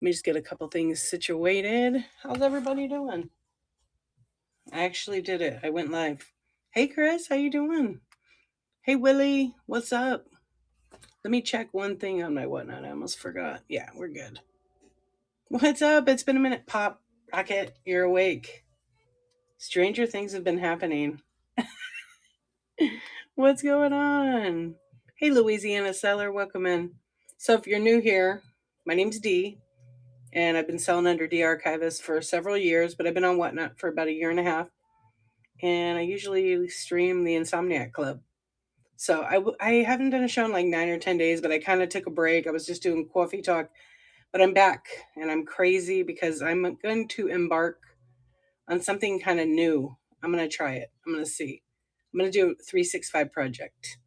Let me just get a couple things situated. How's everybody doing? I actually did it. I went live. Hey Chris, how you doing? Hey Willie, what's up? Let me check one thing on my Whatnot. I almost forgot. Yeah, we're good. What's up? It's been a minute. Pop Rocket, you're awake. Stranger things have been happening. What's going on? Hey Louisiana Seller, welcome in. So if you're new here, my name's Dee, and I've been selling under D Archivist for several years, but I've been on Whatnot for about a year and a half. And I usually stream the Insomniac Club. So I haven't done a show in like 9 or 10 days, but I kind of took a break. I was just doing coffee talk, but I'm back and I'm crazy because I'm going to embark on something kind of new. I'm going to try it. I'm going to see. I'm going to do a 365 project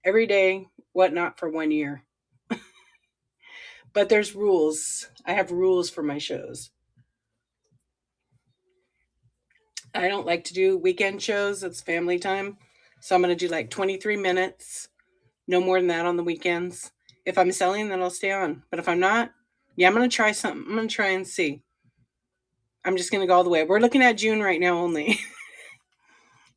every day, Whatnot for 1 year. But there's rules. I have rules for my shows. I don't like to do weekend shows. It's family time. So I'm going to do like 23 minutes, no more than that on the weekends. If I'm selling, then I'll stay on. But if I'm not, yeah, I'm going to try something. I'm going to try and see. I'm just going to go all the way. We're looking at June right now only.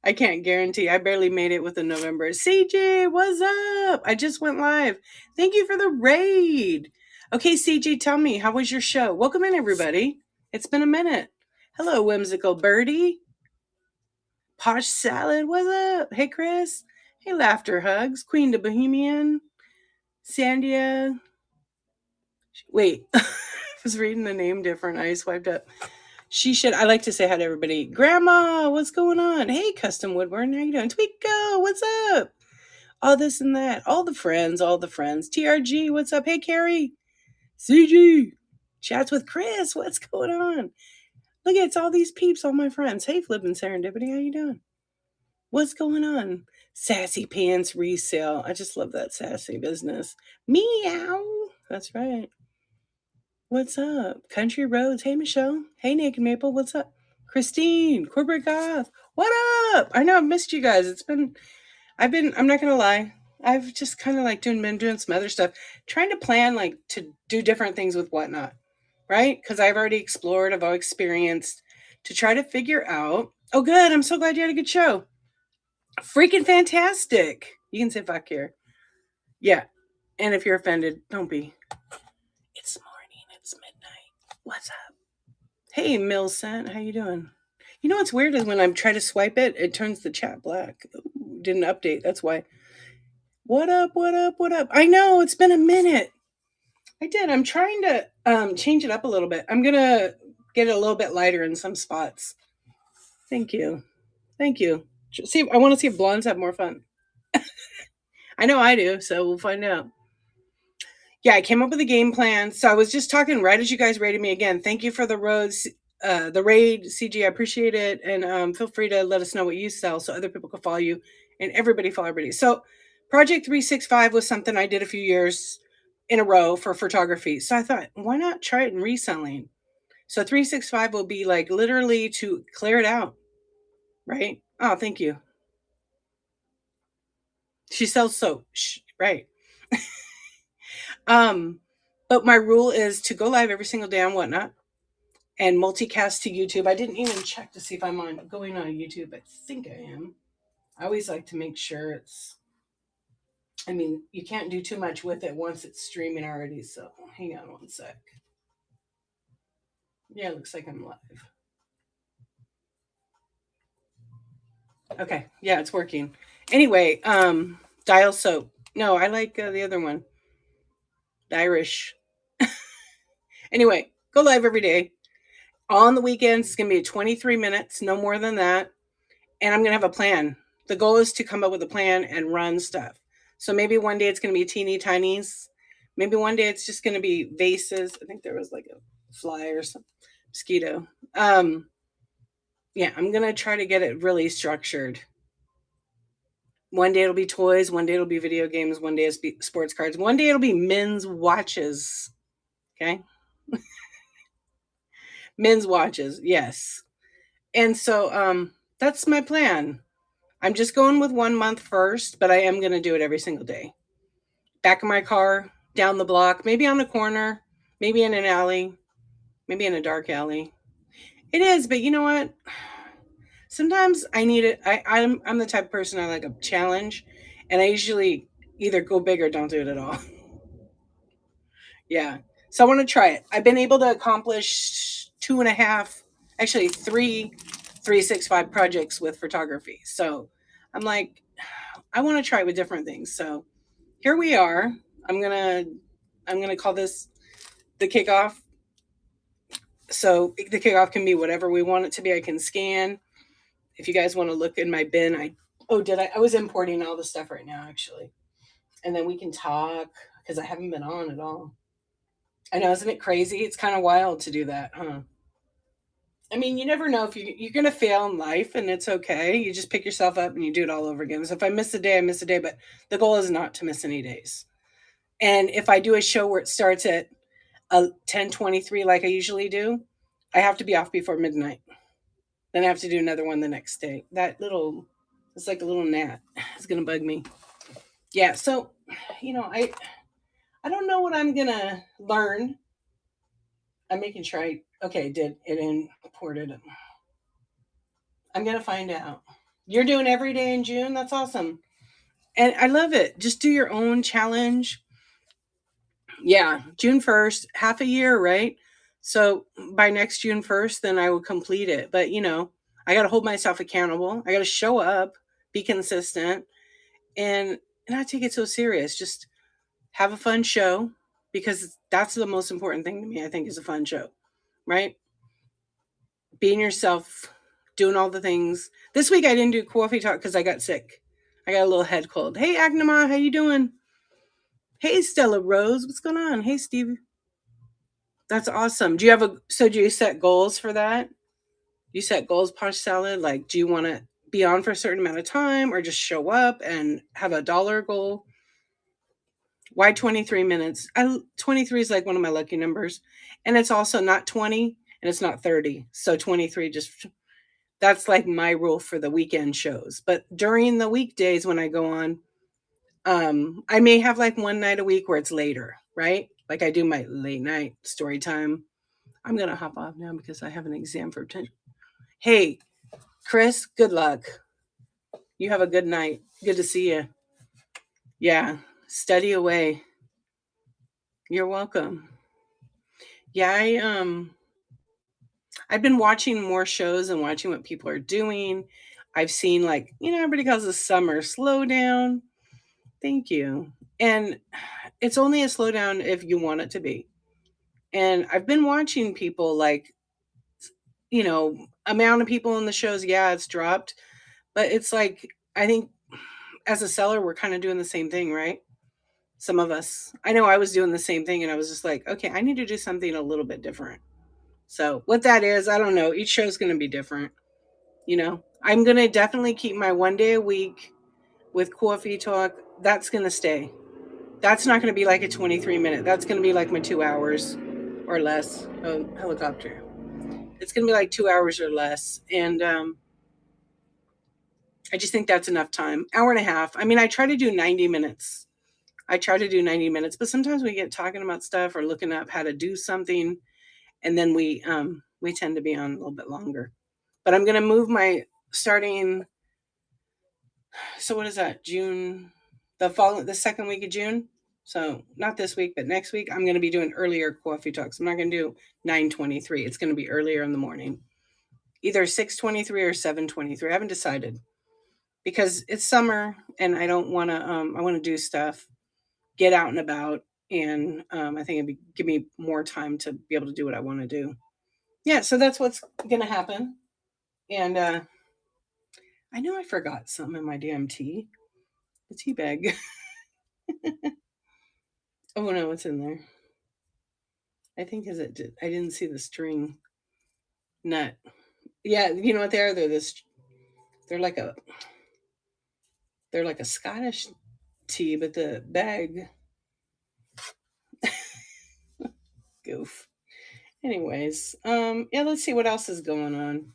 I can't guarantee. I barely made it with the November. CJ, what's up? I just went live. Thank you for the raid. Okay, CJ, tell me, how was your show? Welcome in, everybody. It's been a minute. Hello, Whimsical Birdie. Posh Salad, what's up? Hey, Chris. Hey, Laughter Hugs. Queen to Bohemian. Sandia. Wait, I was reading the name different. I swiped up. She should. I like to say hi to everybody. Grandma, what's going on? Hey, Custom Woodburn, how you doing? Tweeko, what's up? All this and that. All the friends. TRG, what's up? Hey, Carrie. CG. Chats with Chris. What's going on? Look, it's all these peeps, all my friends. Hey, Flippin' Serendipity, how you doing? What's going on? Sassy Pants Resale. I just love that sassy business. Meow. That's right. What's up? Country Roads. Hey, Michelle. Hey, Naked Maple. What's up? Christine. Corporate Goth. What up? I know I've missed you guys. I'm not going to lie. I've just kind of like been doing some other stuff, trying to plan like to do different things with Whatnot, right? Because I've already explored, I've all experienced to try to figure out. Oh, good. I'm so glad you had a good show. Freaking fantastic. You can say fuck here. Yeah. And if you're offended, don't be. It's morning. It's midnight. What's up? Hey, Milcent. How you doing? You know what's weird is when I try to swipe it, it turns the chat black. Ooh, didn't update. That's why. What up? What up? What up? I know. It's been a minute. I did. I'm trying to change it up a little bit. I'm going to get it a little bit lighter in some spots. Thank you. Thank you. See, I want to see if blondes have more fun. I know I do, so we'll find out. Yeah, I came up with a game plan. So I was just talking right as you guys rated me again. Thank you for the raid, CG. I appreciate it, and feel free to let us know what you sell so other people can follow you, and everybody follow everybody. So Project 365 was something I did a few years in a row for photography. So I thought, why not try it in reselling? So 365 will be like literally to clear it out, right? Oh, thank you. She sells soap, right? But my rule is to go live every single day on Whatnot and multicast to YouTube. I didn't even check to see if I'm going on YouTube. I think I am. I always like to make sure it's. I mean, you can't do too much with it once it's streaming already. So hang on one sec. Yeah, it looks like I'm live. Okay, yeah, it's working. Anyway, Dial Soap. No, I like the other one. The Irish. Anyway, go live every day. On the weekends, it's going to be 23 minutes, no more than that. And I'm going to have a plan. The goal is to come up with a plan and run stuff. So maybe one day it's going to be teeny tinies. Maybe one day it's just going to be vases. I think there was like a fly or some mosquito. Yeah, I'm going to try to get it really structured. One day it'll be toys. One day it'll be video games. One day it'll be sports cards. One day it'll be men's watches. Okay. Men's watches. Yes. And so that's my plan. I'm just going with 1 month first, but I am going to do it every single day. Back of my car, down the block, maybe on the corner, maybe in an alley. maybe in a dark alley. It is, but you know what? Sometimes I need it. I'm the type of person, I like a challenge, and I usually either go big or don't do it at all. Yeah. So I want to try it. I've been able to accomplish two and a half, actually three, 365 projects with photography. So I'm like, I want to try with different things. So here we are. I'm gonna I'm gonna call this the kickoff. So the kickoff can be whatever we want it to be. I can scan. If you guys want to look in my bin, I was importing all the stuff right now actually. And then we can talk because I haven't been on at all. I know, isn't it crazy? It's kind of wild to do that, huh? I mean, you never know if you're going to fail in life, and it's okay. You just pick yourself up and you do it all over again. So if I miss a day, I miss a day, but the goal is not to miss any days. And if I do a show where it starts at 10:23 like I usually do, I have to be off before midnight. Then I have to do another one the next day. It's like a little gnat. It's going to bug me. Yeah, so I don't know what I'm going to learn. I'm making sure okay, did it imported. I'm going to find out. You're doing every day in June? That's awesome. And I love it. Just do your own challenge. Yeah, June 1st, half a year, right? So by next June 1st, then I will complete it. But, I got to hold myself accountable. I got to show up, be consistent, and not take it so serious. Just have a fun show because that's the most important thing to me, I think, is a fun show, right? Being yourself, doing all the things. This week I didn't do coffee talk because I got sick. I got a little head cold. Hey, Agnama, how you doing? Hey, Stella Rose, what's going on? Hey, Steve. That's awesome. Do you set goals for that? You set goals, Posh Salad? Like, do you want to be on for a certain amount of time or just show up and have a dollar goal? Why 23 minutes? 23 is like one of my lucky numbers. And it's also not 20 and it's not 30. So 23 just that's like my rule for the weekend shows. But during the weekdays when I go on, I may have like one night a week where it's later, right? Like I do my late night story time. I'm gonna hop off now because I have an exam for 10. Hey, Chris, good luck. You have a good night. Good to see you. Yeah, study away. You're welcome. Yeah, I've been watching more shows and watching what people are doing. I've seen like, everybody calls this summer slowdown. Thank you. And it's only a slowdown if you want it to be. And I've been watching people like, amount of people in the shows, yeah, it's dropped. But it's like, I think as a seller, we're kind of doing the same thing, right? Some of us. I know I was doing the same thing and I was just like, okay, I need to do something a little bit different. So what that is, I don't know. Each show's going to be different. I'm going to definitely keep my one day a week with coffee talk. That's going to stay. That's not going to be like a 23-minute. That's going to be like my 2 hours or less. Oh, helicopter. It's going to be like 2 hours or less. And I just think that's enough time. Hour and a half. I mean, I try to do 90 minutes. But sometimes we get talking about stuff or looking up how to do something, and then we tend to be on a little bit longer. But I'm going to move my starting. So what is that? June, the second week of June. So not this week, but next week I'm going to be doing earlier coffee talks. I'm not going to do 9:23. It's going to be earlier in the morning, either 6:23 or 7:23. I haven't decided because it's summer and I don't want to. I want to do stuff, get out and about, and I think give me more time to be able to do what I want to do. Yeah, so that's what's going to happen. And I know I forgot something in my damn tea. The tea bag. Oh no, what's in there? I think is it did. I didn't see the string nut. Yeah, you know what they are? They're like a they're like a Scottish tea, but the bag goof. Anyways, yeah, let's see what else is going on.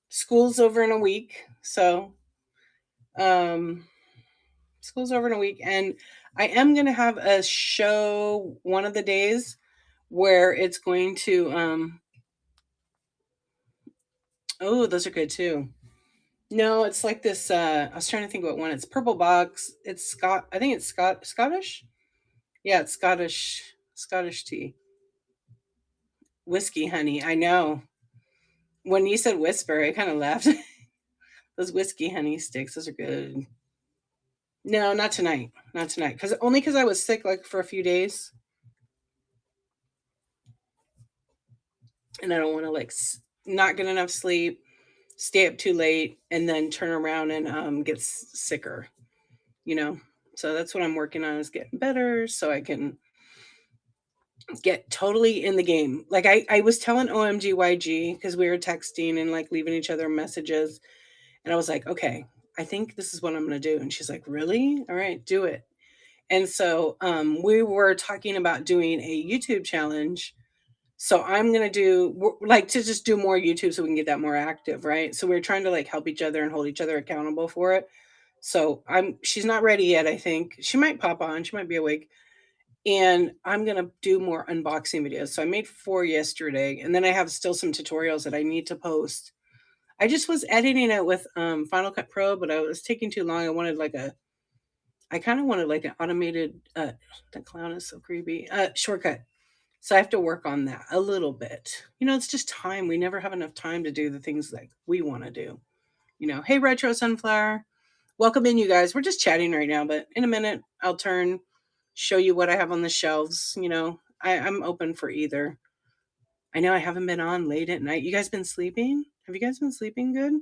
School's over in a week, so um school's over in a week and I am gonna have a show one of the days where it's going to oh, those are good too. No, it's like this I was trying to think what one. It's purple box. It's I think it's Scottish. Yeah, it's Scottish tea. Whiskey honey. I know. When you said whisper, I kind of laughed. Those whiskey honey sticks, those are good. No, not tonight. Not tonight. Cuz only cuz I was sick like for a few days and I don't want to like not get enough sleep, stay up too late and then turn around and get sicker, you know. So that's what I'm working on is getting better so I can get totally in the game. Like I was telling OMGYG because we were texting and like leaving each other messages. And I was like, okay, I think this is what I'm going to do. And she's like, really? All right, do it. And so we were talking about doing a YouTube challenge. So I'm going to like to just do more YouTube so we can get that more active. Right. So we're trying to like help each other and hold each other accountable for it. So she's not ready yet. I think she might pop on. She might be awake and I'm gonna do more unboxing videos. So I made 4 yesterday, and then I have still some tutorials that I need to post. I just was editing it with Final Cut Pro, but I was taking too long. I kind of wanted like an automated. The clown is so creepy. Shortcut. So I have to work on that a little bit. You know, it's just time. We never have enough time to do the things like we want to do. You know, hey Retro Sunflower, welcome in, you guys. We're just chatting right now, but in a minute I'll show you what I have on the shelves. You know, I'm open for either. I know I haven't been on late at night. You guys been sleeping? Have you guys been sleeping good?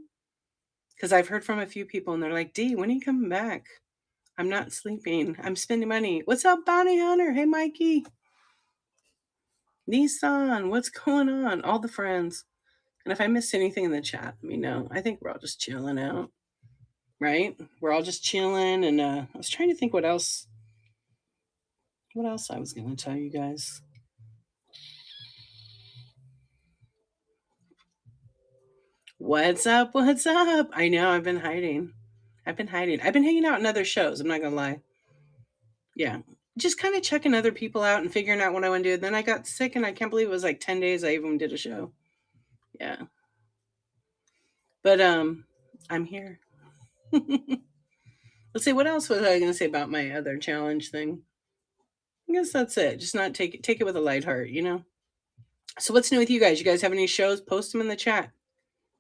Because I've heard from a few people and they're like, D, when are you coming back? I'm not sleeping. I'm spending money. What's up, Bounty Hunter? Hey, Mikey. Nissan, what's going on? All the friends. And if I missed anything in the chat, let me know. I think we're all just chilling out, right? We're all just chilling. And I was trying to think what else I was going to tell you guys. What's up? What's up? I know I've been hiding. I've been hiding. I've been hanging out in other shows. I'm not going to lie. Yeah. Just kind of checking other people out and figuring out what I want to do. Then I got sick and I can't believe it was like 10 days I even did a show. Yeah. But I'm here. Let's see, what else was I going to say about my other challenge thing? I guess that's it. Just not take it with a light heart, you know? So what's new with you guys? You guys have any shows? Post them in the chat.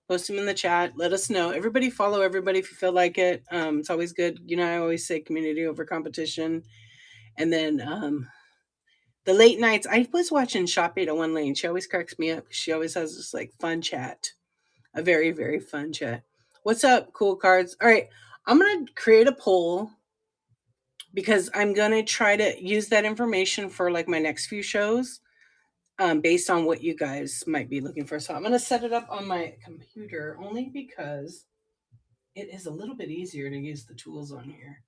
Post them in the chat. Let us know. Everybody follow everybody if you feel like it. It's always good. You know, I always say community over competition. And then the late nights, I was watching Shop 801 Lane. She always cracks me up. She always has this like fun chat. A very, very fun chat. What's up, cool cards? All right. I'm going to create a poll because I'm going to try to use that information for like my next few shows based on what you guys might be looking for. So I'm going to set it up on my computer only because it is a little bit easier to use the tools on here.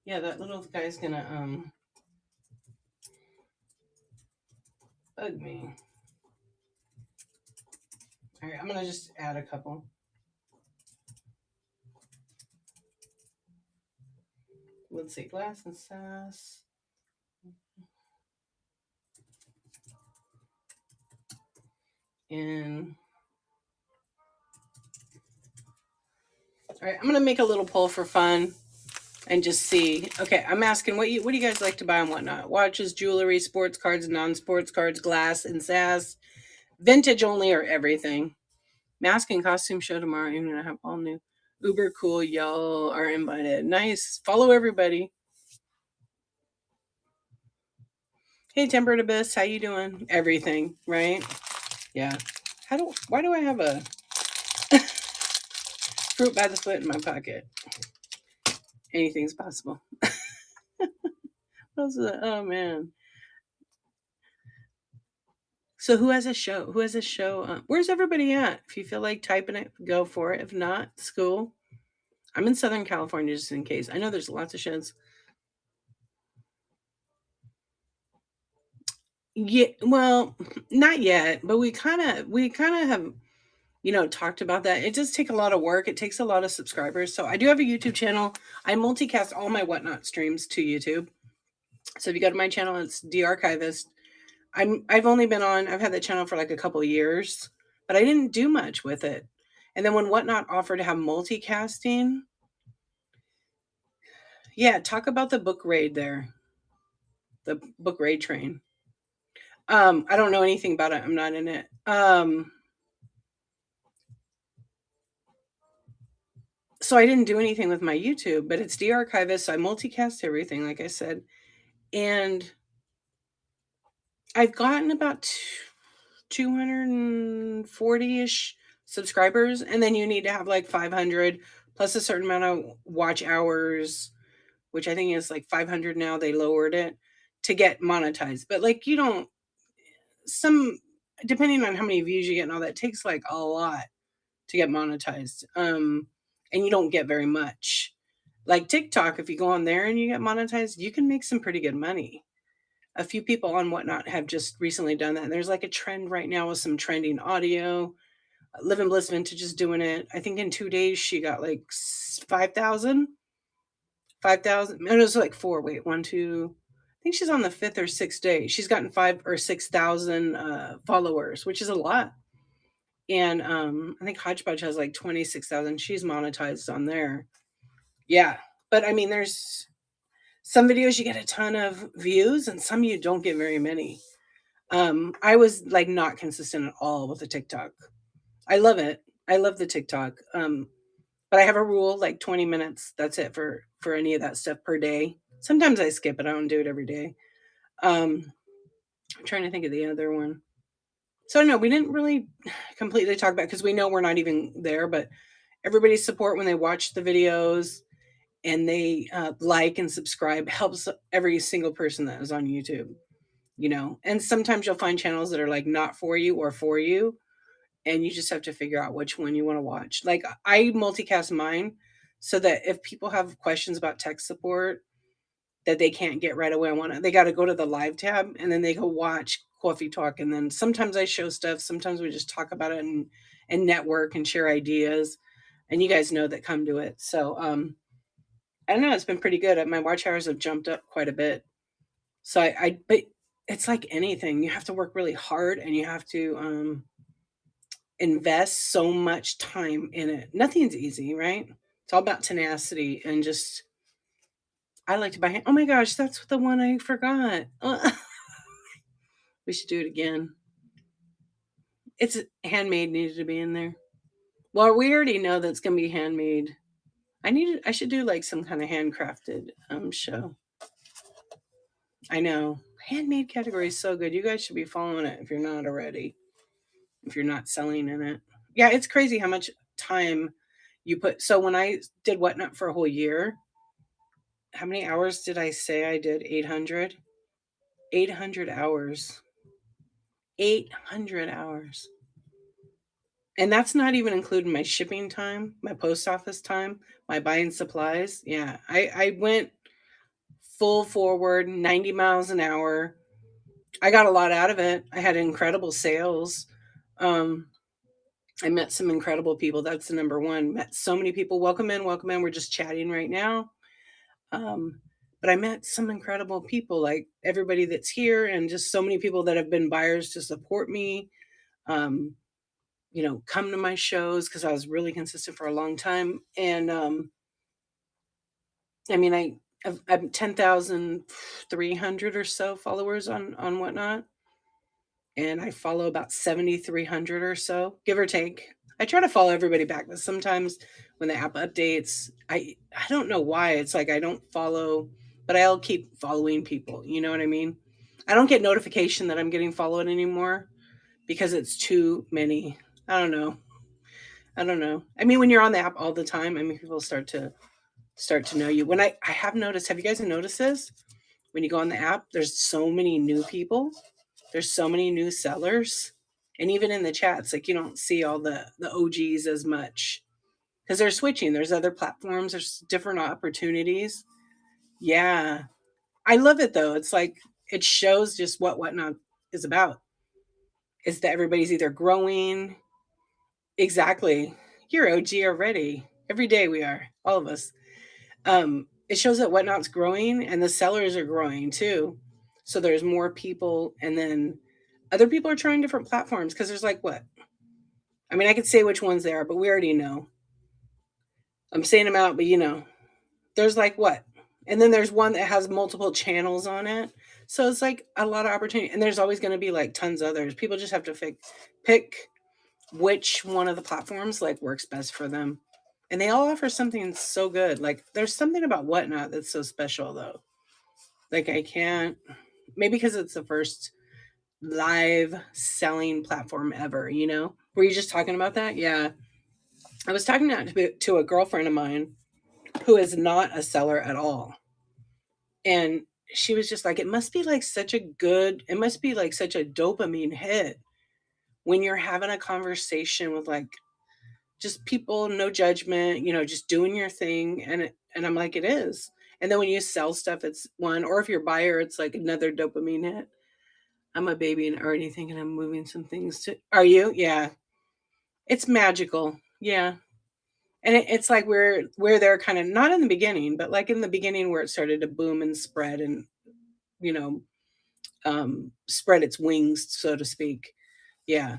Yeah, that little guy's gonna bug me. All right, I'm gonna just add a couple. Let's see, glass and sass. And all right, I'm gonna make a little poll for fun and just see. Okay, I'm asking what do you guys like to buy and whatnot? Watches, jewelry, sports cards, non-sports cards, glass and sass, vintage only, or everything. Mask and costume show tomorrow. Even gonna have all new. Uber cool, y'all are invited. Nice. Follow everybody. Hey, Tempered Abyss, how you doing? Everything, right? Yeah. Why do I have a fruit by the foot in my pocket? Anything's possible. Oh man. So who has a show? Who has a show? Where's everybody at? If you feel like typing it, go for it. If not, it's cool. I'm in Southern California just in case. I know there's lots of shows. Yeah, well, not yet, but we kind of have talked about that. It does take a lot of work. It takes a lot of subscribers. So I do have a YouTube channel. I multicast all my Whatnot streams to YouTube. So if you go to my channel, it's The Archivist. I've only been on. I've had that channel for like a couple of years, but I didn't do much with it. And then when Whatnot offered to have multicasting, yeah, talk about the book raid there, the book raid train. I don't know anything about it. I'm not in it. So I didn't do anything with my YouTube, but it's de-archivist. So I multicast everything, like I said, and I've gotten about 240-ish subscribers, and then you need to have like 500 plus a certain amount of watch hours, which I think is like 500 now. They lowered it to get monetized, but like you don't some depending on how many views you get and all that takes like a lot to get monetized. And you don't get very much. Like TikTok, if you go on there and you get monetized, you can make some pretty good money. A few people on Whatnot have just recently done that. And there's like a trend right now with some trending audio. Live and Bliss Vintage is doing it. I think in 2 days she got like 5,000. 5,000. No, it was like four. Wait, one, two. I think she's on the fifth or sixth day. She's gotten 5 or 6,000 followers, which is a lot. And I think Hodgepodge has like 26,000. She's monetized on there. Yeah. But I mean, there's some videos you get a ton of views and some you don't get very many. I was like not consistent at all with the TikTok. I love it. I love the TikTok. But I have a rule like 20 minutes. That's it for any of that stuff per day. Sometimes I skip it. I don't do it every day. I'm trying to think of the other one. So no, we didn't really completely talk about because we know we're not even there, but everybody's support when they watch the videos and they like and subscribe helps every single person that is on YouTube. And sometimes you'll find channels that are like not for you or for you, and you just have to figure out which one you want to watch. Like I multicast mine so that if people have questions about tech support that they can't get right away, they got to go to the live tab and then they go watch Coffee Talk, and then sometimes I show stuff, sometimes we just talk about it and network and share ideas, and you guys know that come to it. So I don't know, it's been pretty good. My watch hours have jumped up quite a bit. So but it's like anything, you have to work really hard and you have to invest so much time in it. Nothing's easy, right? It's all about tenacity and just. I like to buy. Oh my gosh, that's the one I forgot. We should do it again. It's handmade. Needed to be in there. Well, we already know that's gonna be handmade. I should do like some kind of handcrafted show. I know handmade category is so good. You guys should be following it if you're not already. If you're not selling in it, yeah, it's crazy how much time you put. So when I did Whatnot for a whole year, how many hours did I say I did? 800. 800 hours. 800 hours. And that's not even including my shipping time, my post office time, my buying supplies. Yeah, I went full forward, 90 miles an hour. I got a lot out of it. I had incredible sales. Um, I met some incredible people. That's the number one. Met so many people. Welcome in, welcome in. We're just chatting right now. But I met some incredible people, like everybody that's here, and just so many people that have been buyers to support me. Um, come to my shows because I was really consistent for a long time. And I mean, I'm 10,300 or so followers on Whatnot, and I follow about 7,300 or so, give or take. I try to follow everybody back, but sometimes when the app updates, I don't know why. It's like I don't follow, but I'll keep following people. You know what I mean? I don't get notification that I'm getting followed anymore because it's too many. I don't know. I don't know. I mean, when you're on the app all the time, I mean, people start to know you. When I have noticed, have you guys noticed this? When you go on the app, there's so many new people. There's so many new sellers. And even in the chats, like you don't see all the OGs as much because they're switching. There's other platforms. There's different opportunities. Yeah, I love it though. It's like it shows just what Whatnot is about. Is that everybody's either growing Exactly. You're OG already. Every day we are, all of us. It shows that Whatnot's growing and the sellers are growing too. So there's more people, and then other people are trying different platforms because there's like what? I mean, I could say which ones they are, but we already know. I'm saying them out, but there's like what? And then there's one that has multiple channels on it. So it's like a lot of opportunity. And there's always going to be like tons of others. People just have to pick which one of the platforms like works best for them. And they all offer something so good. Like there's something about Whatnot that's so special though. Like I can't, maybe because it's the first live selling platform ever, you know? Were you just talking about that? Yeah. I was talking to a girlfriend of mine who is not a seller at all. And she was just like, it must be like such a good, it must be like such a dopamine hit when you're having a conversation with like just people, no judgment, just doing your thing. And I'm like, it is. And then when you sell stuff, it's one, or if you're a buyer, it's like another dopamine hit. I'm a baby and already thinking I'm moving some things to. Are you? Yeah. It's magical. Yeah. And it's like we're there kind of not in the beginning, but like in the beginning where it started to boom and spread and, you know, spread its wings, so to speak. Yeah.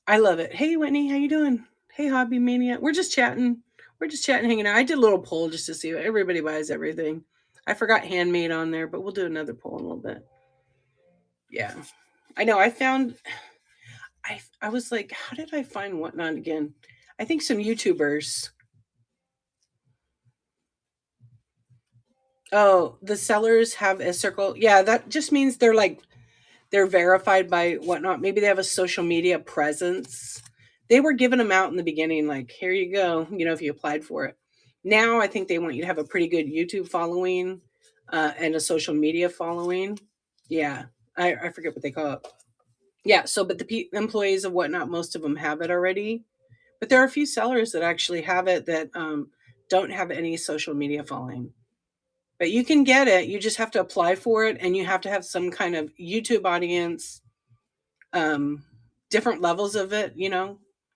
I love it. Hey, Whitney, how you doing? Hey, Hobby Mania. We're just chatting. We're just chatting, hanging out. I did a little poll just to see if everybody buys everything. I forgot handmade on there, but we'll do another poll in a little bit. Yeah. I know. I was like, how did I find Whatnot again? I think some YouTubers. Oh, the sellers have a circle. Yeah, that just means they're verified by Whatnot. Maybe they have a social media presence. They were giving them out in the beginning, like, here you go, if you applied for it. Now I think they want you to have a pretty good YouTube following and a social media following. Yeah, I forget what they call it. Yeah, so, but the employees of Whatnot, most of them have it already. But there are a few sellers that actually have it that don't have any social media following. But you can get it. You just have to apply for it, and you have to have some kind of YouTube audience, um, different levels of it. You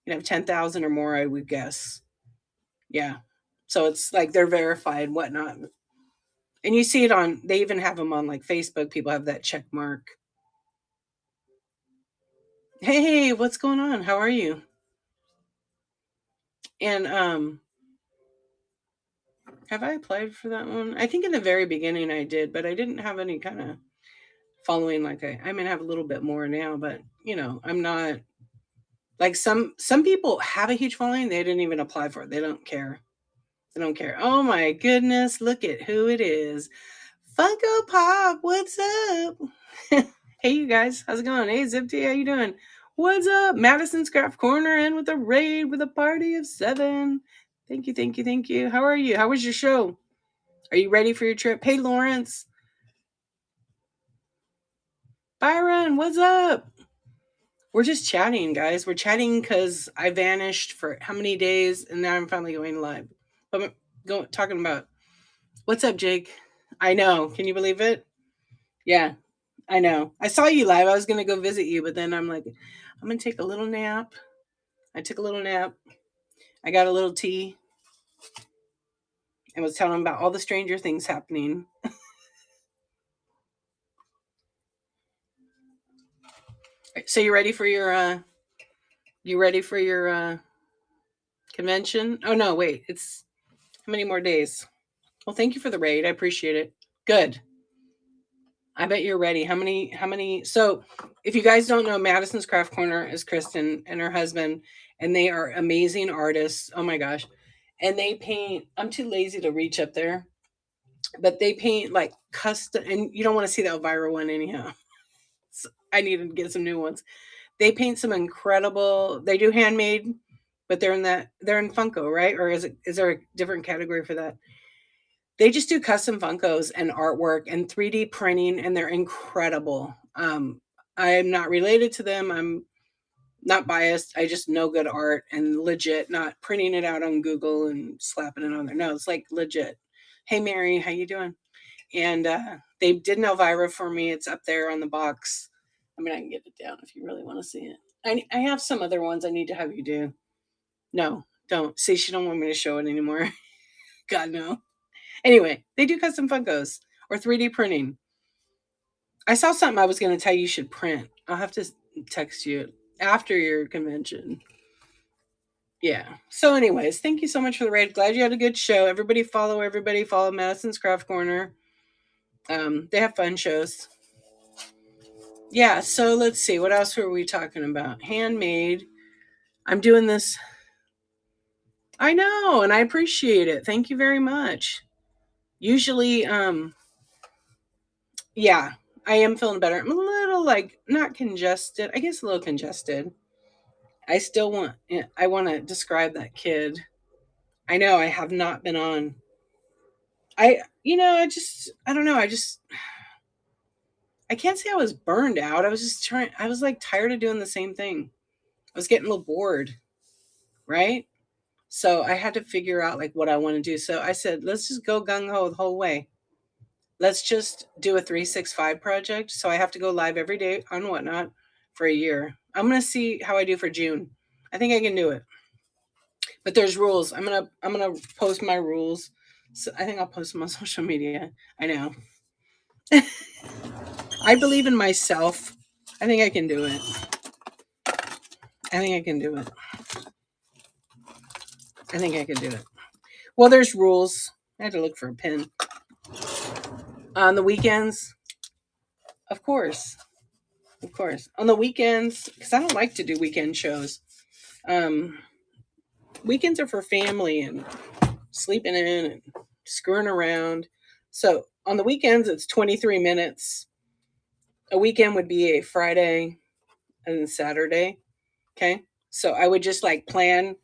have 10,000 or more, I would guess. Yeah. So it's like they're verified, Whatnot, and you see it on. They even have them on like Facebook. People have that check mark. Hey, what's going on? How are you? And have I applied for that one? I think in the very beginning I did, but I didn't have any kind of following like I mean I have a little bit more now, but I'm not like some people have a huge following, they didn't even apply for it. They don't care. They don't care. Oh my goodness, look at who it is. Funko Pop, what's up? Hey you guys, how's it going? Hey Zipty, how you doing? What's up? Madison's Craft Corner in with a raid with a party of 7. Thank you, thank you, thank you. How are you? How was your show? Are you ready for your trip? Hey Lawrence. Byron, what's up? We're just chatting, guys. We're chatting because I vanished for how many days, and now I'm finally going live. But I'm talking about what's up, Jake. I know. Can you believe it? Yeah, I know. I saw you live. I was gonna go visit you, but then I'm like, I'm gonna take a little nap. I took a little nap. I got a little tea and was telling him about all the Stranger Things happening. So you ready for your convention? Oh no, wait. It's how many more days? Well, thank you for the raid. I appreciate it. Good. I bet you're ready. How many so if you guys don't know, Madison's Craft Corner is Kristen and her husband, and they are amazing artists. Oh my gosh. And they paint, I'm too lazy to reach up there, but they paint like custom, and you don't want to see the Elvira one anyhow. So I need to get some new ones. They paint some incredible, they do handmade, but they're in Funko, right? Or is there a different category for that? They just do custom Funkos and artwork and 3D printing, and they're incredible. I'm not related to them. I'm not biased. I just know good art and legit, not printing it out on Google and slapping it on their nose. Like legit. Hey Mary, how you doing? And they did an Elvira for me. It's up there on the box. I mean, I can get it down if you really want to see it. I have some other ones I need to have you do. No, don't. See, she don't want me to show it anymore. God, no. Anyway, they do custom Funkos or 3D printing. I saw something I was going to tell you should print. I'll have to text you after your convention. Yeah. So, anyways, thank you so much for the raid. Glad you had a good show. Everybody follow Madison's Craft Corner. They have fun shows. Yeah. So let's see. What else were we talking about? Handmade. I'm doing this. I know, and I appreciate it. Thank you very much. Usually, yeah, I am feeling better. I'm a little like not congested. I guess a little congested. I still want. I want to describe that kid. I know I have not been on. I don't know. I can't say I was burned out. I was just trying. I was like tired of doing the same thing. I was getting a little bored, right? So I had to figure out like what I want to do. So I said, let's just go gung ho the whole way. Let's just do a 365 project. So I have to go live every day on Whatnot for a year. I'm gonna see how I do for June. I think I can do it. But there's rules. I'm gonna post my rules. So I think I'll post them on social media. I know. I believe in myself. I think I can do it. I think I can do it. I think I can do it. Well, there's rules. I had to look for a pen. On the weekends, of course. Of course. On the weekends, because I don't like to do weekend shows. Um, Weekends are for family and sleeping in and screwing around. So on the weekends, it's 23 minutes. A weekend would be a Friday and Saturday. Okay. So I would just like plan.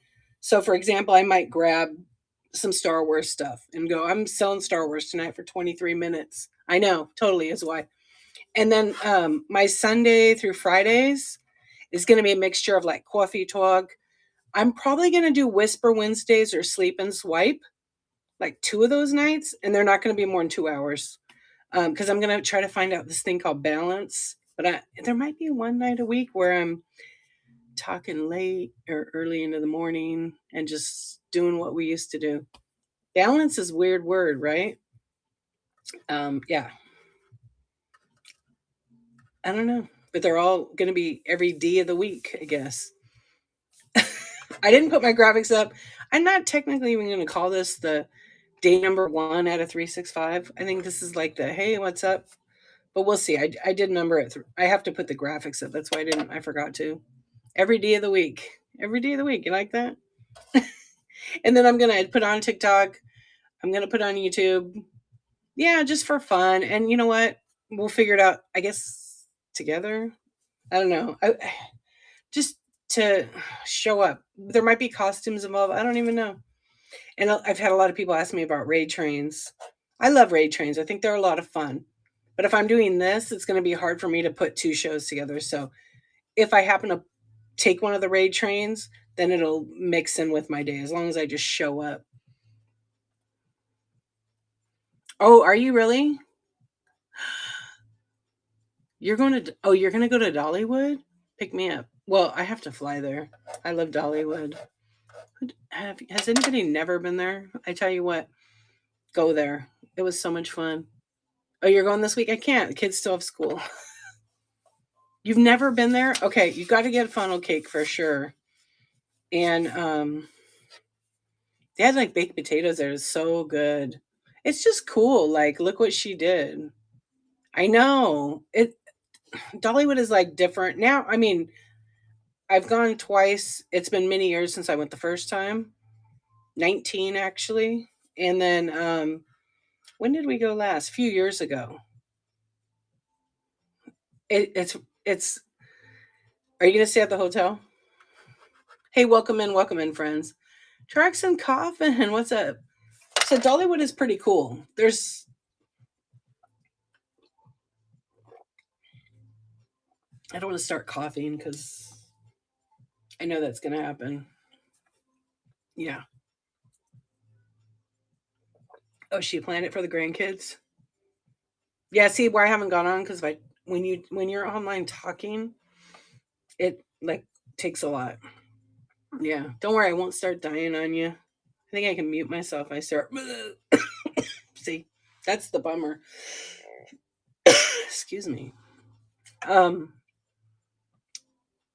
So for example, I might grab some Star Wars stuff and go, I'm selling Star Wars tonight for 23 minutes. I know, totally is why. And then my Sunday through Fridays is going to be a mixture of like coffee talk. I'm probably going to do Whisper Wednesdays or Sleep and Swipe, like two of those nights. And they're not going to be more than 2 hours because I'm going to try to find out this thing called balance. But there might be one night a week where I'm talking late or early into the morning and just doing what we used to do. Balance is a weird word, right? Yeah. I don't know. But they're all going to be every D of the week, I guess. I didn't put my graphics up. I'm not technically even going to call this the day number 1 out of 365. I think this is like the, hey, what's up? But we'll see. I did number it. I have to put the graphics up. That's why I forgot to. Every day of the week. Every day of the week. You like that? And then I'm going to put on TikTok. I'm going to put on YouTube. Yeah, just for fun. And you know what? We'll figure it out, I guess, together. I don't know. Just to show up. There might be costumes involved. I don't even know. And I've had a lot of people ask me about raid trains. I love raid trains. I think they're a lot of fun. But if I'm doing this, it's going to be hard for me to put two shows together. So if I happen to take one of the raid trains, then it'll mix in with my day as long as I just show up. Oh, are you really? You're going to you're going to go to Dollywood? Pick me up. Well, I have to fly there. I love Dollywood. Has anybody never been there? I tell you what, go there. It was so much fun. Oh, you're going this week? I can't. The kids still have school. You've never been there? Okay, you got to get funnel cake for sure. And they had like baked potatoes there. It's so good. It's just cool. Like, look what she did. I know. Dollywood is like different. Now, I mean, I've gone twice. It's been many years since I went the first time. 19 actually. And then when did we go last? A few years ago. It's are you gonna stay at the hotel? Hey, welcome in, friends. Tracks and Coffin, what's up? So Dollywood is pretty cool. I don't want to start coughing because I know that's gonna happen. Yeah. Oh, she planned it for the grandkids. Yeah. See, where I haven't gone on because when you're online talking, it like Takes a lot. Yeah. Don't worry, I won't start dying on you. I think I can mute myself. I start. See, that's the bummer. Excuse me. Um,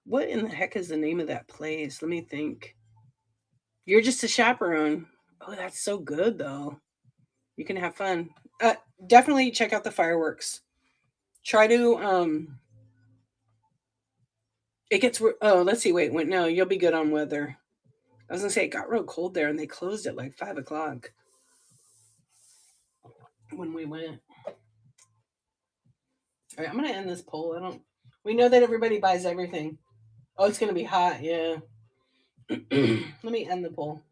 what in the heck is the name of that place? Let me think. You're just a chaperone. Oh, that's so good though. You can have fun. Uh, Definitely check out the fireworks. Try to it gets oh, let's see, wait, no, you'll be good on weather. I was gonna say it got real cold there and they closed at like 5 o'clock when we went. All right, I'm gonna end this poll. I don't We know that everybody buys everything. Oh, it's gonna be hot, yeah. Let me end the poll.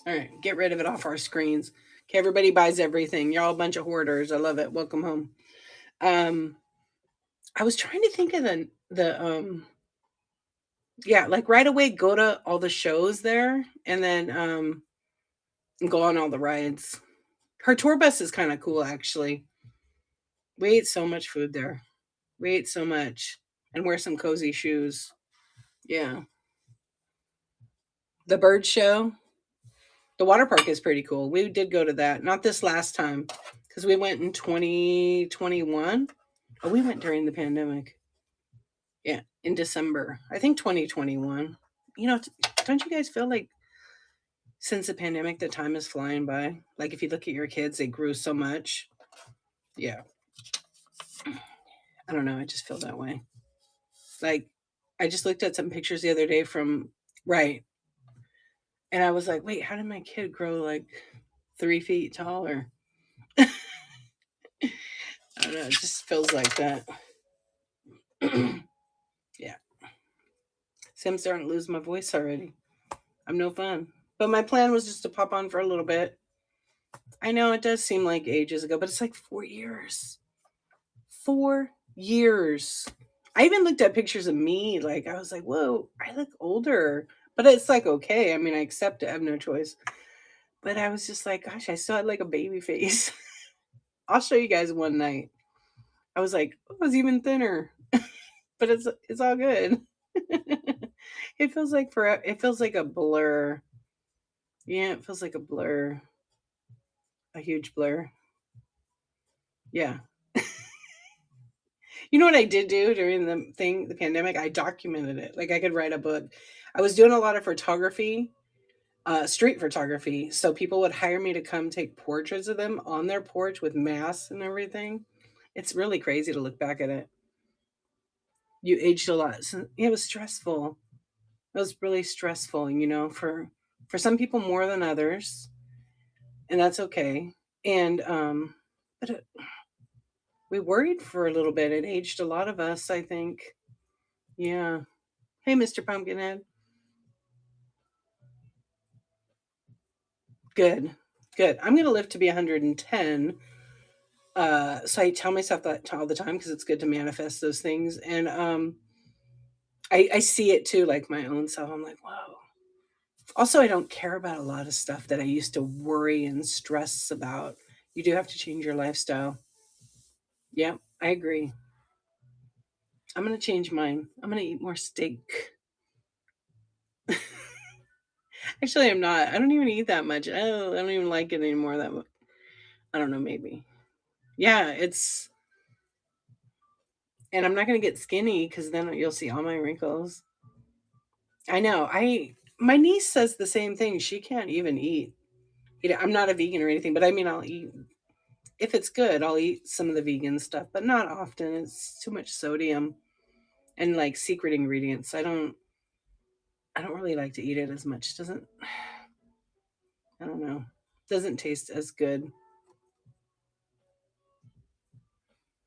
All right, get rid of it off our screens. Okay, everybody buys everything. You're all a bunch of hoarders. I love it. Welcome home. Um, I was trying to think of the yeah, like right away go to all the shows there and then go on all the rides. Her tour bus is kind of cool actually. We ate so much food there. We ate so much and wear some cozy shoes. Yeah. The bird show, the water park is pretty cool. We did go to that. Not this last time because we went in 2021. Oh, we went during the pandemic. Yeah, in December. I think 2021. You know, don't you guys feel like since the pandemic the time is flying by? Like if you look at your kids, they grew so much. Yeah. I don't know, I just feel that way. Like I just looked at some pictures the other day from right. And I was like, wait, how did my kid grow like 3 feet taller? I don't know. It just feels like that. Yeah. See, I'm starting to lose my voice already. I'm no fun. But my plan was just to pop on for a little bit. I know it does seem like ages ago, but it's like 4 years. 4 years. I even looked at pictures of me. Like, I was like, whoa, I look older. But it's like, okay. I mean, I accept it. I have no choice. But I was just like, gosh, I still had like a baby face. I'll show you guys one night. I was like, oh, I was even thinner. But it's all good. It feels like it feels like a blur. Yeah, it feels like a blur. A huge blur. Yeah. You know what I did do during the pandemic? I documented it. Like I could write a book. I was doing a lot of photography, street photography. So people would hire me to come take portraits of them on their porch with masks and everything. It's really crazy to look back at it. You aged a lot. So it was stressful. It was really stressful, for some people more than others, and that's okay. And but we worried for a little bit. It aged a lot of us, I think. Yeah. Hey, Mr. Pumpkinhead. Good. Good. I'm going to live to be 110. So I tell myself that all the time because it's good to manifest those things. And I see it too, like my own self. I'm like, whoa. Also, I don't care about a lot of stuff that I used to worry and stress about. You do have to change your lifestyle. Yeah, I agree. I'm going to change mine. I'm going to eat more steak. Actually, I'm not. I don't even eat that much. I don't even like it anymore that much. I don't know, maybe. Yeah, and I'm not going to get skinny because then you'll see all my wrinkles. I know. My niece says the same thing. She can't even eat. I'm not a vegan or anything, but I mean, I'll eat if it's good. I'll eat some of the vegan stuff, but not often. It's too much sodium and like secret ingredients. I don't really like to eat it as much. Doesn't I don't know. Doesn't taste as good.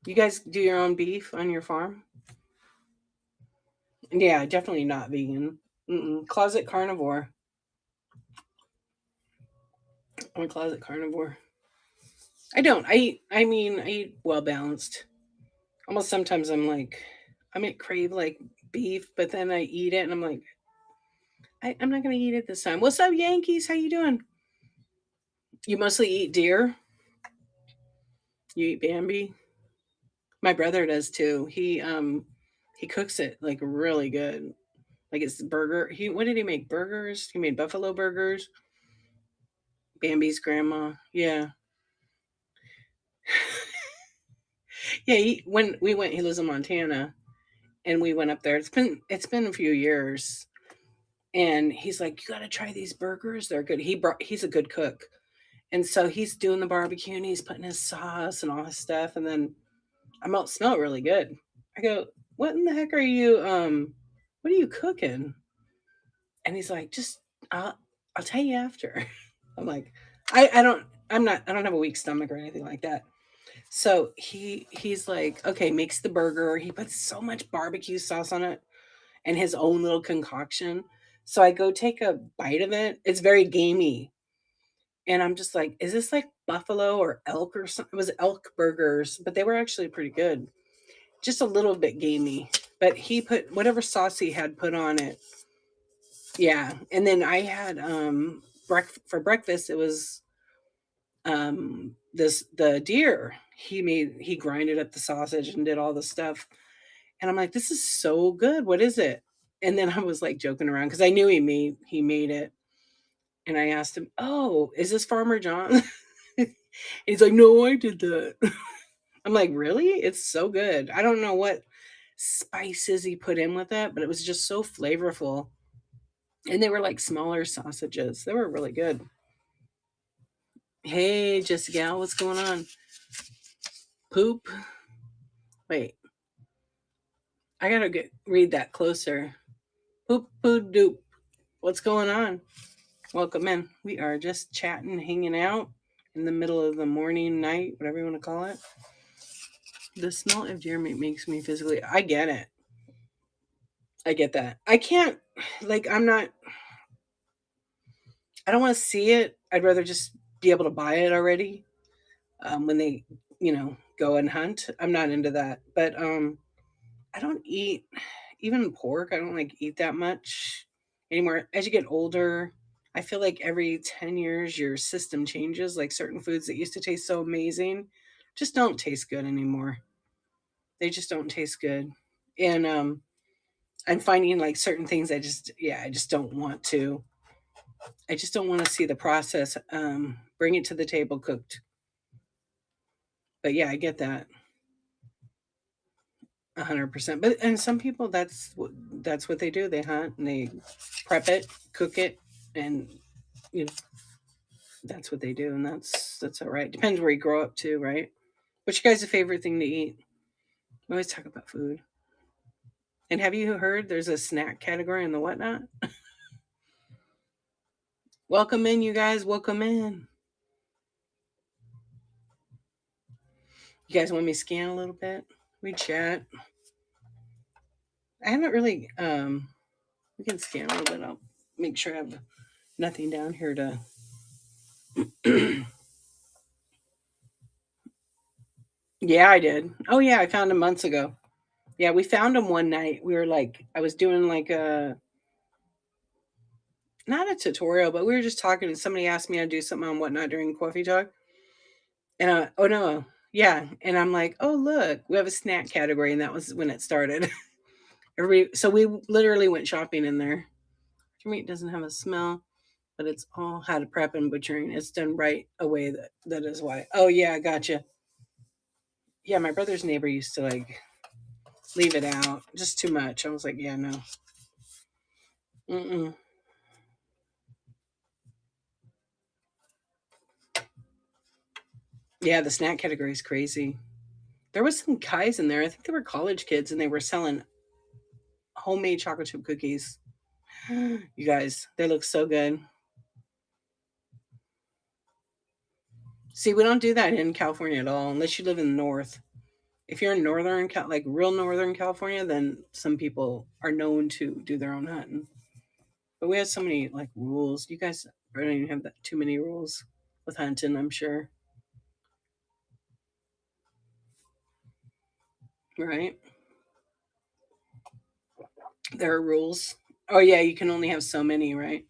You guys do your own beef on your farm? Yeah, definitely not vegan. Mm-mm. Closet carnivore. I'm a closet carnivore. I don't. I mean, I eat well balanced. Almost sometimes I might crave like beef, but then I eat it and I'm like, I'm not gonna eat it this time. What's up, Yankees? How you doing? You mostly eat deer. You eat Bambi. My brother does too. He He cooks it like really good. Like it's burger. He what did he make? Burgers? He made buffalo burgers. Bambi's grandma. Yeah. Yeah, when we went, he lives in Montana, and we went up there. It's been a few years, and he's like, "You got to try these burgers. They're good." He's a good cook, and so he's doing the barbecue and he's putting his sauce and all his stuff, and then smell really good. I go, "What in the heck are you? What are you cooking?" And he's like, "Just I'll tell you after." I'm like, I don't. I don't have a weak stomach or anything like that. So he's like, okay, makes the burger. He puts so much barbecue sauce on it and his own little concoction. So I go take a bite of it. It's very gamey. And I'm just like, is this like buffalo or elk or something? It was elk burgers, but they were actually pretty good. Just a little bit gamey. But he put whatever sauce he had put on it. Yeah. And then I had for breakfast it was the deer. He grinded up the sausage and did all the stuff. And I'm like, this is so good. What is it? And then I was like joking around because I knew he made it. And I asked him, "Oh, is this Farmer John?" He's like, "No, I did that." I'm like, "Really? It's so good." I don't know what spices he put in with it, but it was just so flavorful. And they were like smaller sausages. They were really good. Hey, Jessica, what's going on? Poop. Wait, I gotta read that closer. Poop, poop, doop. What's going on? Welcome in. We are just chatting, hanging out in the middle of the morning, night, whatever you want to call it. The smell of deer meat makes me physically. I get it. I get that. I can't, like, I'm not, I don't want to see it. I'd rather just be able to buy it already when they, go and hunt. I'm not into that. But I don't eat, even pork, I don't like eat that much anymore. As you get older, I feel like every 10 years your system changes. Like certain foods that used to taste so amazing just don't taste good anymore. They just don't taste good. And I'm finding like certain things I just don't want to. I just don't want to see the process bring it to the table cooked. But yeah, I get that 100%. But and some people that's what they do. They hunt and they prep it, cook it, and you know that's what they do, and that's all right. Depends where you grow up too, right? What's your guys' favorite thing to eat? We always talk about food. And have you heard there's a snack category in the Whatnot? Welcome in, you guys. Welcome in. You guys want me to scan a little bit? We chat. I haven't really. We can scan a little bit. I'll make sure I have nothing down here to. Yeah, I did. Oh yeah, I found him months ago. Yeah, we found him one night. We were like, I was doing like a not a tutorial, but we were just talking, and somebody asked me how to do something on Whatnot during coffee talk. And oh no, yeah, and I'm like, oh look, we have a snack category, and that was when it started. Everybody, so we literally went shopping in there. Your meat doesn't have a smell, but it's all how to prep and butchering. It's done right away. That is why. Oh yeah, I gotcha. Yeah, my brother's neighbor used to like leave it out just too much. I was like, yeah, no. Mm-mm. Yeah, the snack category is crazy. There was some guys in there. I think they were college kids, and they were selling homemade chocolate chip cookies. You guys, they look so good. See, we don't do that in California at all, unless you live in the north. If you're in like real northern California, then some people are known to do their own hunting. But we have so many like rules. You guys don't even have that too many rules with hunting, I'm sure. Right? There are rules. Oh yeah, you can only have so many, right?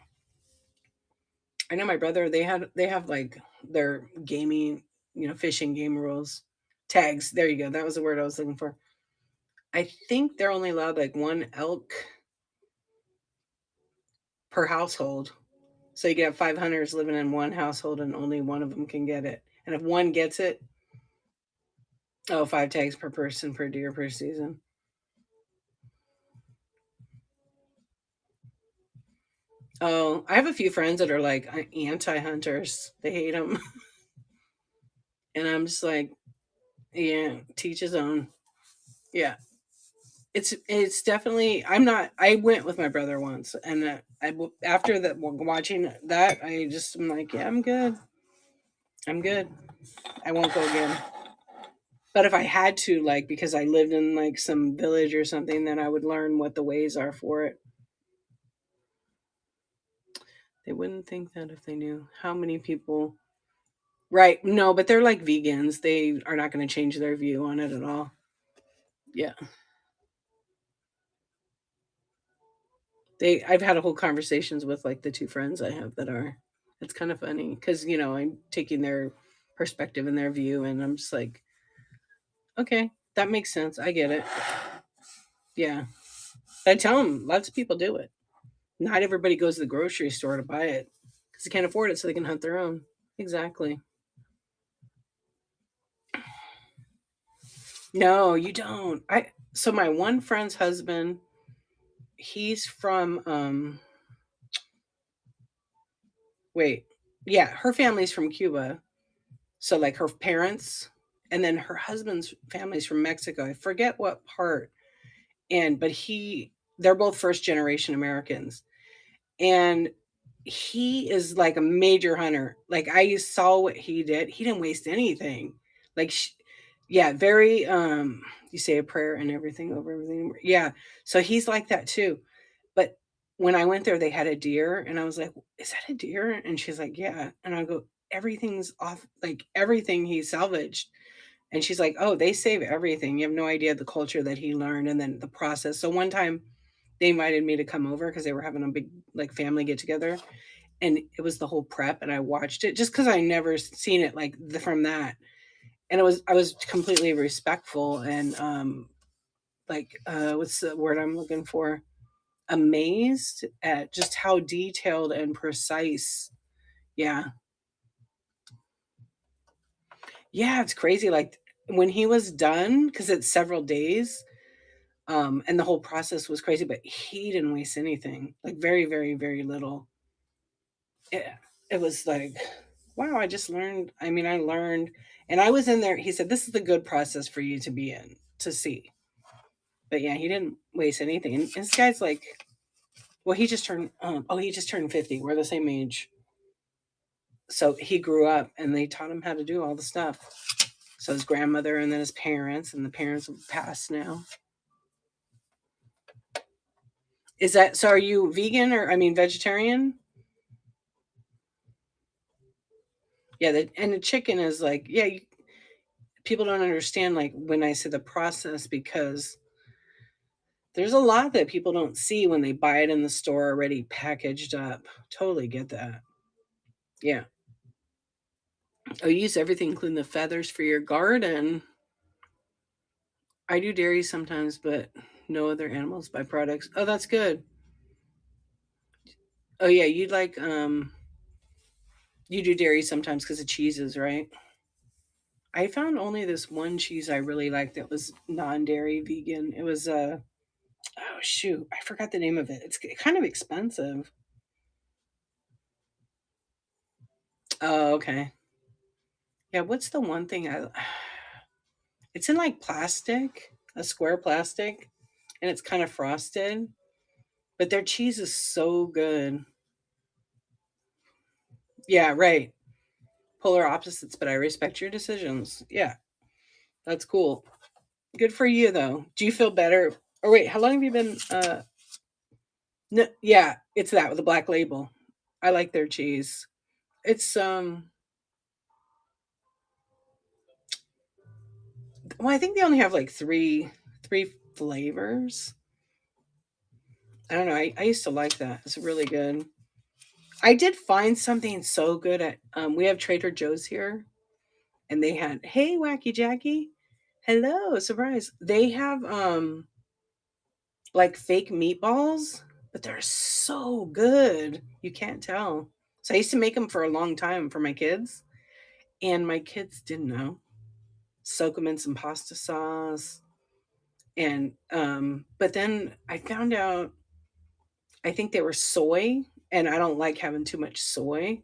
I know my brother, they have like their gaming, fishing game rules. Tags. There you go. That was the word I was looking for. I think they're only allowed like one elk per household. So you can have 5 hunters living in one household and only one of them can get it. And if one gets it, oh, 5 tags per person per deer per season. Oh, I have a few friends that are like anti-hunters. They hate them, and I'm just like, yeah, teach his own. Yeah, it's definitely. I'm not. I went with my brother once, and after that watching that, I just am like, yeah, I'm good. I'm good. I won't go again. But if I had to, like, because I lived in like some village or something, then I would learn what the ways are for it. They wouldn't think that if they knew how many people. Right. No, but they're like vegans. They are not going to change their view on it at all. Yeah. I've had a whole conversations with like the two friends I have that are, it's kind of funny because, I'm taking their perspective and their view and I'm just like, okay, that makes sense. I get it. Yeah. I tell them lots of people do it. Not everybody goes to the grocery store to buy it because they can't afford it so they can hunt their own. Exactly. No, you don't. So my one friend's husband, he's from wait. Yeah, her family's from Cuba. So like her parents and then her husband's family's from Mexico. I forget what part. But they're both first generation Americans. And he is like a major hunter. Like I saw what he did. He didn't waste anything. Like yeah, very you say a prayer and everything over everything. Yeah. So he's like that too. But when I went there, they had a deer, and I was like, "Is that a deer?" And she's like, "Yeah." And I go, "Everything's off, like everything he salvaged." And she's like, "Oh, they save everything. You have no idea the culture that he learned and then the process." So one time they invited me to come over because they were having a big like family get together, and it was the whole prep, and I watched it just because I never seen it like from that, and I was completely respectful and like what's the word I'm looking for? Amazed at just how detailed and precise. Yeah. Yeah, it's crazy. Like when he was done, because it's several days, and the whole process was crazy, but he didn't waste anything. Like very, very, very little. It was like, wow, I just learned. I mean, I learned, and I was in there. He said, "This is the good process for you to be in to see." But yeah, he didn't waste anything. And this guy's like, well, he just turned. He just turned 50. We're the same age. So he grew up and they taught him how to do all the stuff. So his grandmother and then his parents, and the parents have passed now. Is that so? Are you vegan or I mean vegetarian? Yeah, and the chicken is like yeah. People don't understand like when I say the process because there's a lot that people don't see when they buy it in the store already packaged up. Totally get that. Yeah. Oh, you use everything, including the feathers for your garden. I do dairy sometimes, but no other animals byproducts. Oh, that's good. Oh yeah, you do dairy sometimes because of cheeses, right? I found only this one cheese I really liked that was non-dairy vegan. It was oh shoot, I forgot the name of it. It's kind of expensive. Oh, okay. Yeah, what's the one thing I it's in like plastic, a square plastic, and it's kind of frosted, but their cheese is so good. Yeah, right. Polar opposites, but I respect your decisions. Yeah, that's cool. Good for you though. Do you feel better? Or wait, how long have you been no, yeah, it's that with the black label. I like their cheese. It's well, I think they only have like three flavors. I don't know. I used to like that. It's really good. I did find something so good at we have Trader Joe's here and they had hey Wacky Jackie. Hello, surprise. They have like fake meatballs, but they're so good. You can't tell. So I used to make them for a long time for my kids, and my kids didn't know. Soak them in some pasta sauce, and but then I found out I think they were soy, and I don't like having too much soy.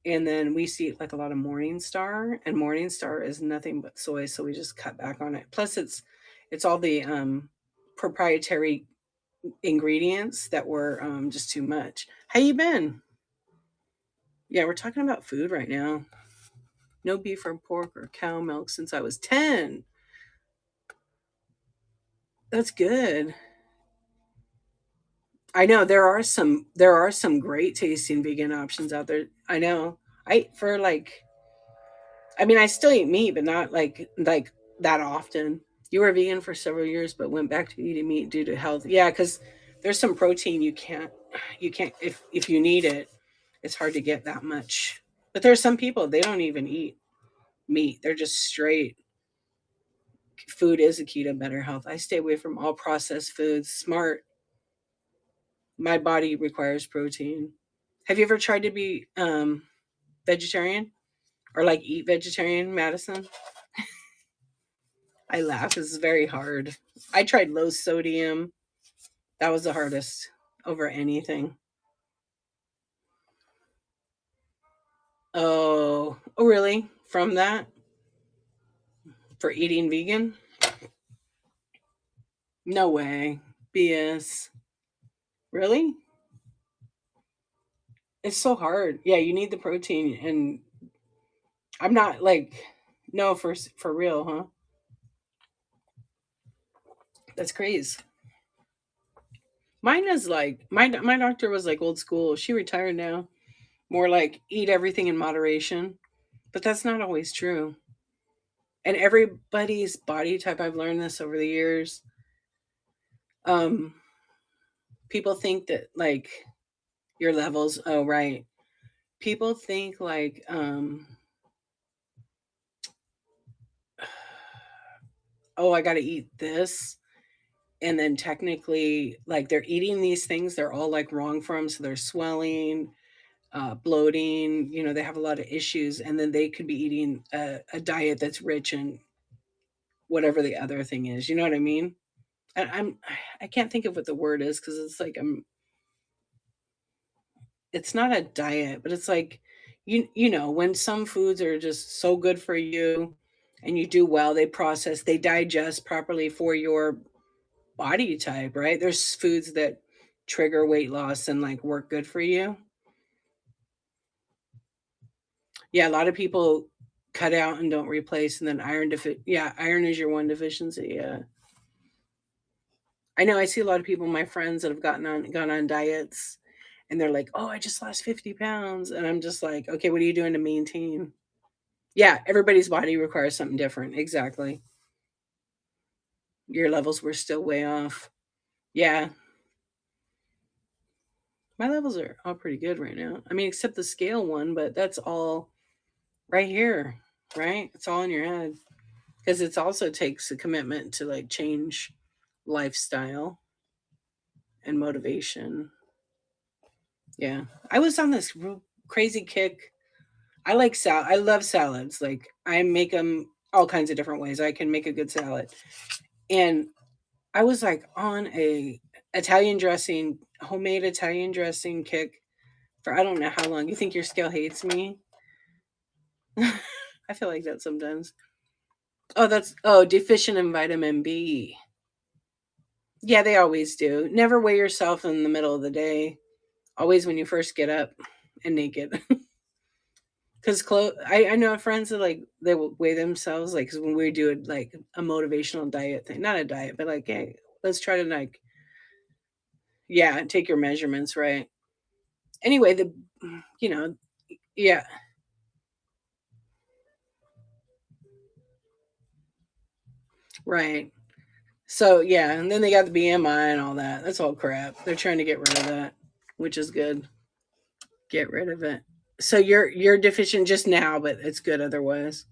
And then we see like a lot of Morningstar, and Morningstar is nothing but soy, so we just cut back on it. Plus, it's all the proprietary ingredients that were just too much. How you been? Yeah, we're talking about food right now. No beef or pork or cow milk since I was 10. That's good. I know there are some great tasting vegan options out there. I know. I for like I mean I still eat meat, but not like that often. You were vegan for several years but went back to eating meat due to health. Yeah, cuz there's some protein you can't if you need it, it's hard to get that much. But there's some people they don't even eat meat. They're just straight. Food is a key to better health. I stay away from all processed foods. Smart. My body requires protein. Have you ever tried to be vegetarian or like eat vegetarian, Madison? I laugh. This is very hard. I tried low sodium. That was the hardest over anything. Oh, really? From that for eating vegan? No way. BS. Really? It's so hard. Yeah, you need the protein, and I'm not like no for real, huh? That's crazy. Mine is like my doctor was like old school. She retired now. More like eat everything in moderation, but that's not always true. And everybody's body type, I've learned this over the years. Um, people think that like your levels. Oh, right. People think like oh, I got to eat this, and then technically like they're eating these things. They're all like wrong for them, so they're swelling, bloating. They have a lot of issues, and then they could be eating a diet that's rich in whatever the other thing is. You know what I mean? I can't think of what the word is because it's like it's not a diet, but it's like when some foods are just so good for you and you do well, they digest properly for your body type, right? There's foods that trigger weight loss and like work good for you. Yeah, a lot of people cut out and don't replace, and then yeah, iron is your one deficiency. Yeah. I know I see a lot of people, my friends that have gone on diets, and they're like, "Oh, I just lost 50 pounds." And I'm just like, "Okay, what are you doing to maintain?" Yeah, everybody's body requires something different. Exactly. Your levels were still way off. Yeah, my levels are all pretty good right now. I mean, except the scale one, but that's all right here, right? It's all in your head because it also takes a commitment to like change lifestyle and motivation. Yeah. I was on this crazy kick. I love salads. Like I make them all kinds of different ways. I can make a good salad. And I was like on a Italian dressing, homemade Italian dressing kick for I don't know how long. You think your scale hates me? I feel like that sometimes. Deficient in vitamin B. Yeah, they always do. Never weigh yourself in the middle of the day. Always when you first get up and naked. Because I know friends that like they will weigh themselves like 'cause when we do it like a motivational diet thing, not a diet, but like hey, let's try to like yeah, take your measurements right. Anyway, you know yeah, right. So yeah, and then they got the BMI and all that. That's all crap. They're trying to get rid of that, which is good. Get rid of it. So you're deficient just now, but it's good otherwise.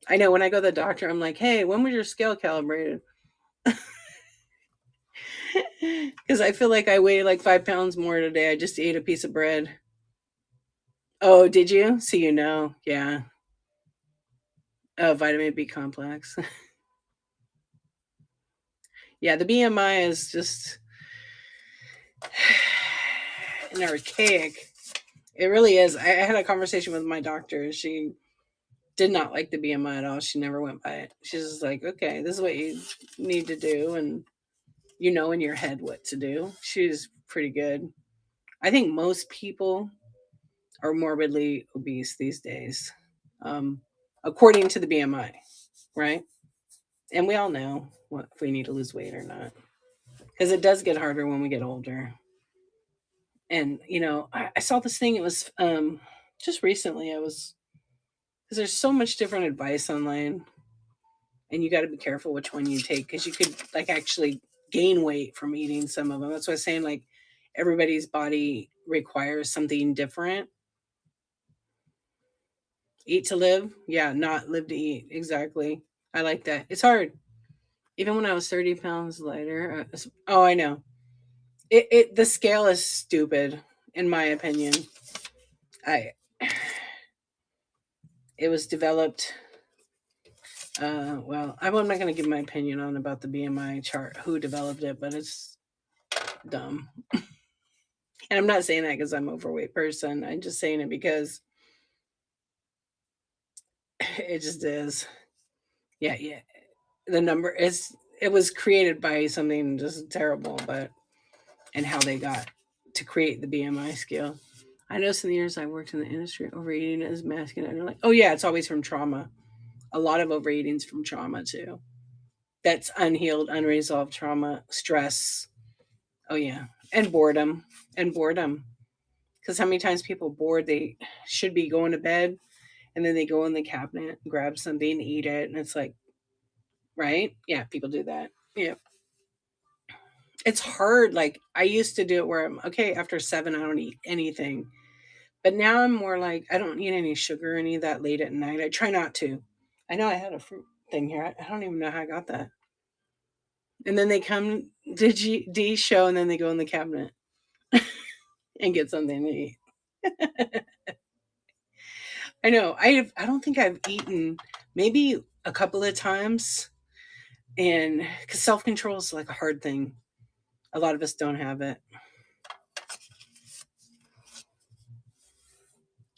I know when I go to the doctor, I'm like, hey, when was your scale calibrated? Because I feel like I weigh like 5 pounds more today. I just ate a piece of bread. Oh, did you? So you know. Yeah. Oh, vitamin B complex. Yeah, the BMI is just an archaic. It really is. I had a conversation with my doctor. She did not like the BMI at all. She never went by it. She's just like, okay, this is what you need to do. And you know in your head what to do. She's pretty good. I think most people are morbidly obese these days, um, according to the BMI, right? And we all know what, if we need to lose weight or not, because it does get harder when we get older. And I saw this thing. It was just recently. I was because there's so much different advice online, and you got to be careful which one you take because you could like actually gain weight from eating some of them. That's why I was saying like everybody's body requires something different. Eat to live, yeah, not live to eat. Exactly. I like that. It's hard. Even when I was 30 pounds lighter. Oh, I know. The scale is stupid, in my opinion. I It was developed. Well, I'm not going to give my opinion on about the BMI chart, who developed it, but it's dumb. And I'm not saying that because I'm an overweight person. I'm just saying it because it just is. Yeah, yeah. The number is. It was created by something just terrible, but and how they got to create the BMI scale. I noticed in the years I worked in the industry, overeating is masking. And they're like, oh yeah, it's always from trauma. A lot of overeating is from trauma too. That's unhealed, unresolved trauma, stress. Oh yeah, and boredom, and boredom. Because how many times people bored, they should be going to bed, and then they go in the cabinet, grab something, eat it, and it's like, right? Yeah, people do that. Yeah, it's hard. Like I used to do it where I'm okay after 7, I don't eat anything. But now I'm more like, I don't eat any sugar any of that late at night. I try not to. I know I had a fruit thing here. I don't even know how I got that. And then they come to D show and then they go in the cabinet and get something to eat. I know. I don't think I've eaten maybe a couple of times, and because self control is like a hard thing. A lot of us don't have it.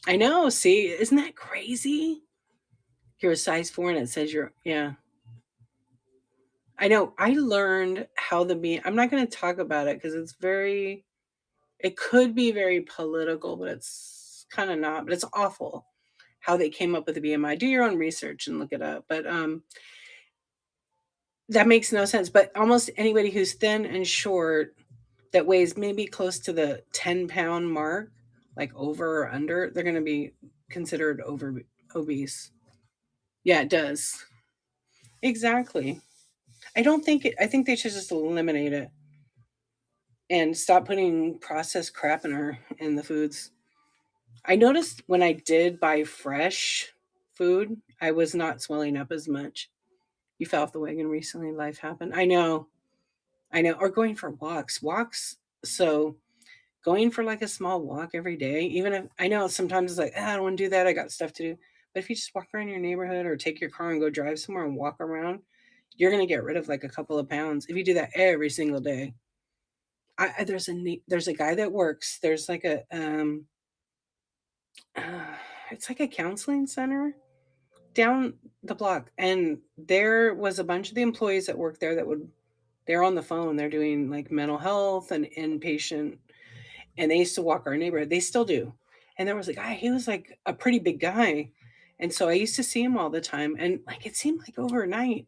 I know. See, isn't that crazy? You're a size 4 and it says you're, yeah. I know. I learned how the be. I'm not going to talk about it because it's very. It could be very political, but it's kind of not. But it's awful how they came up with the BMI. Do your own research and look it up. But that makes no sense. But almost anybody who's thin and short that weighs maybe close to the 10-pound mark, like over or under, they're going to be considered over obese. Yeah, it does. Exactly. I don't think it. I think they should just eliminate it and stop putting processed crap in the foods. I noticed when I did buy fresh food, I was not swelling up as much. You fell off the wagon recently, life happened. I know. I know. Or going for walks. Walks. So going for like a small walk every day, even if I know sometimes it's like, I don't want to do that. I got stuff to do. But if you just walk around your neighborhood or take your car and go drive somewhere and walk around, you're going to get rid of like a couple of pounds if you do that every single day. There's a guy that works. There's like a uh, it's like a counseling center down the block, and there was a bunch of the employees that work there that would they're on the phone. They're doing like mental health and inpatient, and they used to walk our neighborhood. They still do. And there was a guy. He was like a pretty big guy, and so I used to see him all the time. And like it seemed like overnight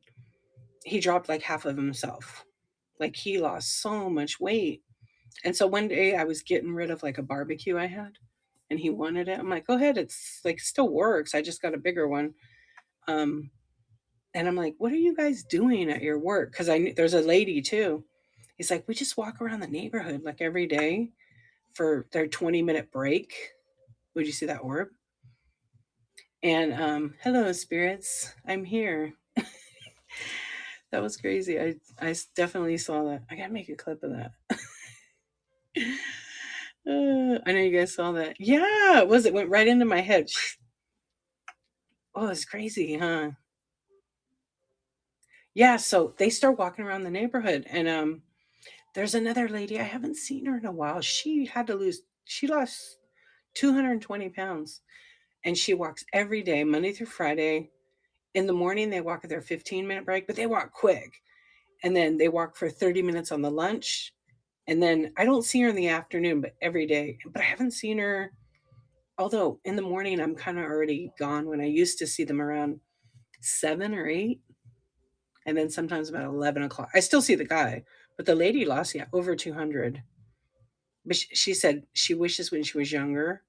he dropped like half of himself. Like he lost so much weight. And so one day I was getting rid of like a barbecue I had and he wanted it. I'm like, go ahead. It's like still works. I just got a bigger one. Um, and I'm like, what are you guys doing at your work? Cause there's a lady too. He's like, we just walk around the neighborhood like every day for their 20-minute break. Would you see that orb? And hello, spirits. I'm here. That was crazy. Definitely saw that. I gotta make a clip of that. I know you guys saw that. Yeah, it was. It went right into my head. Oh, it's crazy, huh? Yeah. So they start walking around the neighborhood, and there's another lady. I haven't seen her in a while. She had to lose. She lost 220 pounds, and she walks every day, Monday through Friday. In the morning, they walk at their 15-minute break, but they walk quick. And then they walk for 30 minutes on the lunch. And then I don't see her in the afternoon, but every day. But I haven't seen her, although in the morning I'm kind of already gone when I used to see them around 7 or 8. And then sometimes about 11 o'clock. I still see the guy, but the lady lost, yeah, over 200. But she said she wishes when she was younger,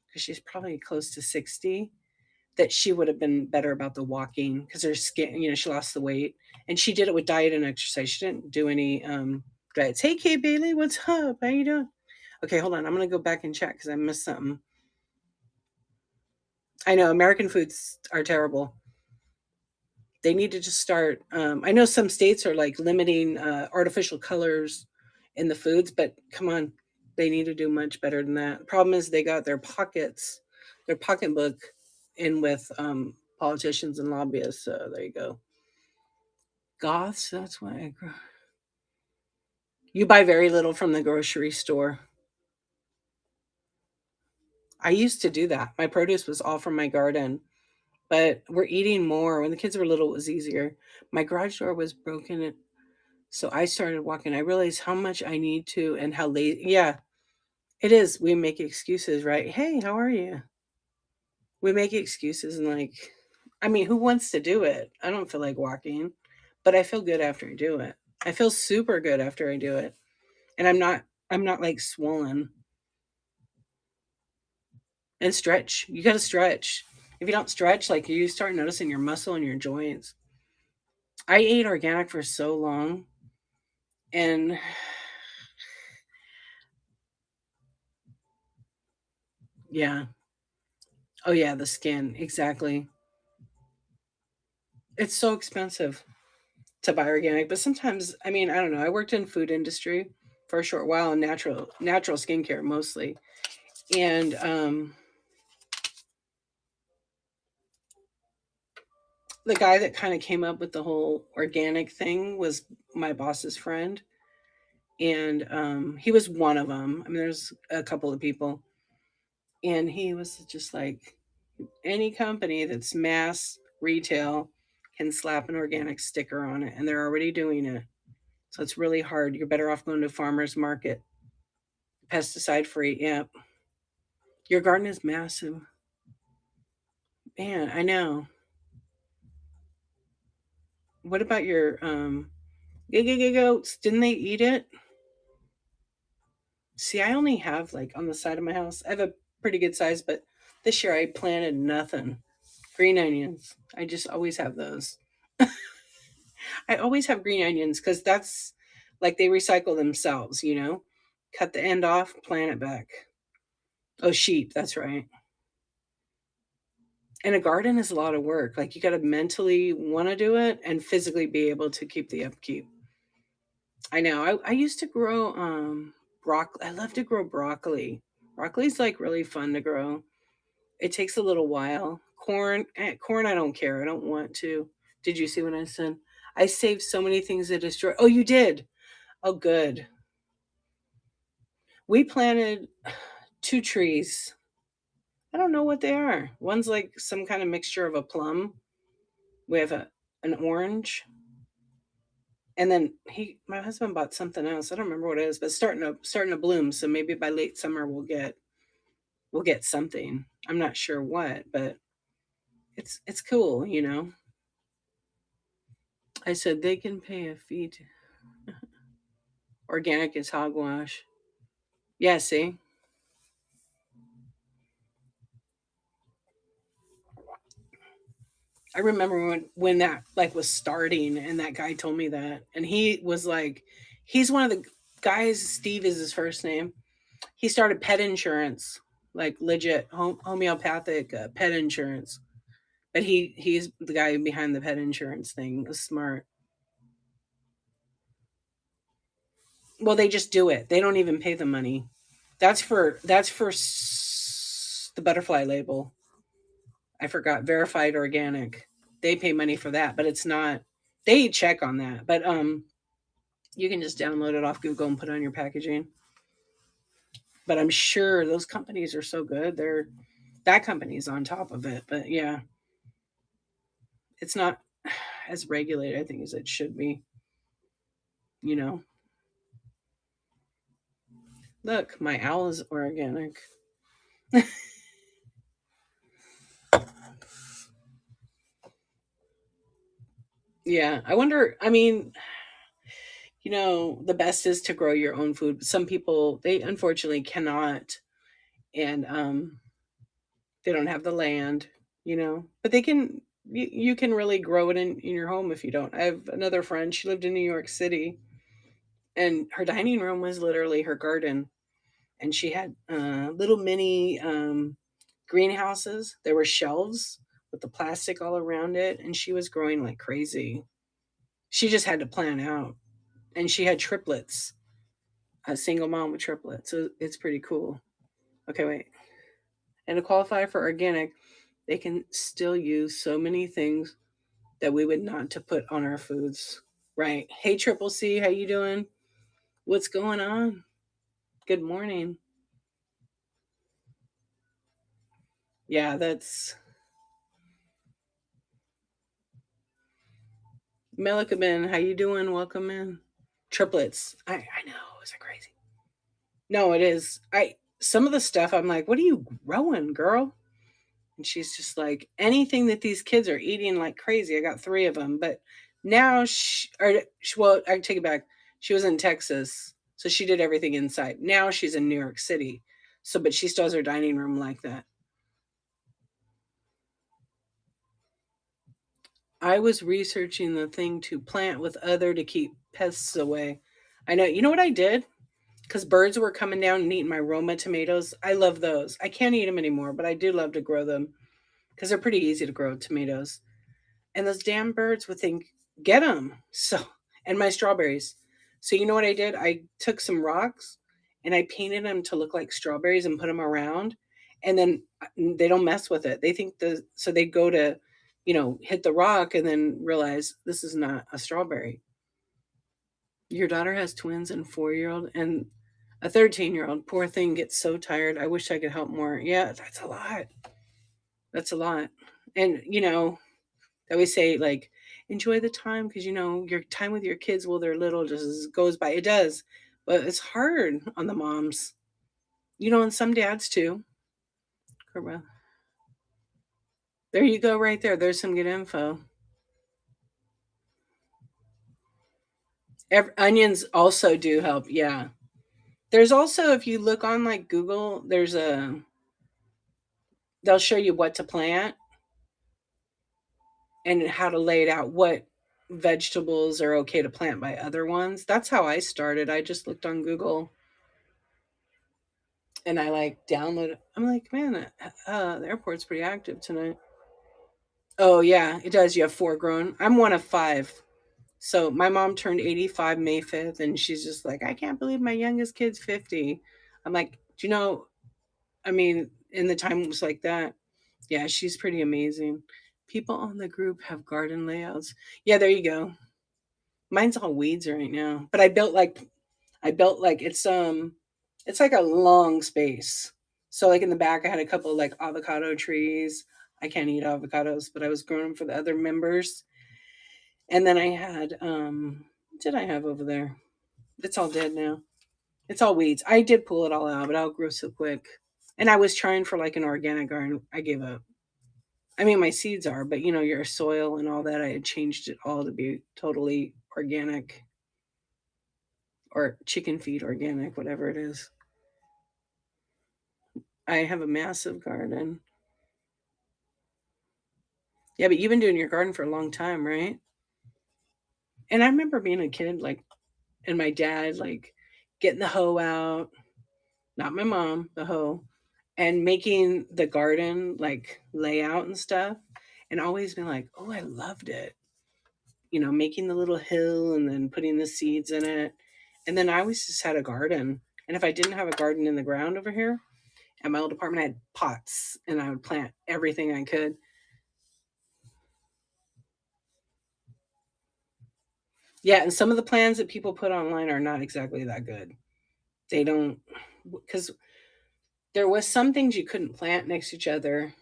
because she's probably close to 60, that she would have been better about the walking because her skin, she lost the weight, and she did it with diet and exercise. She didn't do any diets. Hey, Kay Bailey, what's up? How you doing? Okay, hold on. I'm gonna go back and check because I missed something. I know American foods are terrible. They need to just start. I know some states are like limiting artificial colors in the foods, but come on, they need to do much better than that. The problem is they got their pocketbook in with politicians and lobbyists. So there you go. Goths, that's why you buy very little from the grocery store. I used to do that. My produce was all from my garden, but we're eating more. When the kids were little, it was easier. My garage door was broken, so I started walking. I realized how much I need to and how late. Yeah, it is. We make excuses, right? Hey, how are you? We make excuses and like, I mean, who wants to do it? I don't feel like walking, but I feel good after I do it. I feel super good after I do it, and I'm not like swollen. And stretch. You got to stretch. If you don't stretch, like you start noticing your muscle and your joints. I ate organic for so long, and yeah. Oh yeah, the skin. Exactly. It's so expensive to buy organic, but sometimes, I mean, I don't know. I worked in food industry for a short while in natural skincare mostly. And the guy that kind of came up with the whole organic thing was my boss's friend, and he was one of them. I mean, there's a couple of people, and he was just like, any company that's mass retail can slap an organic sticker on it, and they're already doing it. So it's really hard. You're better off going to farmers market, pesticide free. Yeah, your garden is massive, man. I know. What about your goats? Didn't they eat it? See, I only have like on the side of my house. I have a pretty good size, but this year I planted nothing. Green onions. I just always have those. I always have green onions because that's like they recycle themselves. Cut the end off, plant it back. Oh, sheep. That's right. And a garden is a lot of work. Like you got to mentally want to do it and physically be able to keep the upkeep. I know. I used to grow broccoli. I love to grow broccoli. Broccoli's like really fun to grow. It takes a little while. Corn, I don't care. I don't want to. Did you see what I said? I saved so many things that destroy. Oh, you did. Oh, good. We planted two trees. I don't know what they are. One's like some kind of mixture of a plum. We have an orange, and then my husband bought something else. I don't remember what it is, but starting to bloom. So maybe by late summer we'll get something. I'm not sure what, but it's cool. I said they can pay a fee. Organic is hogwash. Yeah, see, I remember when that like was starting, and that guy told me that, and he was like, he's one of the guys. Steve is his first name. He started pet insurance, like legit homeopathic pet insurance. But he's the guy behind the pet insurance thing. Is smart. Well, they just do it. They don't even pay the money. That's for the butterfly label. I forgot, verified organic. They pay money for that, but it's not. They check on that, but you can just download it off Google and put it on your packaging. But I'm sure those companies are so good. They're that company's on top of it. But yeah, it's not as regulated, I think, as it should be. You know, look, my owl is organic. Yeah, I wonder. I mean, the best is to grow your own food. Some people, they unfortunately cannot, and they don't have the land, but they can. You can really grow it in your home if you don't. I have another friend. She lived in New York City, and her dining room was literally her garden, and she had little mini greenhouses. There were shelves with the plastic all around it, and she was growing like crazy. She just had to plan out, and she had triplets, a single mom with triplets. So it's pretty cool. Okay, wait. And to qualify for organic, they can still use so many things that we would not to put on our foods. Right. Hey Triple C, how you doing? What's going on? Good morning. Yeah, that's Melikaben. How you doing? Welcome in. Triplets. I know. Is it crazy? No, it is. I Some of the stuff I'm like, what are you growing, girl? And she's just like, anything that these kids are eating like crazy. I got three of them. But now, well, I take it back. She was in Texas, so she did everything inside. Now she's in New York City. So, but she still has her dining room like that. I was researching the thing to plant with other to keep pests away. I know. You know what I did? Because birds were coming down and eating my Roma tomatoes. I love those. I can't eat them anymore, but I do love to grow them because they're pretty easy to grow tomatoes. And those damn birds would think, get them. So, and my strawberries. So, you know what I did? I took some rocks and I painted them to look like strawberries and put them around. And then they don't mess with it. They think so they go to, hit the rock and then realize this is not a strawberry. Your daughter has twins and 4-year-old and a 13-year-old. Poor thing gets so tired. I wish I could help more. Yeah, that's a lot. That's a lot. And, I always say, like, enjoy the time because, your time with your kids while they're little just goes by. It does. But it's hard on the moms, and some dads too. Correct. There you go, right there. There's some good info. Onions also do help. Yeah. There's also, if you look on like Google, they'll show you what to plant and how to lay it out, what vegetables are okay to plant by other ones. That's how I started. I just looked on Google and I like download. I'm like, man, the airport's pretty active tonight. Oh yeah, it does. You have four grown. I'm one of five. So my mom turned 85 May 5th, and she's just like, I can't believe my youngest kid's 50. I'm like, do you know? I mean, in the times like that, yeah, she's pretty amazing. People on the group have garden layouts. Yeah, there you go. Mine's all weeds right now, but I built like it's like a long space. So like in the back I had a couple of like avocado trees. I can't eat avocados, but I was growing them for the other members. And then I had what did I have over there? It's all dead now. It's all weeds. I did pull it all out, but I'll grow so quick. And I was trying for like an organic garden. I gave up. I mean my seeds are, but your soil and all that, I had changed it all to be totally organic or chicken feed organic, whatever it is. I have a massive garden. Yeah, but you've been doing your garden for a long time, right? And I remember being a kid, like, and my dad, like, getting the hoe out, not my mom, the hoe, and making the garden, like, layout and stuff. and always been like, oh, I loved it. Making the little hill and then putting the seeds in it. And then I always just had a garden. And if I didn't have a garden in the ground over here at my old apartment, I had pots and I would plant everything I could. Yeah, and some of the plans that people put online are not exactly that good. They don't, because there was some things you couldn't plant next to each other,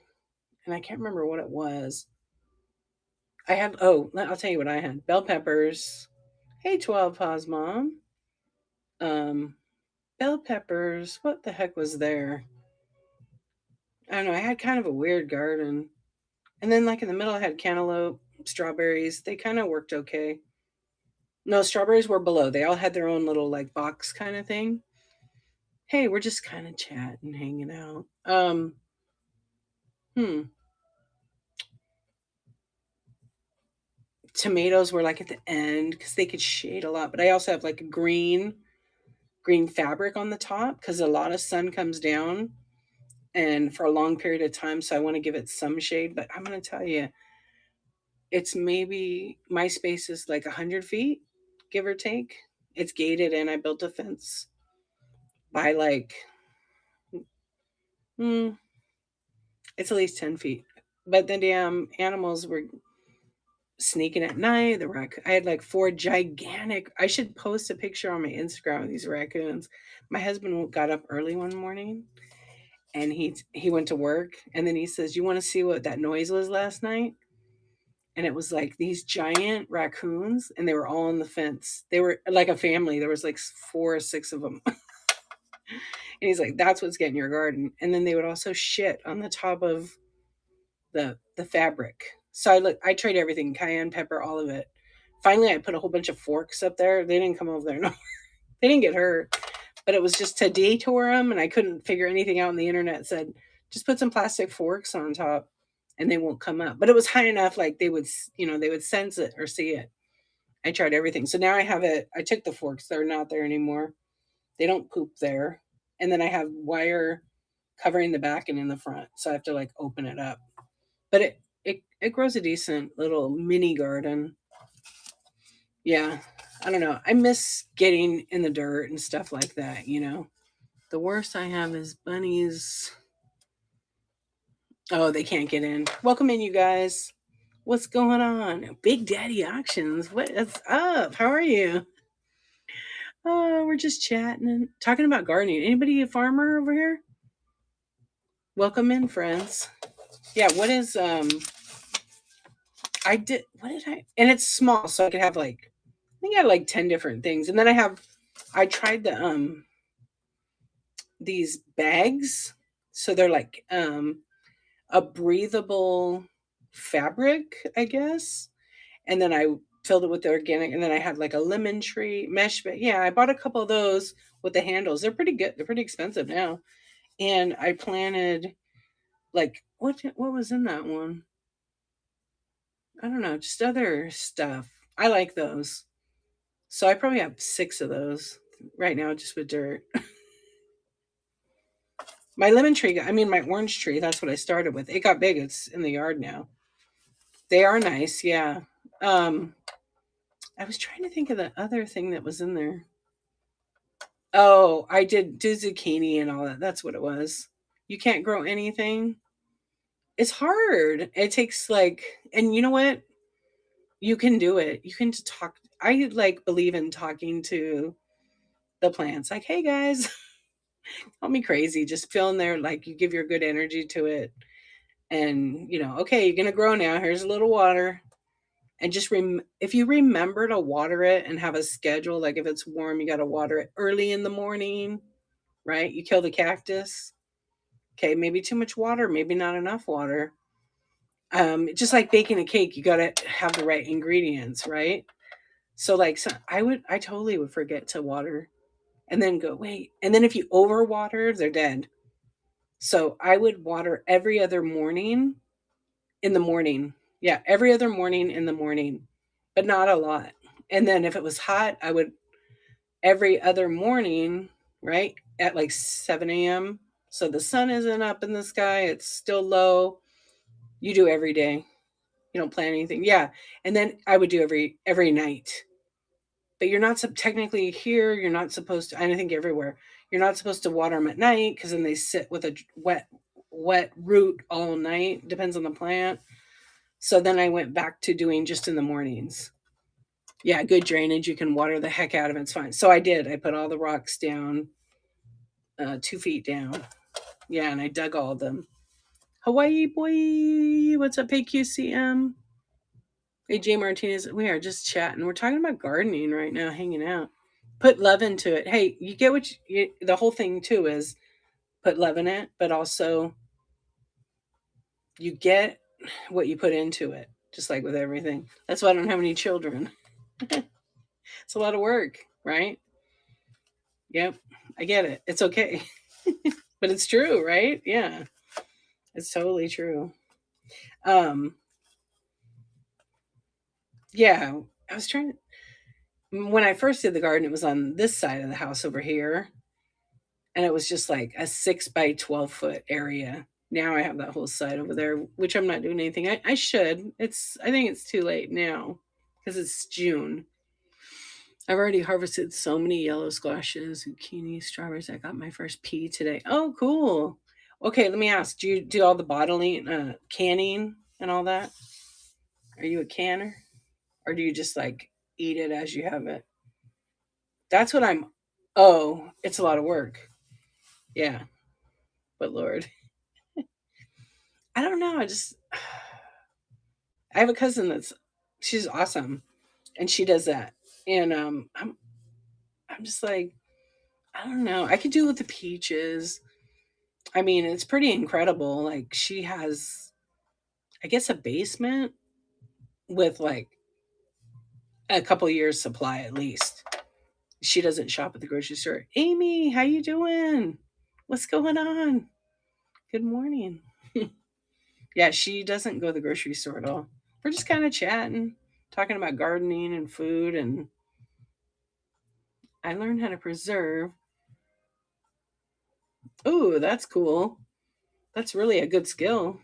and I can't remember what it was. I'll tell you what I had. Bell peppers. Hey, 12 Paws Mom. Um, Bell peppers. What the heck was there? I don't know. I had kind of a weird garden. And then, like, in the middle, I had cantaloupe, strawberries. They kind of worked okay. No, strawberries were below. They all had their own little, like, box kind of thing. Hey, we're just kind of chatting, hanging out. Hmm. Tomatoes were like at the end because they could shade a lot. But I also have like a green fabric on the top because a lot of sun comes down and for a long period of time. So I want to give it some shade. But I'm going to tell you, it's maybe my space is like 100 feet, give or take. It's gated and I built a fence by like, mm, it's at least 10 feet. But the damn animals were sneaking at night. I had like four gigantic. I should post a picture on my Instagram of these raccoons. My husband got up early one morning and he went to work and then he says, "You want to see what that noise was last night?" And it was like these giant raccoons and they were all on the fence. They were like a family. There was like 4 or 6 of them. And he's like, "That's what's getting your garden." And then they would also shit on the top of the fabric. So I tried everything, cayenne pepper, all of it. Finally, I put a whole bunch of forks up there. They didn't come over there. No, they didn't get hurt, but it was just to detour them, and I couldn't figure anything out on the internet. It said just put some plastic forks on top, and they won't come up. But it was high enough, like they would sense it or see it. I tried everything, so now I have it. I took the forks; they're not there anymore. They don't poop there, and then I have wire covering the back and in the front, so I have to like open it up. But it grows a decent little mini garden. Yeah. I don't know. I miss getting in the dirt and stuff like that. The worst I have is bunnies. Oh, they can't get in. Welcome in, you guys. What's going on? Big Daddy Auctions. What's up? How are you? Oh, we're just chatting and talking about gardening. Anybody a farmer over here? Welcome in, friends. Yeah, what did I and it's small, so I could have like I think I had like 10 different things. And then I tried these bags. So they're like a breathable fabric, I guess. And then I filled it with the organic and then I had like a lemon tree mesh bag. Yeah, I bought a couple of those with the handles. They're pretty good. They're pretty expensive now. And I planted like what was in that one? I don't know, just other stuff. I like those. So I probably have 6 of those right now just with dirt. My lemon tree, I mean, my orange tree, that's what I started with. It got big. It's in the yard now. They are nice. Yeah. Um, I was trying to think of the other thing that was in there. Oh, I did do zucchini and all that. That's what it was. You can't grow anything. It's hard. It takes like, and you know what? You can do it. You can just talk. I like believe in talking to the plants. Like, hey guys, call me crazy. Just feeling there, like you give your good energy to it and okay, you're gonna grow now, here's a little water, and just if you remember to water it and have a schedule, like if it's warm you got to water it early in the morning, right? You kill the cactus. Okay, maybe too much water, maybe not enough water. Just like baking a cake, you got to have the right ingredients, right? So like I totally would forget to water and then go wait, and then if you overwater they're dead. So I would water every other morning. In the morning. Yeah, every other morning in the morning, but not a lot. And then if it was hot, I would every other morning, right, at like 7 a.m. So the sun isn't up in the sky, it's still low. You do every day. You don't plan anything. Yeah. And then I would do every night. But you're not technically here. You're not supposed to. I think everywhere you're not supposed to water them at night because then they sit with a wet root all night. Depends on the plant. So then I went back to doing just in the mornings. Yeah, good drainage. You can water the heck out of it. It's fine. So I did. I put all the rocks down, 2 feet down. Yeah, and I dug all of them. Hawaii boy, what's up, AQCM? Hey, Jay Martinez, we are just chatting. We're talking about gardening right now, hanging out. Put love into it. Hey, you get what the whole thing too is put love in it, but also you get what you put into it, just like with everything. That's why I don't have any children. It's a lot of work, right? Yep, I get it. It's okay. But it's true, right? Yeah, it's totally true. Um, yeah, I was trying when I first did the garden, it was on this side of the house over here, and it was just like a 6 by 12 foot area. Now I have that whole side over there, which I'm not doing anything. I should. I think it's too late now because it's June. I've already harvested so many yellow squashes, zucchini, strawberries. I got my first pea today. Oh, cool. Okay, let me ask. Do you do all the bottling, canning, and all that? Are you a canner, or do you just like eat it as you have it? That's what I'm. Oh, it's a lot of work. Yeah, but Lord, I don't know. I have a cousin she's awesome, and she does that, and I'm just like I don't know. I could do it with the peaches. I mean, it's pretty incredible. Like she has, I guess, a basement with like a couple years supply at least. She doesn't shop at the grocery store. Amy, how you doing? What's going on? Good morning. Yeah, she doesn't go to the grocery store at all. We're just kind of chatting, talking about gardening and food, and I learned how to preserve. Ooh, that's cool. That's really a good skill.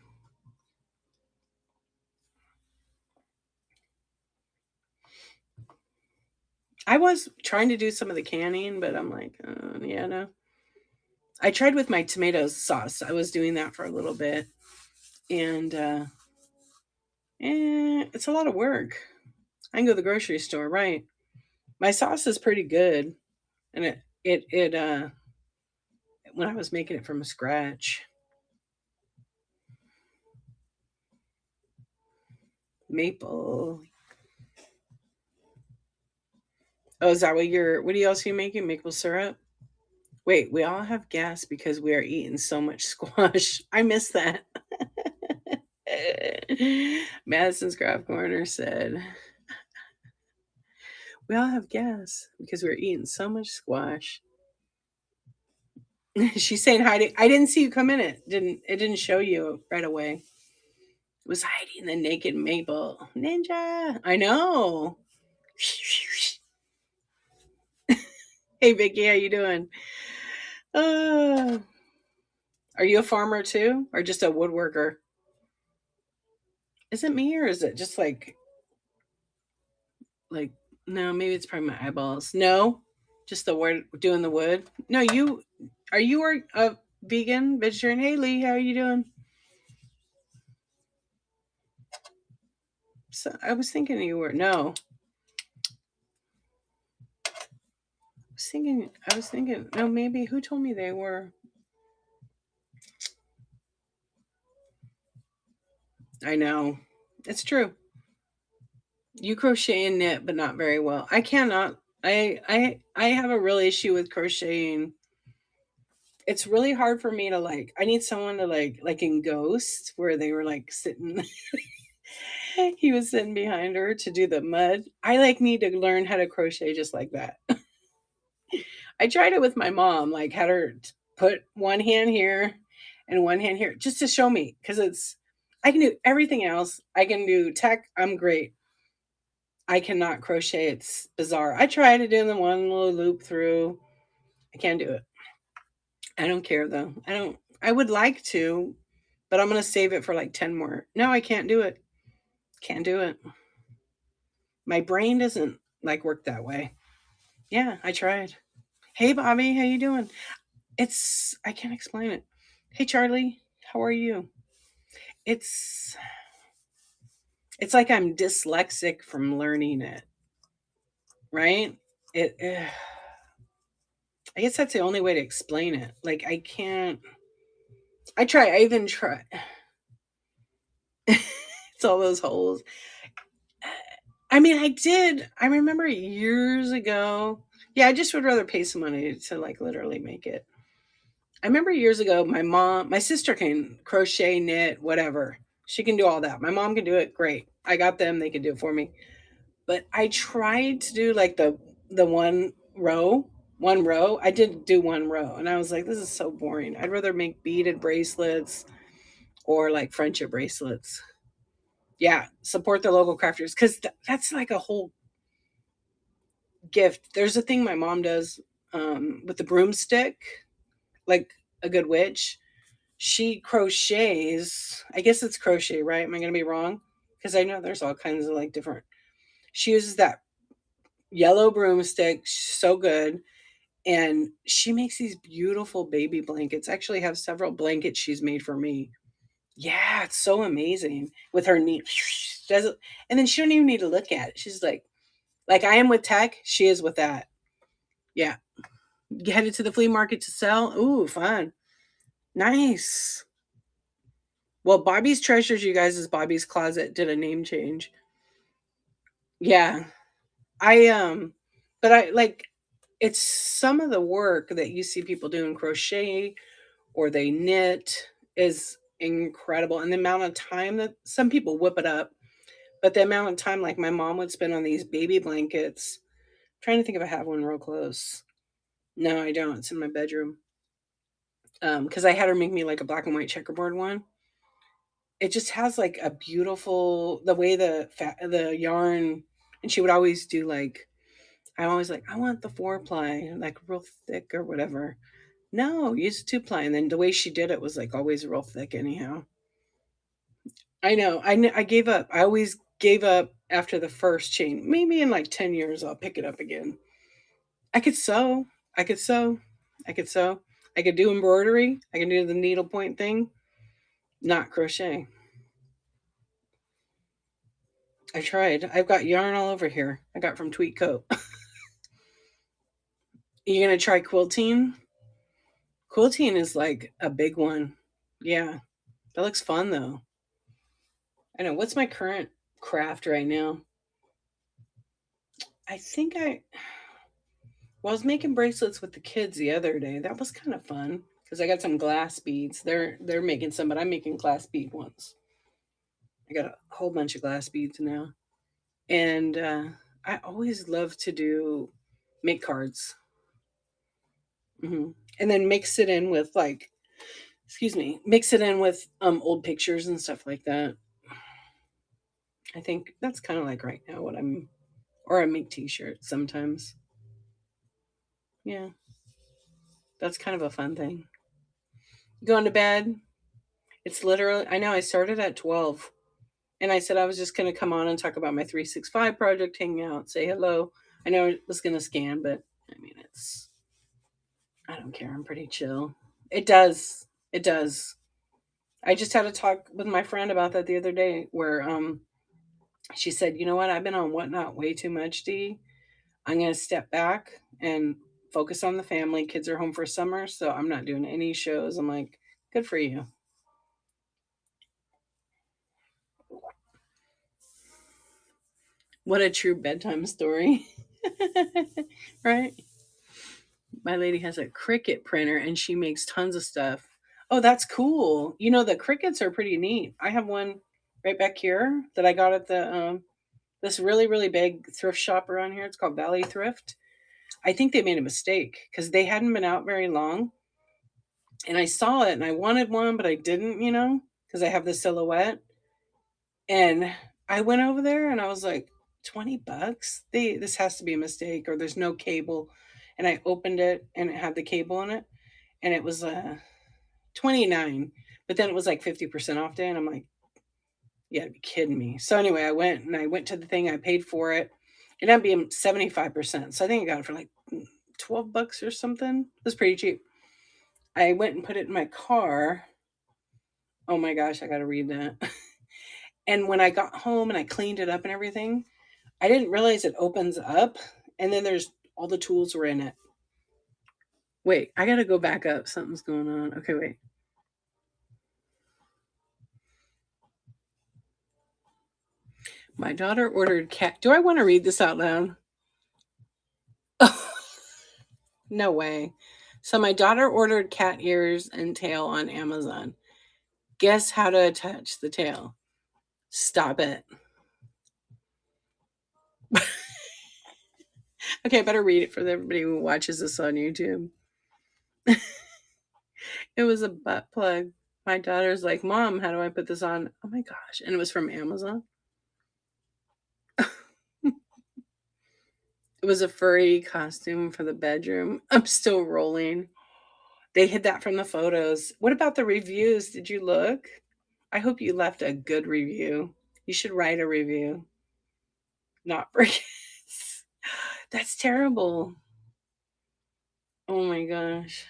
I was trying to do some of the canning, but I'm like, yeah, no. I tried with my tomato sauce. I was doing that for a little bit, and it's a lot of work. I can go to the grocery store, right? My sauce is pretty good, and it when I was making it from scratch, maple. Oh, is that what else are you making? Maple syrup? Wait, we all have gas because we are eating so much squash. I miss that. Madison's Craft Corner said, we all have gas because we're eating so much squash. She's saying hi to, I didn't see you come in it didn't show you right away. It was hiding the naked maple. Ninja. I know. Hey Vicky, how you doing? Uh, are you a farmer too? Or just a woodworker? Is it me or is it just like no, maybe it's probably my eyeballs. No, just the word doing the wood. No, are you a vegan vegetarian? Hey Lee, how are you doing? So I was thinking you were no. I was thinking no, maybe who told me they were? I know. It's true. You crochet and knit, but not very well. I cannot. I have a real issue with crocheting. It's really hard for me to like. I need someone to like in Ghost, where they were like sitting. He was sitting behind her to do the mud. I like need to learn how to crochet just like that. I tried it with my mom. Like had her put one hand here and one hand here just to show me because it's. I can do everything else. I can do tech. I'm great. I cannot crochet. It's bizarre. I tried to do the one little loop through. I can't do it. I don't care though. I don't. I would like to, but I'm gonna save it for like 10 more. No, I can't do it. Can't do it. My brain doesn't like work that way. Yeah, I tried. Hey Bobby, how you doing? It's I can't explain it. Hey Charlie, how are you? It's it's like I'm dyslexic from learning it, right? It I guess that's the only way to explain it. Like I can't I even try. It's all those holes. I mean, I did. I remember years ago. Yeah, I just would rather pay some money to like literally make it. I remember years ago, my sister can crochet, knit, whatever. She can do all that. My mom can do it. Great. I got them. They can do it for me. But I tried to do like the one row. I did do one row, and I was like, this is so boring. I'd rather make beaded bracelets or like friendship bracelets. Yeah, support the local crafters because that's like a whole gift. There's a thing my mom does with the broomstick, like a good witch. She crochets. I guess it's crochet, right? Am I going to be wrong? Because I know there's all kinds of like different. She uses that yellow broomstick, so good, and she makes these beautiful baby blankets. I actually have several blankets she's made for me. Yeah, it's so amazing with her neat. Does it, and then she don't even need to look at it. She's like I am with tech. She is with that. Yeah, headed to the flea market to sell. Ooh, fun. Nice. Well, Bobby's Treasures, you guys, is Bobby's Closet did a name change. Yeah. I but I like it's some of the work that you see people doing crochet or they knit is incredible. And the amount of time that some people whip it up, but the amount of time like my mom would spend on these baby blankets. I'm trying to think if I have one real close. No, I don't. It's in my bedroom. Because I had her make me like a black and white checkerboard one. It just has like a beautiful the way the yarn, and she would always do like I'm always like I want the 4 ply like real thick or whatever. No, use a 2 ply, and then the way she did it was like always real thick anyhow. I know. I gave up. I always gave up after the first chain. Maybe in like 10 years I'll pick it up again. I could sew. I could sew. I could sew. I could do embroidery. I can do the needlepoint thing. Not crochet. I tried. I've got yarn all over here. I got from Tweet Coat. You gonna try quilting? Quilting is like a big one. Yeah, that looks fun though. I know. What's my current craft right now? I think well, I was making bracelets with the kids the other day. That was kind of fun because I got some glass beads. They're making some, but I'm making glass bead ones. I got a whole bunch of glass beads now, and I always love to do make cards. And then mix it in with like excuse me, mix it in with old pictures and stuff like that. I think that's kind of like right now what I'm or I make t-shirts sometimes. Yeah, that's kind of a fun thing. Going to bed. It's literally I know I started at 12 and I said I was just going to come on and talk about my 365 project, hang out, say hello. I know it was going to scan, but I mean it's I don't care. I'm pretty chill. It does. It does. I just had a talk with my friend about that the other day where she said, "You know what? I've been on Whatnot way too much, D. I'm going to step back and focus on the family. Kids are home for summer, so I'm not doing any shows." I'm like, "Good for you." What a true bedtime story. Right? My lady has a Cricut printer and she makes tons of stuff. Oh, that's cool. You know, the Cricuts are pretty neat. I have one right back here that I got at the this really really big thrift shop around here. It's called Valley Thrift. I think they made a mistake because they hadn't been out very long, and I saw it and I wanted one, but I didn't. Because I have the silhouette, and I went over there and I was like, $20. This has to be a mistake, or there's no cable. And I opened it and it had the cable in it, and it was 29, but then it was like 50% off day, and I'm like, You gotta be kidding me. So anyway, I went to the thing, I paid for it. It ended up being 75%. So I think I got it for like $12 or something. It was pretty cheap. I went and put it in my car. Oh my gosh, I gotta read that. And when I got home and I cleaned it up and everything, I didn't realize it opens up and then there's all the tools were in it. Wait, I gotta go back up. Something's going on. Okay, wait. My daughter ordered cat. Do I want to read this out loud? No way. So my daughter ordered cat ears and tail on Amazon. Guess how to attach the tail? Stop it. Okay, I better read it for everybody who watches this on YouTube. It was a butt plug. My daughter's like, Mom, how do I put this on? Oh my gosh. And it was from Amazon. It was a furry costume for the bedroom. I'm still rolling. They hid that from the photos. What about the reviews? Did you look? I hope you left a good review. You should write a review. Not for kids. That's terrible. Oh my gosh.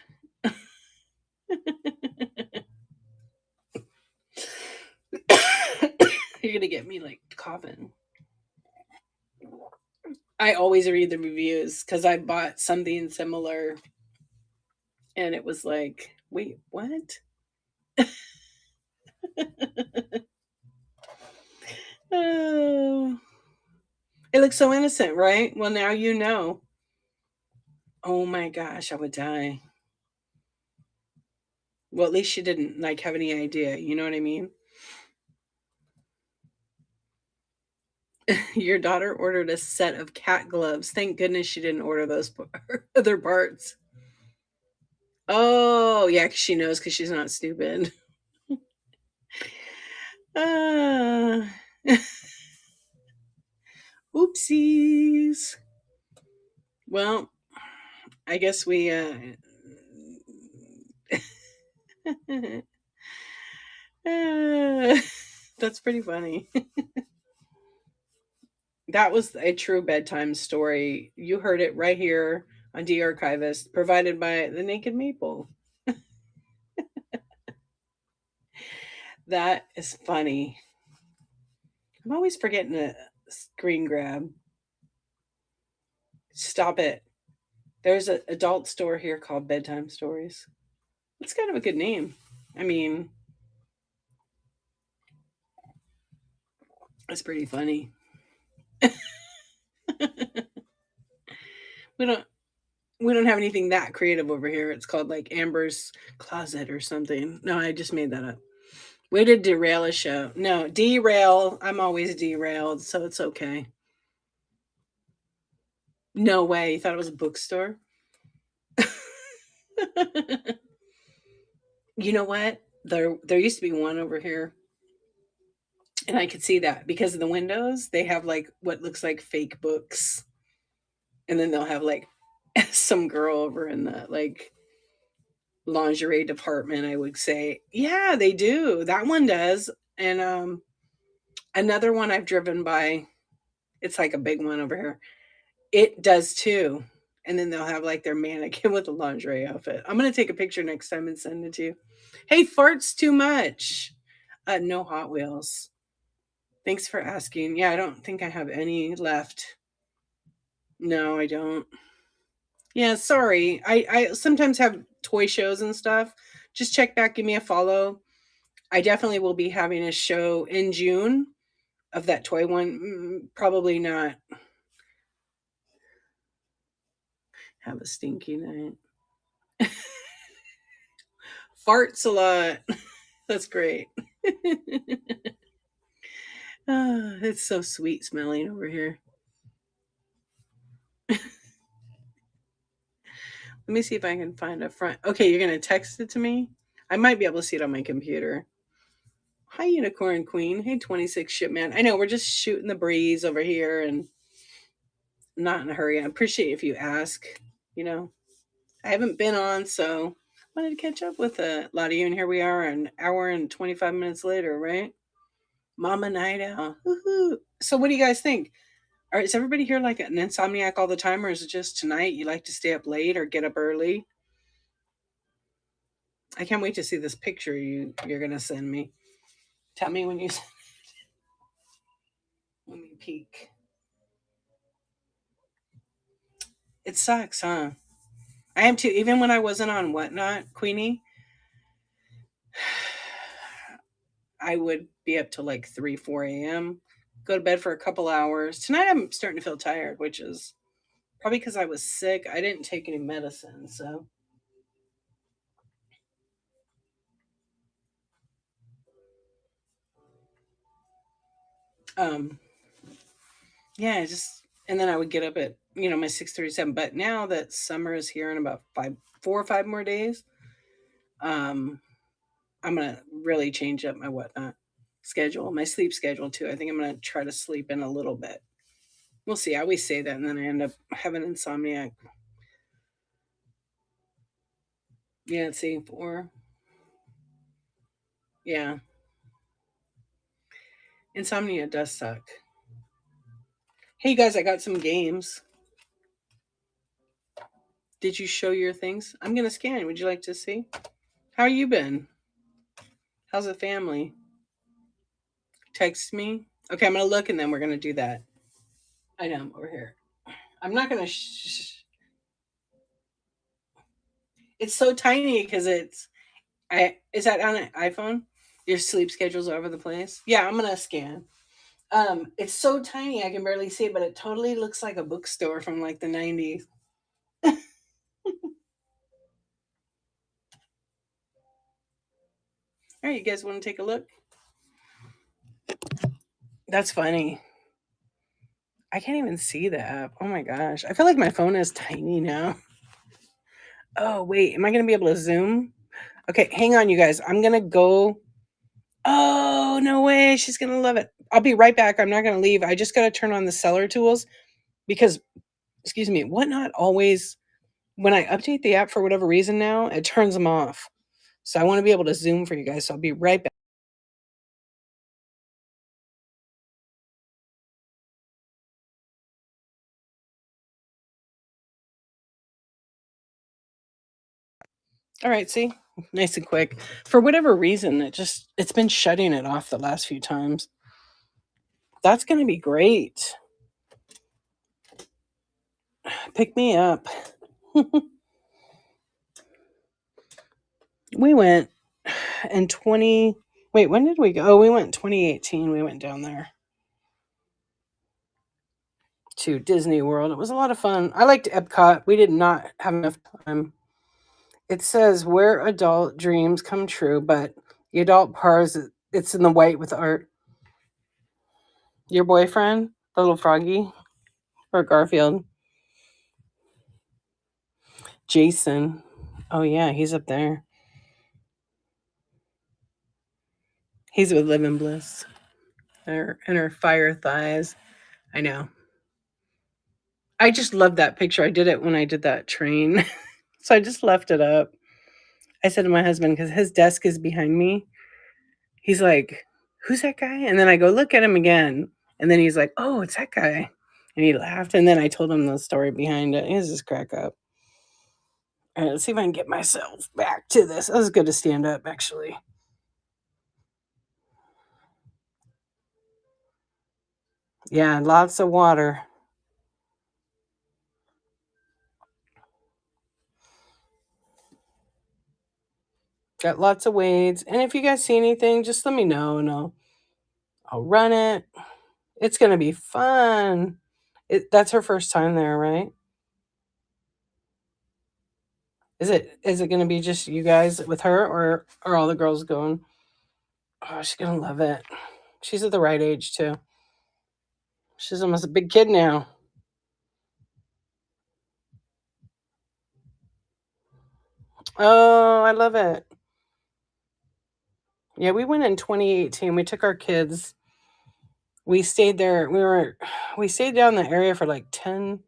You're gonna get me like coughing. I always read the reviews because I bought something similar and it was like, wait, what? Oh, it looks so innocent, right? Well, now you know. Oh my gosh, I would die. Well, at least she didn't like have any idea. You know what I mean? Your daughter ordered a set of cat gloves. Thank goodness she didn't order those other parts. Oh, yeah, 'cause she knows because she's not stupid. Ah, oopsies. Well, I guess we that's pretty funny. That was a true bedtime story. You heard it right here on D Archivist, provided by the Naked Maple. That is funny. I'm always forgetting to screen grab. Stop it. There's an adult store here called Bedtime Stories. It's kind of a good name. I mean, it's pretty funny. we don't we don't have anything that creative over here. It's called like Amber's Closet or something. No, I just made that up. Way to derail a show. No, derail. I'm always derailed, so it's okay. No way. You thought it was a bookstore? You know what? There used to be one over here, and I could see that because of the windows. They have like what looks like fake books, and then they'll have like some girl over in the like lingerie department. I would say, yeah, they do. That one does, and another one I've driven by. It's like a big one over here. It does too. And then they'll have like their mannequin with a lingerie outfit. I'm gonna take a picture next time and send it to you. Hey, farts too much. No Hot Wheels. Thanks for asking. Yeah, I don't think I have any left. No, I don't. Yeah, sorry. I sometimes have toy shows and stuff. Just check back, give me a follow. I definitely will be having a show in June of that toy one. Probably not. Have a stinky night. Farts a lot. That's great. Ah, it's so sweet smelling over here. Let me see if I can find a front. Okay, you're gonna text it to me. I might be able to see it on my computer. Hi, Unicorn Queen. Hey, 26 Shipman. I know we're just shooting the breeze over here and not in a hurry. I appreciate if you ask. You know, I haven't been on, so wanted to catch up with a lot of you. And here we are, an hour and 25 minutes later, right? Mama night out. Woohoo. So what do you guys think? Is everybody here like an insomniac all the time, or is it just tonight you like to stay up late or get up early? I can't wait to see this picture you're gonna send me. Tell me when you let me peek. It sucks, huh? I am too. Even when I wasn't on Whatnot, Queenie, I would be up till like 3, 4 a.m. Go to bed for a couple hours. Tonight I'm starting to feel tired, which is probably because I was sick. I didn't take any medicine, so um yeah, just and then I would get up at my 6:37. But now that summer is here in about 4 or 5 more days, um, I'm gonna really change up my Whatnot schedule, my sleep schedule too. I think I'm gonna try to sleep in a little bit. We'll see. I always say that, and then I end up having insomnia. Yeah, let's see, four. Yeah, insomnia does suck. Hey, guys, I got some games. Did you show your things? I'm gonna scan. Would you like to see? How you been? How's the family? Text me. Okay, I'm gonna look, and then we're gonna do that. I know I'm over here. I'm not gonna. It's so tiny because it's. I is that on an iPhone? Your sleep schedule's all over the place. Yeah, I'm gonna scan. It's so tiny I can barely see it, but it totally looks like a bookstore from like the '90s. All right, you guys want to take a look? That's funny. I can't even see the app. Oh my gosh, I feel like my phone is tiny now. Oh wait, am I gonna be able to zoom? Okay, hang on, you guys. I'm gonna go. Oh, no way. She's going to love it. I'll be right back. I'm not going to leave. I just got to turn on the seller tools because, excuse me, Whatnot always, when I update the app for whatever reason now, it turns them off. So I want to be able to zoom for you guys. So I'll be right back. All right, see? Nice and quick. For whatever reason, it's been shutting it off the last few times. That's going to be great. Pick me up. We went in 20. Wait, when did we go? Oh, we went in 2018. We went down there to Disney World. It was a lot of fun. I liked Epcot. We did not have enough time. It says where adult dreams come true, but the adult part it's in the white with art. Your boyfriend, the little froggy, or Garfield, Jason. Oh yeah, he's up there. He's with Living Bliss. And her fire thighs. I know. I just love that picture. I did it when I did that train. So I just left it up. I said to my husband, because his desk is behind me, he's like, "Who's that guy?" And then I go look at him again, and then he's like, "Oh, it's that guy." And he laughed, and then I told him the story behind it. He was just crack up. All right, let's see if I can get myself back to this. That was good to stand up, actually. Yeah, lots of water. Got lots of wades. And if you guys see anything, just let me know, and I'll run it. It's gonna be fun. That's her first time there, right? Is it gonna be just you guys with her, or are all the girls going? Oh, she's gonna love it. She's at the right age too. She's almost a big kid now. Oh, I love it. Yeah, we went in 2018. We took our kids. We stayed there. We stayed down the area for like 10,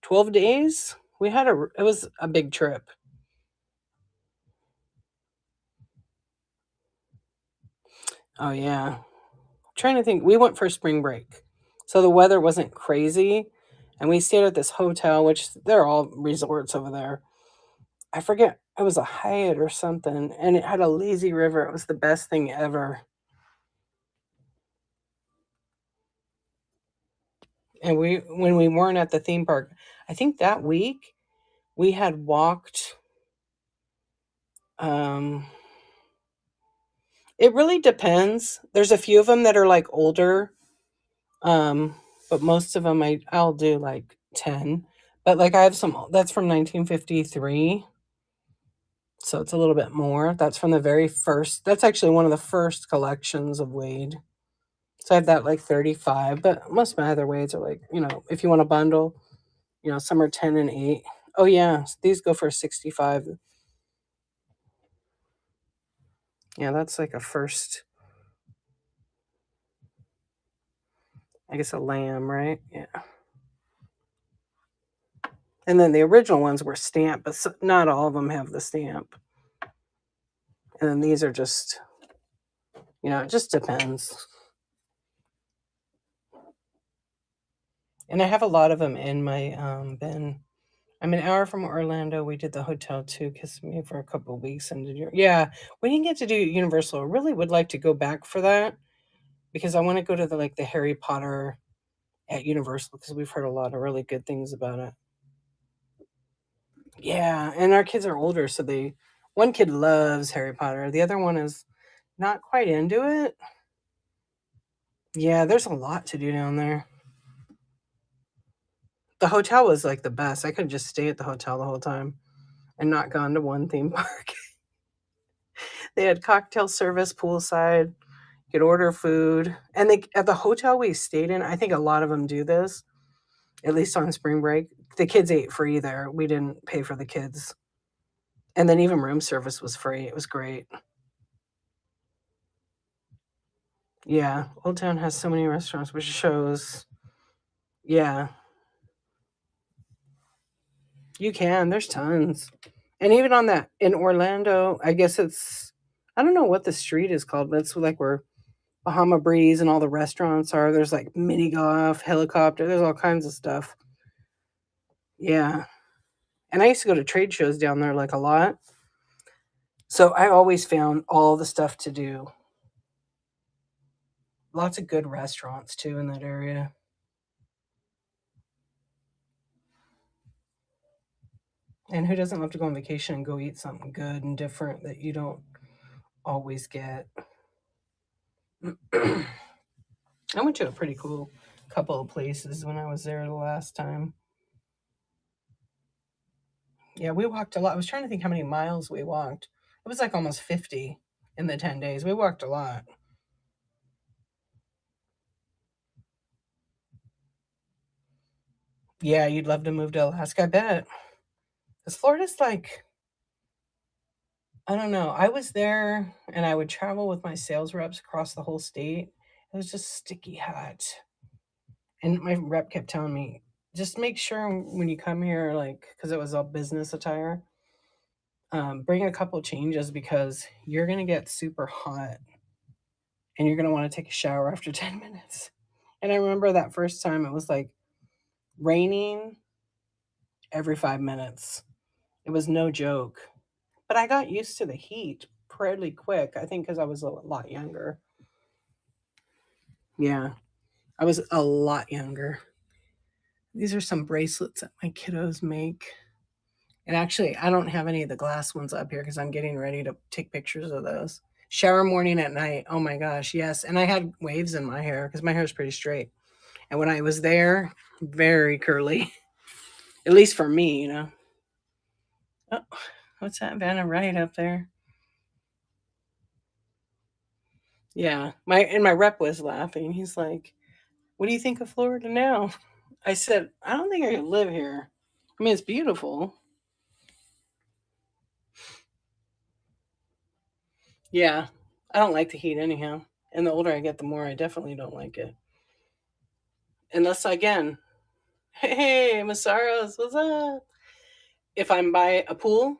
12 days. It was a big trip. Oh yeah. trying to think. We went for spring break, so the weather wasn't crazy, and we stayed at this hotel, which they're all resorts over there. I forget, it was a Hyatt or something, and it had a lazy river. It was the best thing ever. And we when we weren't at the theme park, I think that week we had walked. Um, it really depends. There's a few of them that are like older, um, but most of them I'll do like 10. But like I have some that's from 1953, so it's a little bit more. That's from the very first. That's actually one of the first collections of Wade. So I have that like 35, but most of my other Wades are like, if you want a bundle, some are 10 and 8. Oh yeah, these go for 65. Yeah, that's like a first, I guess a lamb, right? Yeah. And then the original ones were stamped, but not all of them have the stamp. And then these are just, it just depends. And I have a lot of them in my bin. I'm an hour from Orlando. We did the hotel too, kissed me for a couple of weeks, and yeah, we didn't get to do Universal. I really would like to go back for that because I want to go to the Harry Potter at Universal because we've heard a lot of really good things about it. Yeah, and our kids are older, so one kid loves Harry Potter. The other one is not quite into it. Yeah, there's a lot to do down there. The hotel was like the best. I could just stay at the hotel the whole time and not gone to one theme park. They had cocktail service poolside. You could order food, and at the hotel we stayed in, I think a lot of them do this. At least on spring break, the kids ate free there. We didn't pay for the kids, and then even room service was free. It was great. Yeah, Old Town has so many restaurants, which shows. Yeah, you can. There's tons, and even on that in Orlando, I guess I don't know what the street is called, but it's like where Bahama Breeze and all the restaurants are. There's like mini golf, helicopter. There's all kinds of stuff. Yeah. And I used to go to trade shows down there like a lot. So I always found all the stuff to do. Lots of good restaurants too in that area. And who doesn't love to go on vacation and go eat something good and different that you don't always get? I went to a pretty cool couple of places when I was there the last time. Yeah, we walked a lot. I was trying to think how many miles we walked. It was like almost 50 in the 10 days. We walked a lot. Yeah, you'd love to move to Alaska, I bet. Because Florida's like, I don't know. I was there and I would travel with my sales reps across the whole state. It was just sticky hot. And my rep kept telling me, just make sure when you come here, like, because it was all business attire, bring a couple changes because you're going to get super hot and you're going to want to take a shower after 10 minutes. And I remember that first time it was like raining every 5 minutes. It was no joke. But I got used to the heat pretty quick, I think because I was a lot younger. Yeah, I was a lot younger. These are some bracelets that my kiddos make. And actually, I don't have any of the glass ones up here because I'm getting ready to take pictures of those. Shower morning at night. Oh my gosh, yes. And I had waves in my hair because my hair is pretty straight. And when I was there, very curly. At least for me. Oh, what's that Vanna Wright up there? Yeah. My rep was laughing. He's like, what do you think of Florida now? I said, I don't think I could live here. I mean, it's beautiful. Yeah. I don't like the heat anyhow. And the older I get, the more I definitely don't like it. Unless, again, hey, Masaros, what's up? If I'm by a pool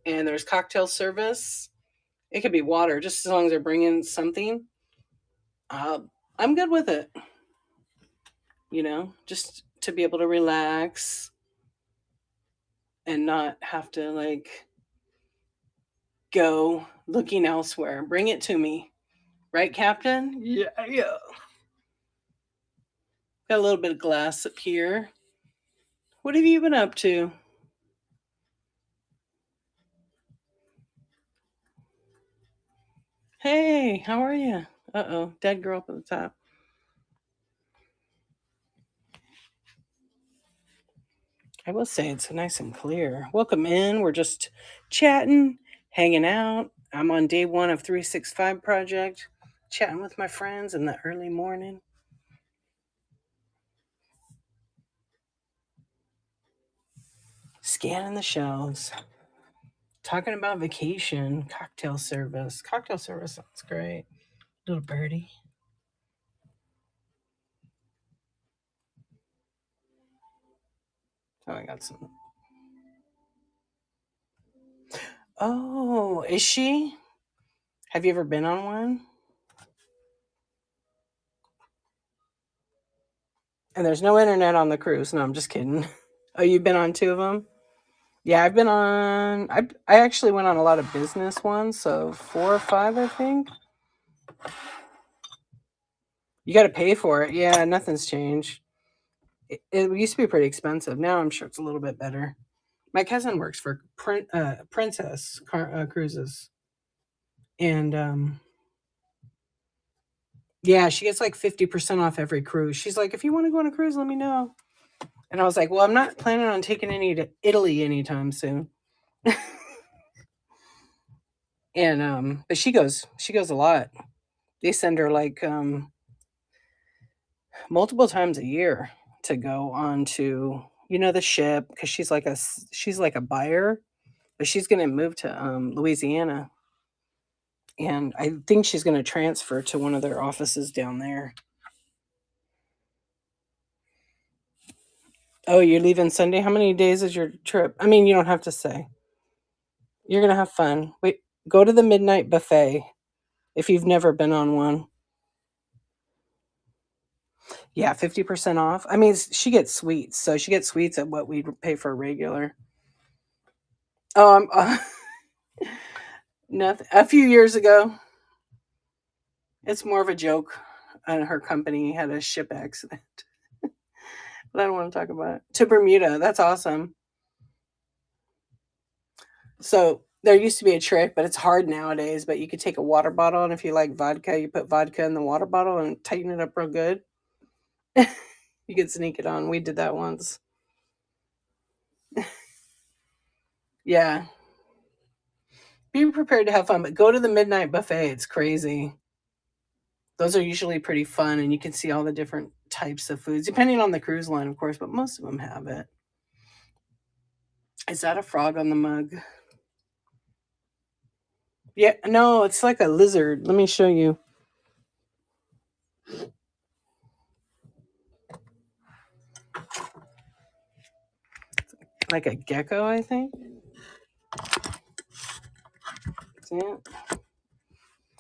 and there's cocktail service, it could be water, just as long as they're bringing something. I'm good with it, just to be able to relax and not have to like go looking elsewhere. Bring it to me. Right, Captain? Yeah, yeah. Got a little bit of glass up here. What have you been up to? Hey, how are you? Uh-oh, dead girl up at the top. I will say it's nice and clear. Welcome in. We're just chatting, hanging out. I'm on day one of 365 project, chatting with my friends in the early morning. Scanning the shelves. Talking about vacation, cocktail service. Cocktail service sounds great. Little birdie. Oh, I got some. Oh, is she? Have you ever been on one? And there's no internet on the cruise. No, I'm just kidding. Oh, you've been on two of them? Yeah, I've been on. I actually went on a lot of business ones, so 4 or 5, I think. You got to pay for it. Yeah, nothing's changed. It used to be pretty expensive. Now I'm sure it's a little bit better. My cousin works for Princess Cruises, and yeah, she gets like 50% off every cruise. She's like, if you want to go on a cruise, let me know. And I was like, well, I'm not planning on taking any to Italy anytime soon. And but she goes a lot. They send her like multiple times a year to go on to the ship because she's like a buyer, but she's going to move to Louisiana, and I think she's going to transfer to one of their offices down there. Oh, you're leaving Sunday? How many days is your trip? I mean, you don't have to say. You're going to have fun. Wait, go to the midnight buffet if you've never been on one. Yeah, 50% off. I mean, she gets sweets, so she gets sweets at what we'd pay for a regular. Um, nothing. A few years ago, it's more of a joke. And her company had a ship accident, but I don't want to talk about it. To Bermuda, that's awesome. So there used to be a trick, but it's hard nowadays. But you could take a water bottle, and if you like vodka, you put vodka in the water bottle and tighten it up real good. You could sneak it on. We did that once. Yeah, be prepared to have fun, but go to the midnight buffet. It's crazy. Those are usually pretty fun, and you can see all the different types of foods, depending on the cruise line, of course, but most of them have it. Is that a frog on the mug? Yeah, no, it's like a lizard. Let me show you. Like a gecko, I think. See it?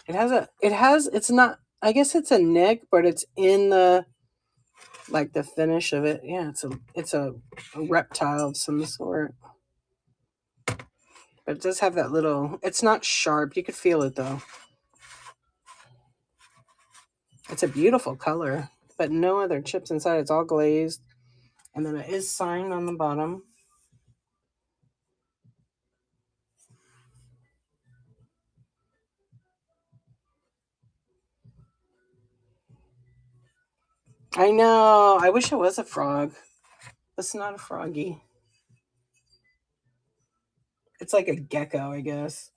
It's not, I guess it's a neck, but it's in the, like the finish of it. Yeah, it's a reptile of some sort. But it does have that little, it's not sharp. You could feel it though. It's a beautiful color, but no other chips inside. It's all glazed. And then it is signed on the bottom. I know. I wish it was a frog. It's not a froggy. It's like a gecko, I guess.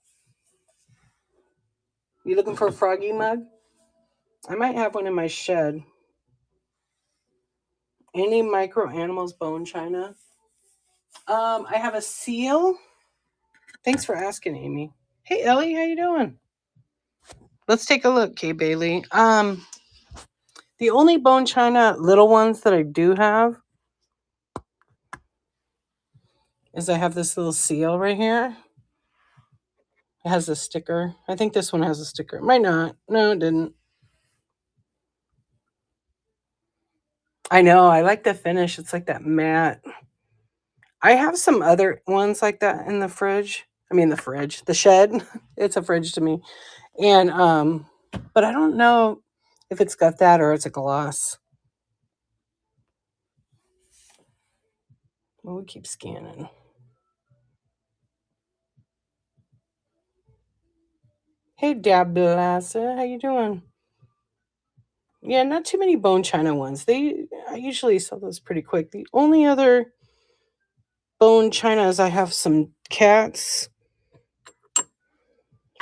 You looking for a froggy mug? I might have one in my shed. Any micro animals bone china? I have a seal. Thanks for asking, Amy. Hey Ellie, how you doing? Let's take a look, Kay Bailey. The only bone china little ones that I do have is I have this little seal right here. It has a sticker. I think this one has a sticker. It might not. No, it didn't. I know. I like the finish. It's like that matte. I have some other ones like that in the fridge. I mean, the fridge, the shed. It's a fridge to me. And, but I don't know if it's got that or it's a gloss. Well, we keep scanning. Hey, Dab Blassa, how you doing? Yeah, not too many bone china ones. I usually sell those pretty quick. The only other bone chinas I have some cats,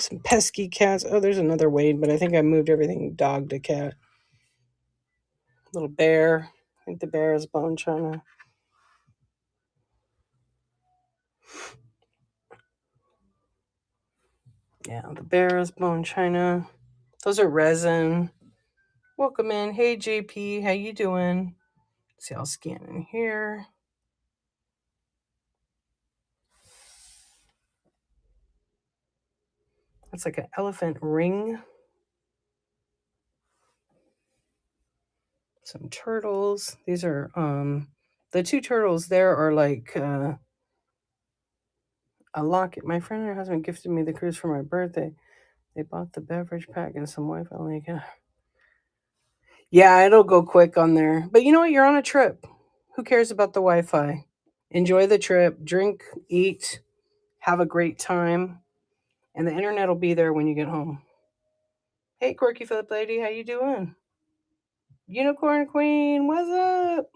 some pesky cats. Oh, there's another Wade, but I think I moved everything dog to cat. Little bear. I think the bear is bone china. Yeah, the bear is bone china. Those are resin. Welcome in. Hey, JP, how you doing? See, I'll scan in here. That's like an elephant ring. Some turtles. These are the two turtles there are like a locket. My friend and her husband gifted me the cruise for my birthday. They bought the beverage pack and some Wi-Fi link. Yeah, it'll go quick on there. But you know what? You're on a trip. Who cares about the Wi-Fi? Enjoy the trip. Drink, eat, have a great time, and the internet will be there when you get home. Hey, quirky Philip lady, how you doing? Unicorn Queen, what's up?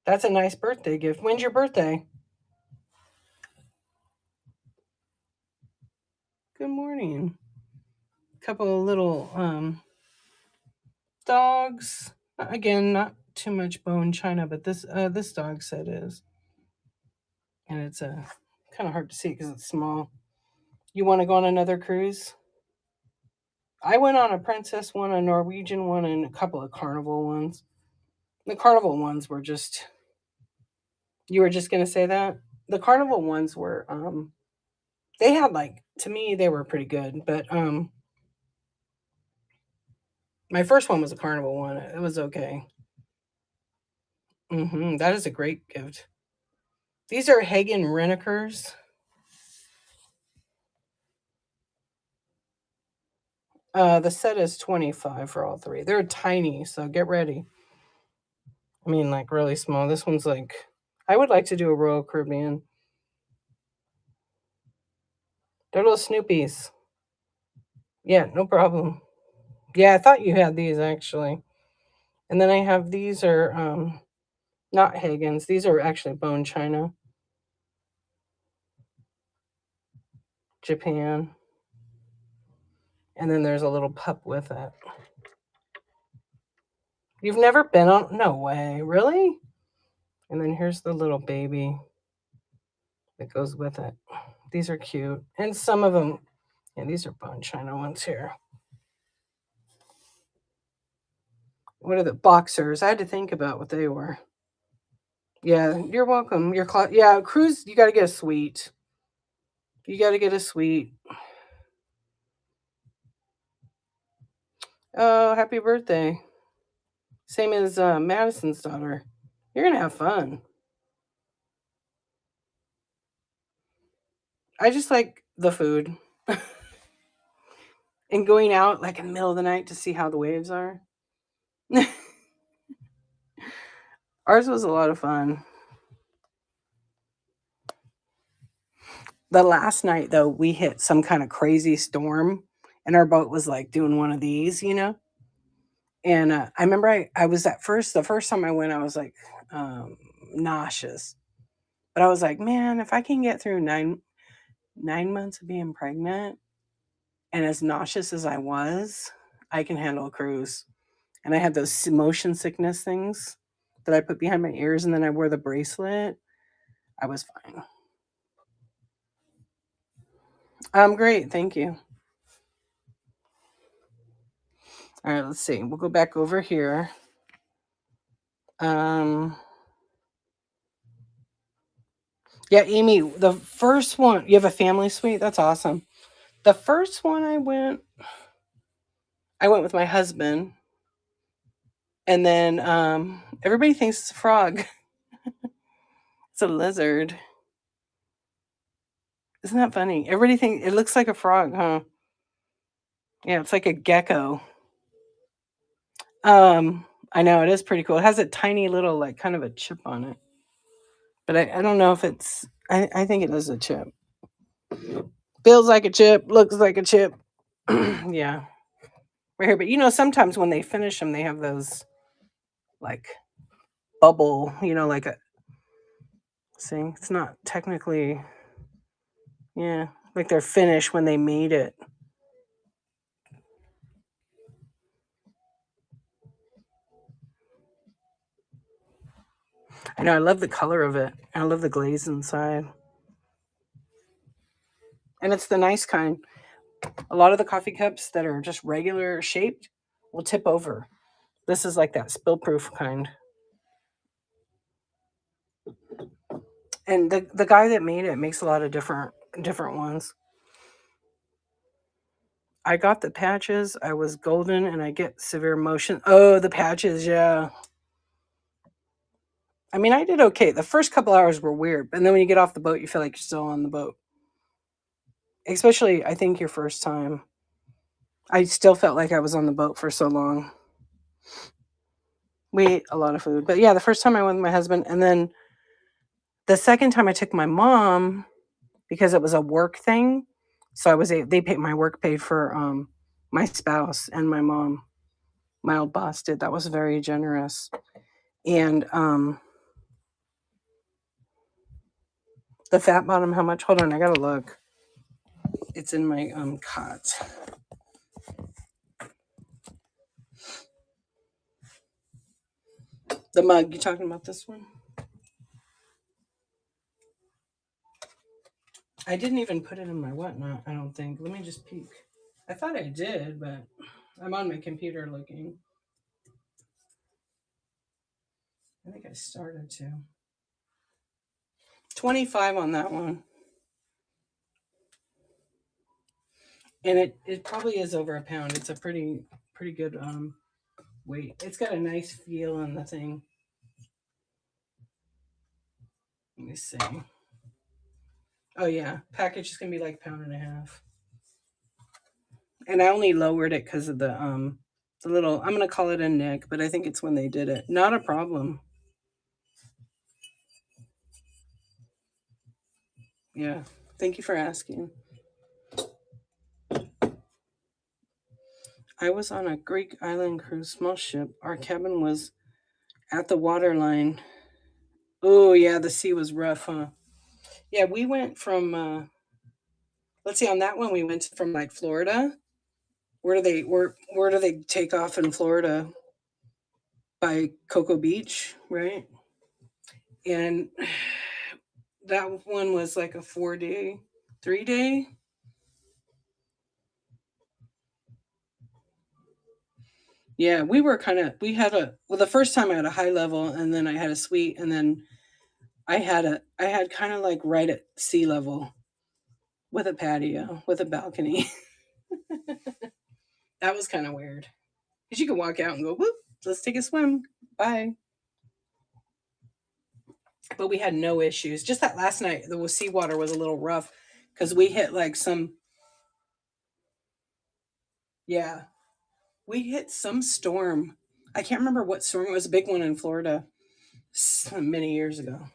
That's a nice birthday gift. When's your birthday? Good morning. A couple of little dogs. Again, not too much bone china, but this dog set is, and it's kind of hard to see because it's small. You want to go on another cruise? I went on a princess one, a Norwegian one, and a couple of carnival ones. The carnival ones were just. You were just gonna say that the carnival ones were they had like to me they were pretty good, but my first one was a carnival one. It was okay. That is a great gift. These are Hagen Renekers. The set is 25 for all three. They're tiny, so get ready. I mean, like really small. This one's like, I would like to do a Royal Caribbean. They're little Snoopies. Yeah, no problem. Yeah, I thought you had these actually. And then I have these are not Hagen's. These are actually bone china. Japan. And then there's a little pup with it. You've never been on? No way. Really? And then here's the little baby that goes with it. These are cute. And some of them, yeah, these are bone china ones here. What are the boxers? I had to think about what they were. Yeah, you're welcome. Yeah, cruise, you got to get a suite. You got to get a suite. Oh, happy birthday. Same as Madison's daughter. You're going to have fun. I just like the food and going out like in the middle of the night to see how the waves are. Ours was a lot of fun. The last night, though, we hit some kind of crazy storm, and our boat was like doing one of these, you know. And I remember I was the first time I went, I was like nauseous, but I was like, man, if I can get through 9 months of being pregnant and as nauseous as I was, I can handle a cruise. And I had those motion sickness things that I put behind my ears, and then I wore the bracelet. I was fine. Great, thank you. All right, let's see. We'll go back over here. Yeah, Amy, the first one, you have a family suite? That's awesome. The first one I went with my husband, And then everybody thinks it's a frog. It's a lizard. Isn't that funny? Everybody thinks it looks like a frog, huh? Yeah, it's like a gecko. I know it is pretty cool. It has a tiny little like kind of a chip on it. But I don't know if it's I think it is a chip. Feels like a chip, looks like a chip. Yeah. Right here. But sometimes when they finish them, they have those like bubble, like a see, it's not technically yeah, like they're finished when they made it. I know I love the color of it. I love the glaze inside. And it's the nice kind. A lot of the coffee cups that are just regular shaped will tip over. This is like that spill proof kind. And the guy that made it makes a lot of different ones. I got the patches. I was golden and I get severe motion. Oh, the patches, yeah. I mean, I did okay. The first couple hours were weird, and then when you get off the boat, you feel like you're still on the boat. Especially, I think your first time. I still felt like I was on the boat for so long. We ate a lot of food. But yeah, the first time I went with my husband, and then the second time I took my mom because it was a work thing. So they paid my work paid for my spouse and my mom. My old boss did. That was very generous. And the fat bottom, how much? Hold on, I gotta look. It's in my cot. The mug, you talking about this one? I didn't even put it in my Whatnot, I don't think. Let me just peek. I thought I did, but I'm on my computer looking. I think I started to. 25 on that one. And it probably is over a pound. It's a pretty good weight. It's got a nice feel in the thing. Let me see. Oh yeah, package is gonna be like a pound and a half. And I only lowered it because of the little, I'm gonna call it a nick, but I think it's when they did it. Not a problem. Yeah. Thank you for asking. I was on a Greek island cruise, small ship. Our cabin was at the waterline. Oh yeah, the sea was rough, huh? Yeah, we went from let's see, on that one we went from like Florida. Where do they take off in Florida? By Cocoa Beach, right? And that one was like a 4 day, 3 day. Yeah, we were we had the first time I had a high level and then I had a suite and then I had kind of like right at sea level with a patio, with a balcony. That was kind of weird. Cuz you could walk out and go, "Whoop, let's take a swim. Bye." But we had no issues. Just that last night the seawater was a little rough cuz we hit like some yeah, we hit some storm. I can't remember what storm. It was a big one in Florida many years ago.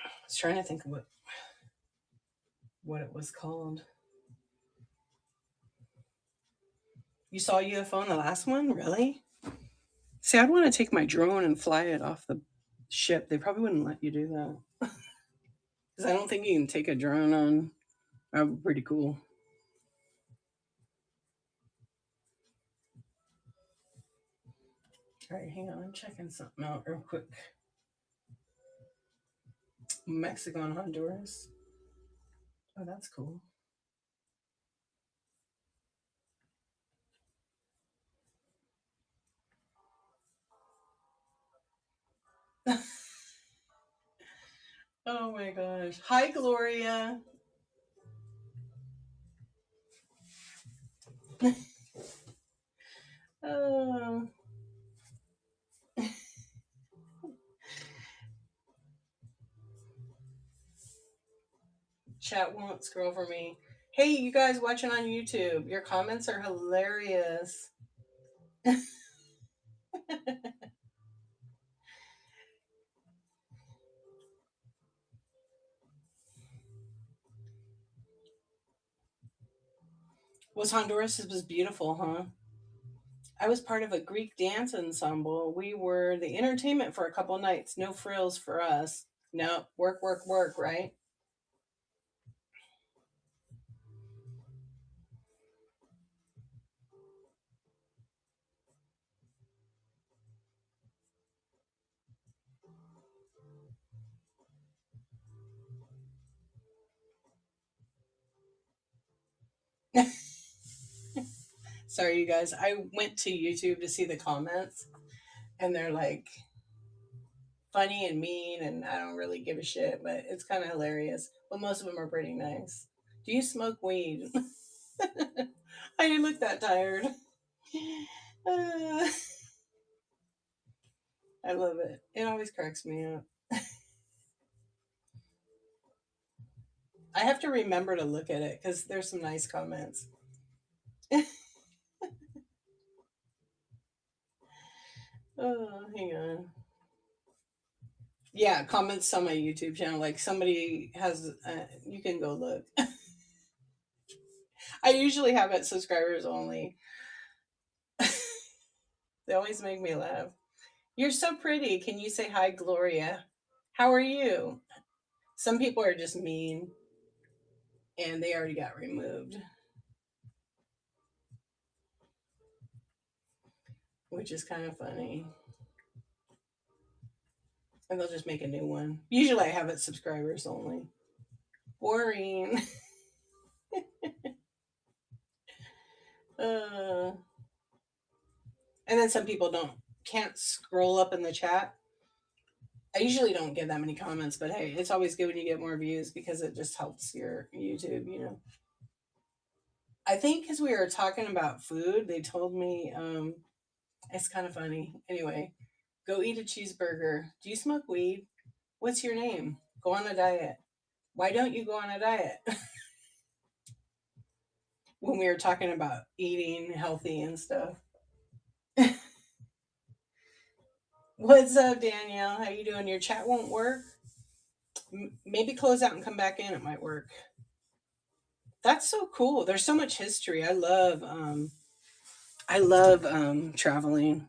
I was trying to think of what it was called. You saw a UFO in the last one? Really? See, I'd want to take my drone and fly it off the ship. They probably wouldn't let you do that. Because I don't think you can take a drone on. That would be pretty cool. All right, hang on. I'm checking something out real quick. Mexico and Honduras. Oh, that's cool. Oh my gosh. Hi, Gloria. Oh. Chat won't scroll for me. Hey, you guys watching on YouTube, your comments are hilarious. Was Honduras was beautiful, huh? I was part of a Greek dance ensemble. We were the entertainment for a couple nights. No frills for us. No, work, work, work, right? Sorry, you guys. I went to YouTube to see the comments, and they're like funny and mean, and I don't really give a shit, but it's kind of hilarious. But most of them are pretty nice. Do you smoke weed? I didn't look that tired. Uh, I love it. It always cracks me up. I have to remember to look at it because there's some nice comments. Oh, hang on. Yeah, comments on my YouTube channel. Like somebody has, you can go look. I usually have it subscribers only. They always make me laugh. You're so pretty. Can you say hi, Gloria? How are you? Some people are just mean and they already got removed, which is kind of funny. And they'll just make a new one. Usually I have it subscribers only. Boring. uh, and then some people can't scroll up in the chat. I usually don't get that many comments, but hey, it's always good when you get more views because it just helps your YouTube. I think because we were talking about food, they told me it's kind of funny. Anyway, go eat a cheeseburger. Do you smoke weed? What's your name? Go on a diet. Why don't you go on a diet? When we were talking about eating healthy and stuff. What's up, Danielle? How you doing? Your chat won't work. Maybe close out and come back in. It might work. That's so cool. There's so much history. I love traveling.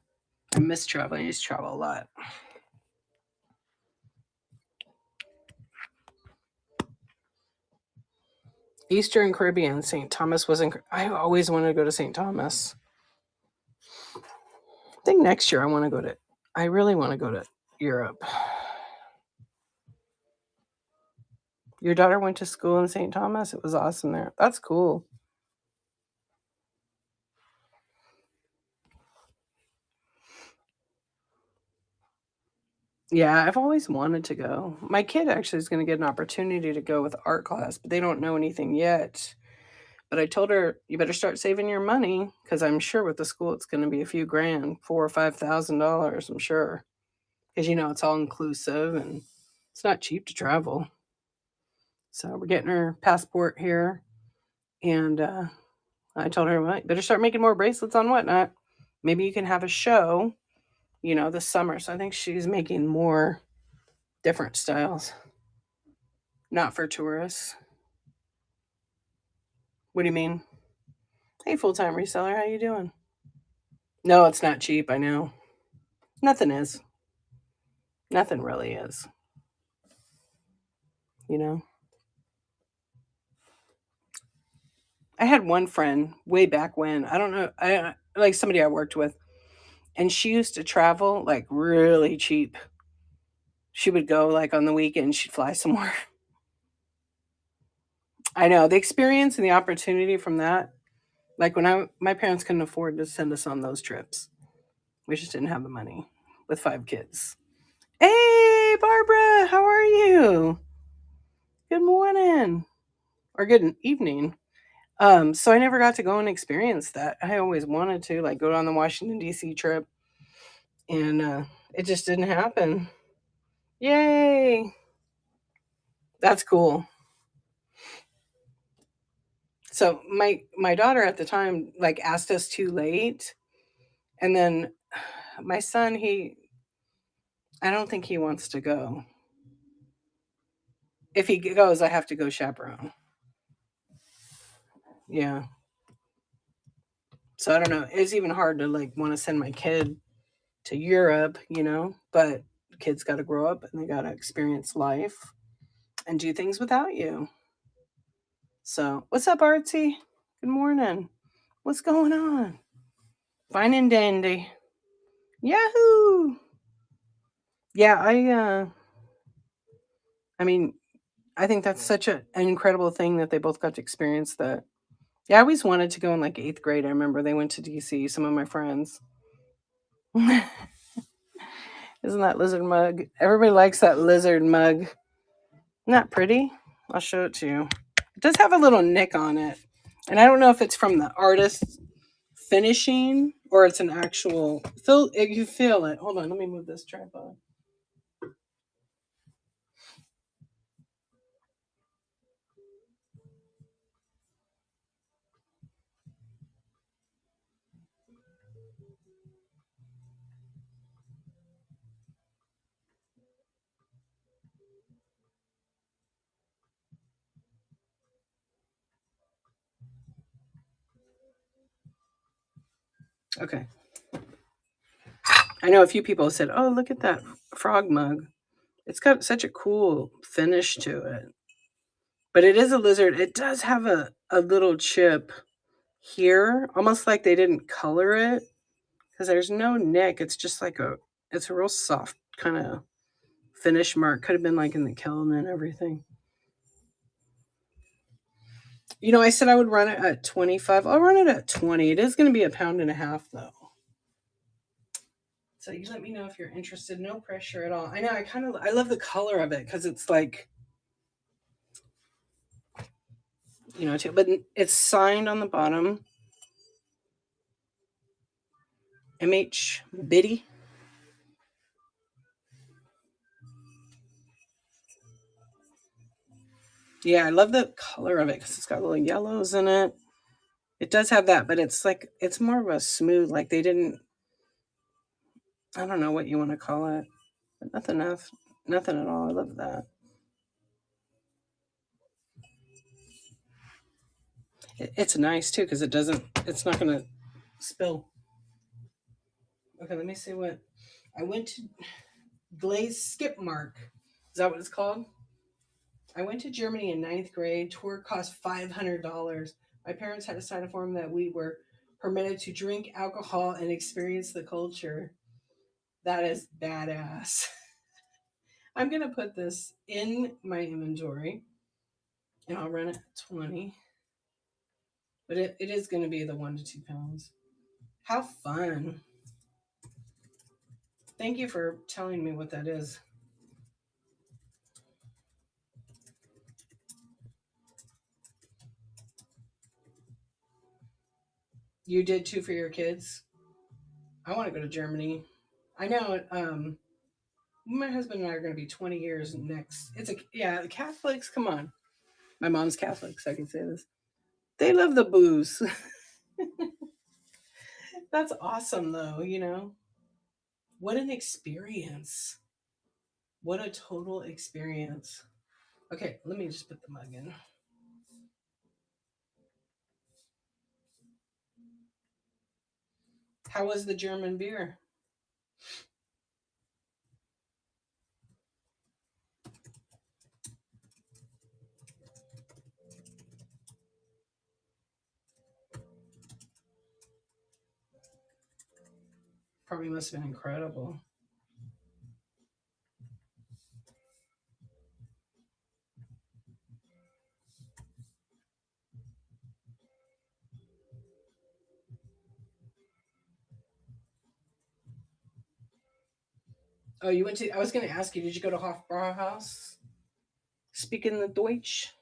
I miss traveling. I used to travel a lot. Eastern Caribbean, St. Thomas wasn't. I always wanted to go to St. Thomas. I think next year I want to go to. I really want to go to Europe. Your daughter went to school in St. Thomas. It was awesome there. That's cool. Yeah, I've always wanted to go. My kid actually is going to get an opportunity to go with art class, but they don't know anything yet. But I told her you better start saving your money because I'm sure with the school it's going to be a few grand, $4,000 or $5,000. I'm sure because it's all inclusive and it's not cheap to travel. So we're getting her passport here, and I told her, well, you better start making more bracelets on Whatnot. Maybe you can have a show, this summer. So I think she's making more different styles, not for tourists. What do you mean? Hey, full time reseller, how you doing? No, it's not cheap. I know. Nothing is. Nothing really is. You know. I had one friend way back when. I don't know. I like somebody I worked with, and she used to travel like really cheap. She would go like on the weekend. She'd fly somewhere. I know the experience and the opportunity from that. Like when my parents couldn't afford to send us on those trips. We just didn't have the money with 5 kids. Hey, Barbara, how are you? Good morning or good evening. So I never got to go and experience that. I always wanted to, like, go on the Washington D.C. trip, and it just didn't happen. Yay! That's cool. So my daughter at the time like asked us too late, and then my son, I don't think he wants to go. If he goes, I have to go chaperone. Yeah. So I don't know. It's even hard to like want to send my kid to Europe, but kids got to grow up and they got to experience life and do things without you. So, what's up, Artsy? Good morning. What's going on? Fine and dandy. Yahoo! Yeah, I mean, I think that's such an incredible thing that they both got to experience that. Yeah, I always wanted to go in like 8th grade. I remember they went to DC, some of my friends. Isn't that lizard mug? Everybody likes that lizard mug. Isn't that pretty? I'll show it to you. It does have a little nick on it. And I don't know if it's from the artist finishing or it's an actual feel. You feel it. Hold on, let me move this tripod. Okay. I know a few people said, "Oh, look at that frog mug. It's got such a cool finish to it." But it is a lizard. It does have a little chip here, almost like they didn't color it because there's no nick. It's just like it's a real soft kind of finish mark. Could have been like in the kiln and everything. I said I would run it at 25. I'll run it at 20. It is going to be a pound and a half though. So you let me know if you're interested. No pressure at all. I know I love the color of it because it's like, too, but it's signed on the bottom. MH Biddy. Yeah, I love the color of it because it's got little yellows in it. It does have that, but it's like it's more of a smooth. Like they didn't. I don't know what you want to call it, but nothing at all. I love that. It's nice too because it doesn't. It's not gonna spill. Okay, let me see what I went to. Glaze Skip Mark. Is that what it's called? I went to Germany in 9th grade. Tour cost $500. My parents had to sign a form that we were permitted to drink alcohol and experience the culture. That is badass. I'm going to put this in my inventory and I'll run it at 20. But it is going to be the 1 to 2 pounds. How fun. Thank you for telling me what that is. You did too for your kids? I want to go to Germany. I know my husband and I are going to be 20 years next. The Catholics, come on. My mom's Catholic, so I can say this. They love the booze. That's awesome, though. What an experience. What a total experience. Okay, let me just put the mug in. How was the German beer? Probably must have been incredible. Oh, you went to, I was going to ask you, did you go to Hofbrauhaus? Speaking the Deutsch?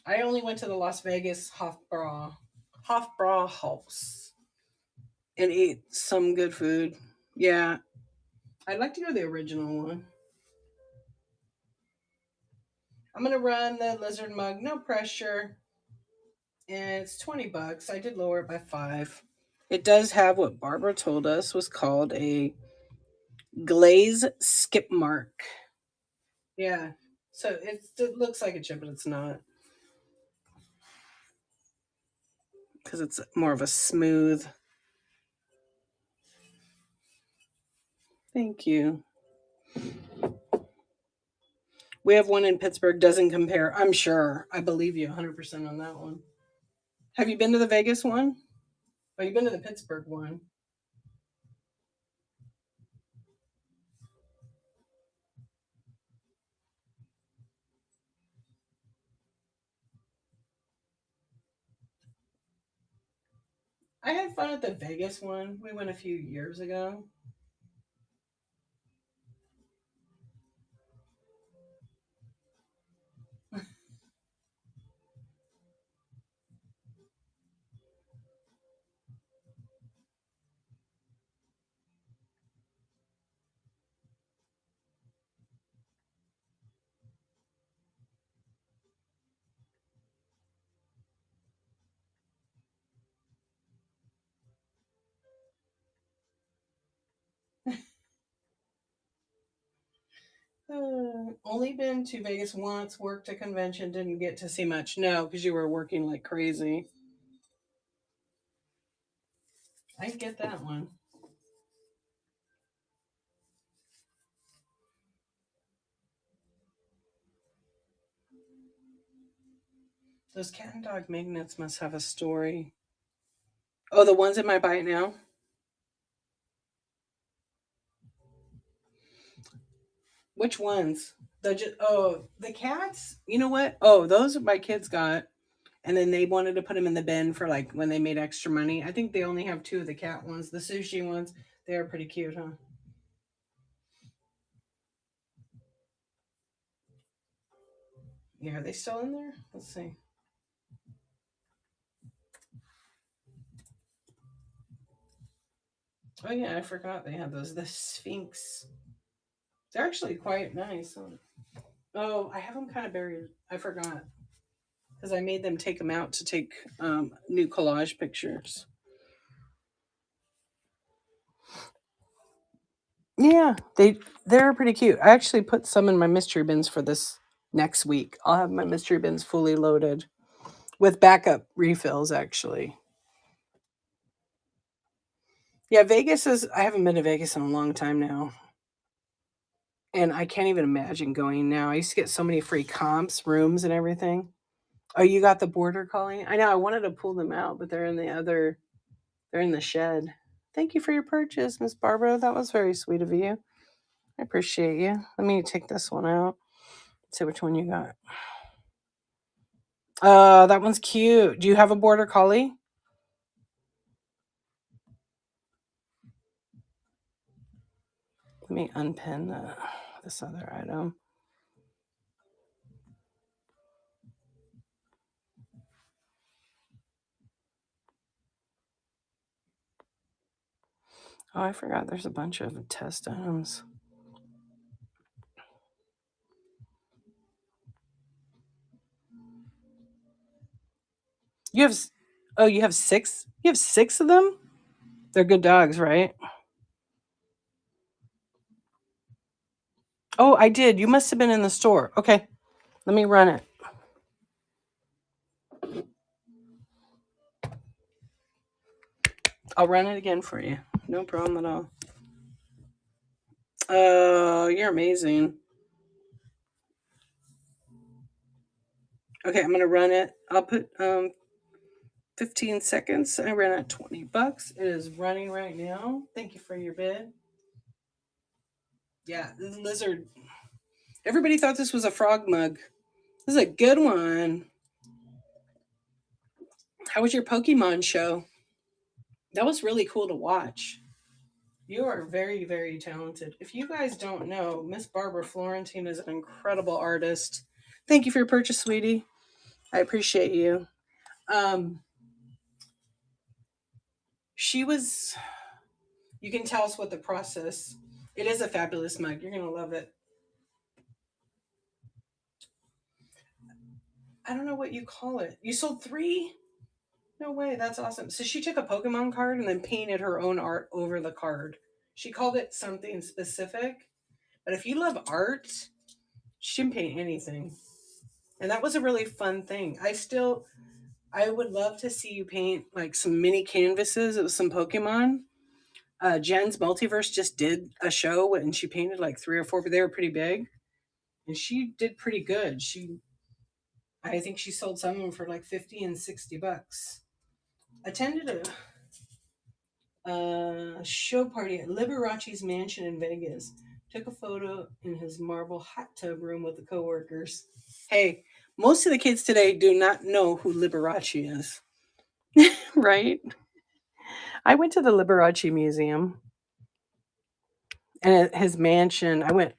I only went to the Las Vegas Hofbrauhaus and ate some good food. Yeah, I'd like to go to the original one. I'm gonna run the lizard mug, no pressure, and it's $20. I did lower it by 5. It does have what Barbara told us was called a glaze skip mark. Yeah, so it looks like a chip, but it's not because it's more of a smooth. Thank you. We have one in Pittsburgh, doesn't compare. I'm sure. I believe you 100% on that one. Have you been to the Vegas one? Oh, you've been to the Pittsburgh one. I had fun at the Vegas one. We went a few years ago. Only been to Vegas once, worked a convention, didn't get to see much. No, because you were working like crazy. I get that one. Those cat and dog magnets must have a story. Oh, the ones in my bite now? Which ones? The cats? You know what? Oh, those my kids got. And then they wanted to put them in the bin for like when they made extra money. I think they only have 2 of the cat ones. The sushi ones, they are pretty cute, huh? Yeah, are they still in there? Let's see. Oh yeah, I forgot they had those. The Sphinx. They're actually quite nice. Oh, I have them kind of buried. I forgot because I made them take them out to take new collage pictures. Yeah, they're pretty cute. I actually put some in my mystery bins for this next week. I'll have my mystery bins fully loaded with backup refills. Actually, yeah, Vegas is. I haven't been to Vegas in a long time now, and I can't even imagine going now. I used to get so many free comps, rooms, and everything. Oh, you got the border collie? I know. I wanted to pull them out, but they're in the other. They're in the shed. Thank you for your purchase, Miss Barbara. That was very sweet of you. I appreciate you. Let me take this one out. Let's see which one you got. That one's cute. Do you have a border collie? Let me unpin this other item. Oh, I forgot there's a bunch of test items. You have, oh, you have 6? You have 6 of them? They're good dogs, right? Oh, I did. You must have been in the store. Okay, let me run it. I'll run it again for you. No problem at all. Oh, you're amazing. Okay, I'm gonna run it. I'll put 15 seconds. I ran at $20. It is running right now. Thank you for your bid. Yeah, this lizard. Everybody thought this was a frog mug. This is a good one. How was your Pokemon show? That was really cool to watch. You are very, very talented. If you guys don't know, Miss Barbara Florentine is an incredible artist. Thank you for your purchase, sweetie. I appreciate you. Um, she was. You can tell us what the process. It is a fabulous mug. You're gonna love it. I don't know what you call it. You sold three? No way. That's awesome. So she took a Pokemon card and then painted her own art over the card. She called it something specific. But if you love art, she can paint anything. And that was a really fun thing. I would love to see you paint like some mini canvases of some Pokemon. Jen's Multiverse just did a show and she painted like three or four, but they were pretty big. And she did pretty good. I think she sold some of them for like 50 and $60. Attended a show party at Liberace's mansion in Vegas. Took a photo in his marble hot tub room with the coworkers. Hey, most of the kids today do not know who Liberace is, right? I went to the Liberace Museum and at his mansion. I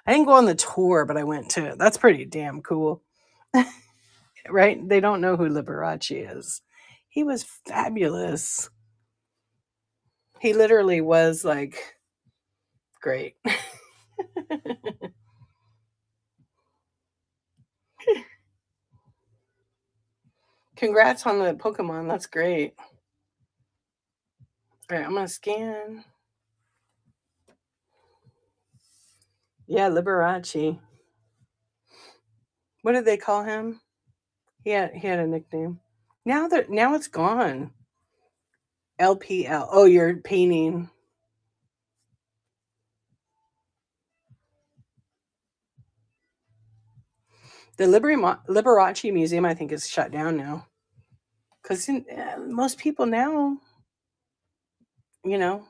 didn't go on the tour, but I went to. That's pretty damn cool, right? They don't know who Liberace is. He was fabulous. He literally was like great. Congrats on the Pokemon. That's great. All right, I'm gonna scan. Yeah, Liberace. What did they call him? He had a nickname. Now it's gone. LPL. Oh, you're painting. The Liberace Museum, I think, is shut down now. Because most people now, you know,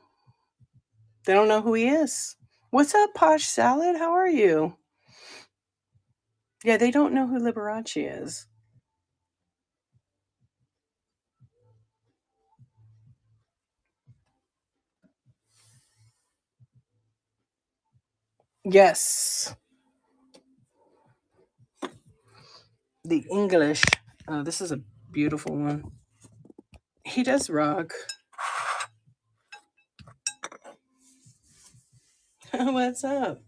they don't know who he is. What's up, Posh Salad? How are you? Yeah, they don't know who Liberace is. Yes, the English. Oh, this is a beautiful one. He does rock. What's up?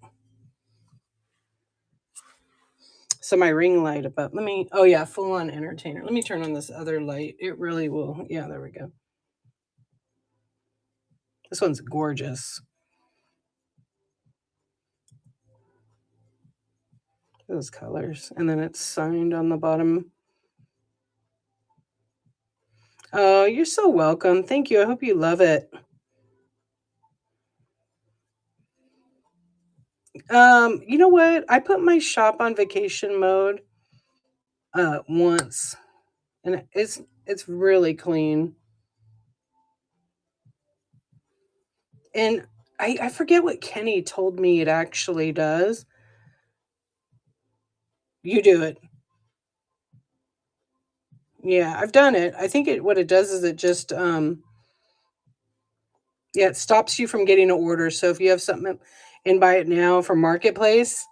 So my ring light up. Let me. Oh yeah, full on entertainer. Let me turn on this other light. It really will. Yeah, there we go. This one's gorgeous. Those colors, and then it's signed on the bottom. Oh, you're so welcome. Thank you. I hope you love it. You know what? I put my shop on vacation mode once, and it's really clean. And I forget what Kenny told me it actually does. You do it. Yeah, I've done it. I think what it does is it just yeah, it stops you from getting an order. So if you have something in Buy It Now from Marketplace,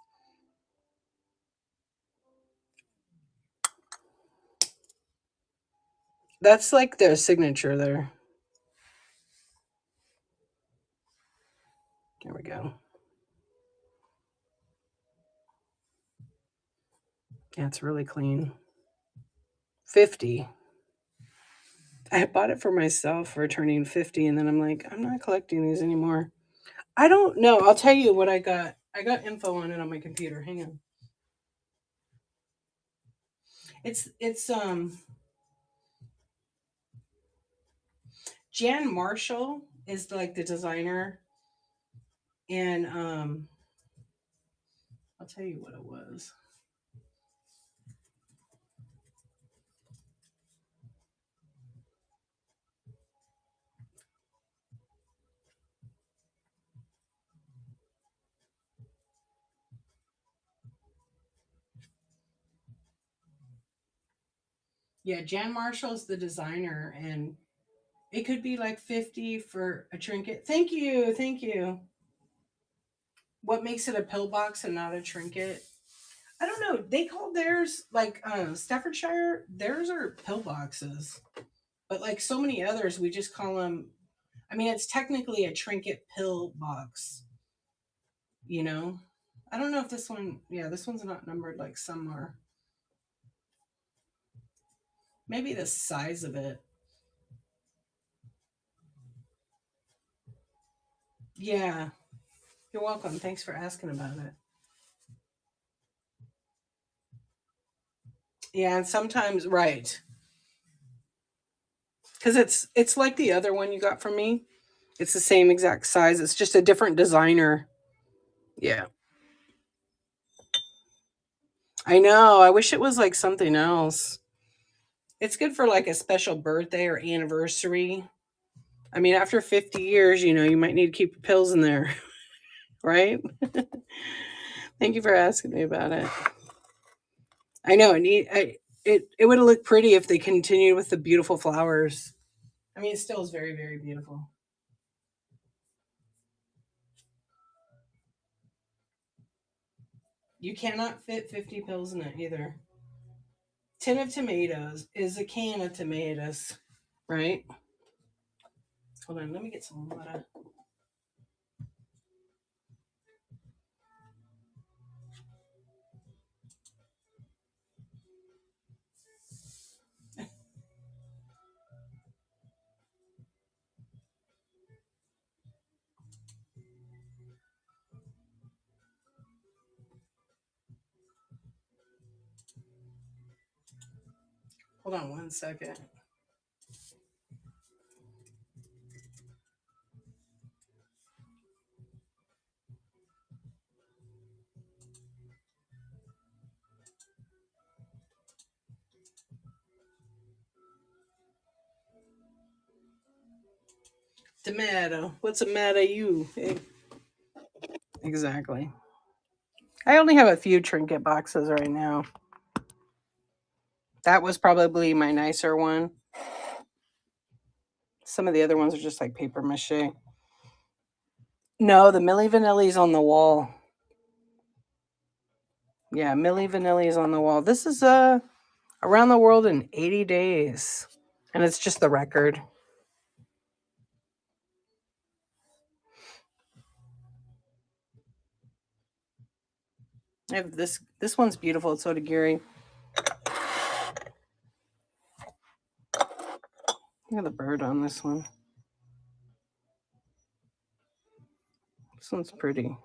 that's like their signature there. There we go. Yeah, it's really clean. 50. I bought it for myself for turning 50, and then I'm like, I'm not collecting these anymore. I don't know. I'll tell you what I got. I got info on it on my computer. Hang on. It's Jan Marshall is like the designer, and I'll tell you what it was. Yeah, Jan Marshall's the designer, and it could be like 50 for a trinket. Thank you, thank you. What makes it a pillbox and not a trinket? I don't know. They call theirs like Staffordshire. Theirs are pillboxes, but like so many others, we just call them. I mean, it's technically a trinket pill box. You know. I don't know if this one. Yeah, this one's not numbered like some are. Maybe the size of it. Yeah. You're welcome. Thanks for asking about it. Yeah, and sometimes right. Because it's like the other one you got from me. It's the same exact size. It's just a different designer. Yeah. I know. I wish it was like something else. It's good for like a special birthday or anniversary. I mean, after 50 years, you might need to keep your pills in there, right? Thank you for asking me about it. I know. It would have looked pretty if they continued with the beautiful flowers. I mean, it still is very, very beautiful. You cannot fit 50 pills in it either. Tin of tomatoes is a can of tomatoes, right? Hold on, let me get some water. Hold on 1 second. Tomato. What's the matter, you? Hey. Exactly. I only have a few trinket boxes right now. That was probably my nicer one. Some of the other ones are just like paper mache. No, the Milli Vanilli's on the wall. Yeah, Milli Vanilli's on the wall. This is Around the World in 80 Days. And it's just the record. I have this one's beautiful. It's Otagiri. Look at the bird on this one. This one's pretty.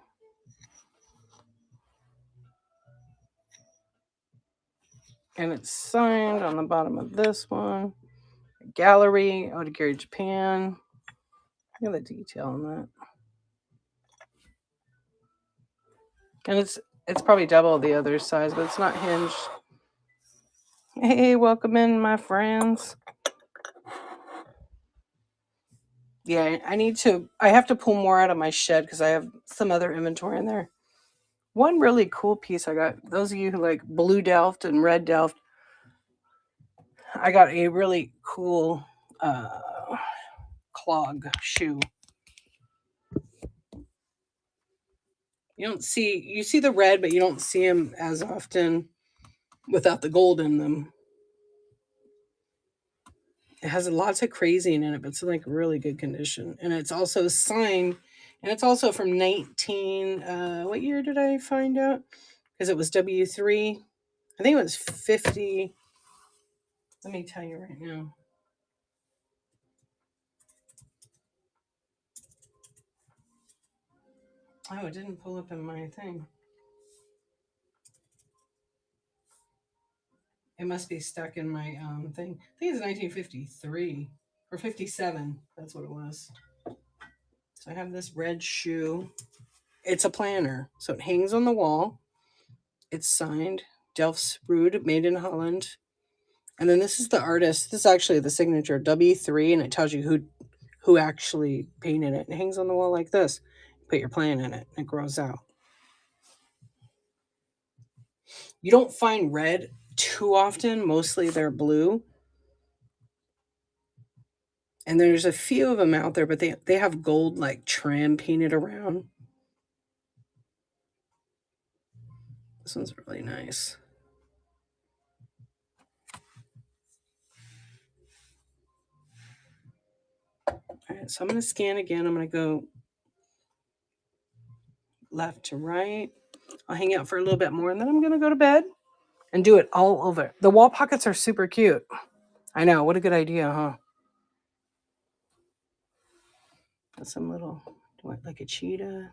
And it's signed on the bottom of this one. Gallery, Otagiri, Japan. Look at the detail on that. And it's probably double the other size, but it's not hinged. Hey, welcome in, my friends. Yeah, I have to pull more out of my shed because I have some other inventory in there. One really cool piece I got, those of you who like blue Delft and red Delft, I got a really cool clog shoe. You see the red, but you don't see them as often without the gold in them. It has lots of crazy in it, but it's in like really good condition. And it's also signed, and it's also from 19, what year did I find out? Because it was W3. I think it was 50. Let me tell you right now. Oh, it didn't pull up in my thing. It must be stuck in my thing. I think it's 1953 or 57. That's what it was. So I have this red shoe. It's a planner. So it hangs on the wall. It's signed Delft's Brood, made in Holland. And then this is the artist. This is actually the signature W3, and it tells you who actually painted it. It hangs on the wall like this. Put your plan in it, and it grows out. You don't find red too often. Mostly they're blue. And there's a few of them out there, but they have gold like trim painted around. This one's really nice. All right, so I'm going to scan again. I'm going to go left to right. I'll hang out for a little bit more, and then I'm going to go to bed and do it all over. The wall pockets are super cute. I know. What a good idea, huh? Got some little, like a cheetah.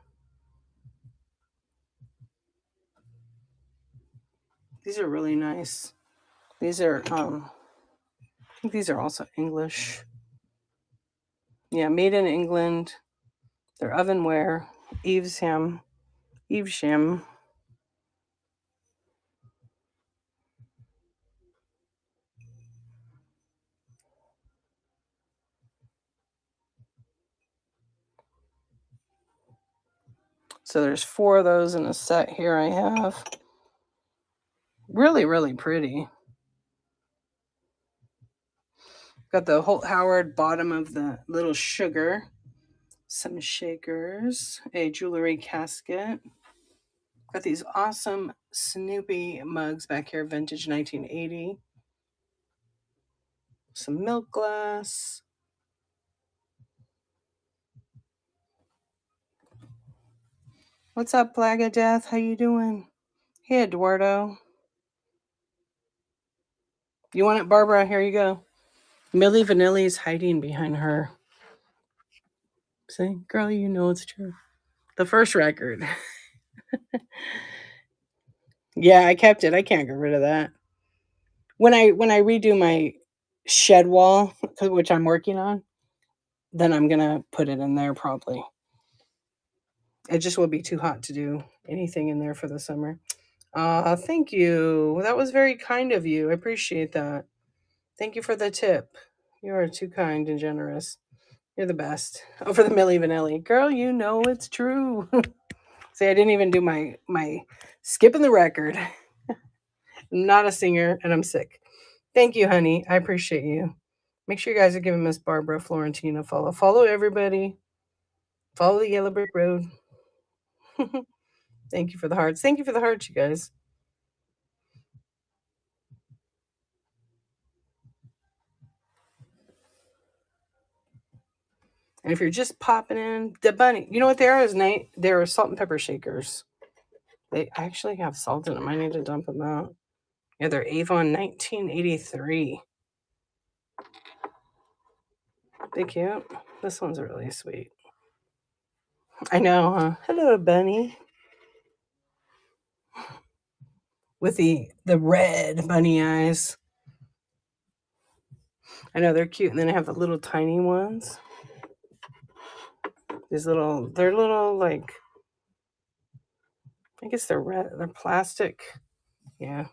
These are really nice. These are, I think these are also English. Yeah, made in England. They're ovenware. Evesham. So there's 4 of those in a set here I have. Really, really pretty. Got the Holt Howard bottom of the little sugar. Some shakers. A jewelry casket. Got these awesome Snoopy mugs back here, vintage 1980. Some milk glass. What's up, Flag of Death? How you doing? Hey, Eduardo. You want it, Barbara? Here you go. Milli Vanilli's hiding behind her. See, girl, you know it's true. The first record. Yeah, I kept it. I can't get rid of that. When I redo my shed wall, which I'm working on, then I'm gonna put it in there probably. It just will be too hot to do anything in there for the summer. Thank you. That was very kind of you. I appreciate that. Thank you for the tip. You are too kind and generous. You're the best. Oh, for the Milli Vanilli. Girl, you know it's true. See, I didn't even do my skipping the record. I'm not a singer and I'm sick. Thank you, honey. I appreciate you. Make sure you guys are giving Miss Barbara Florentina a follow. Follow everybody. Follow the Yellow Brick Road. Thank you for the hearts. Thank you for the hearts, you guys. And if you're just popping in, the bunny, you know what they are? They are salt and pepper shakers. They actually have salt in them. I need to dump them out. Yeah, they're Avon 1983. They cute. This one's really sweet. I know, huh? Hello, bunny. With the red bunny eyes. I know they're cute. And then I have the little tiny ones. They're little like, I guess they're red. They're plastic. Yeah.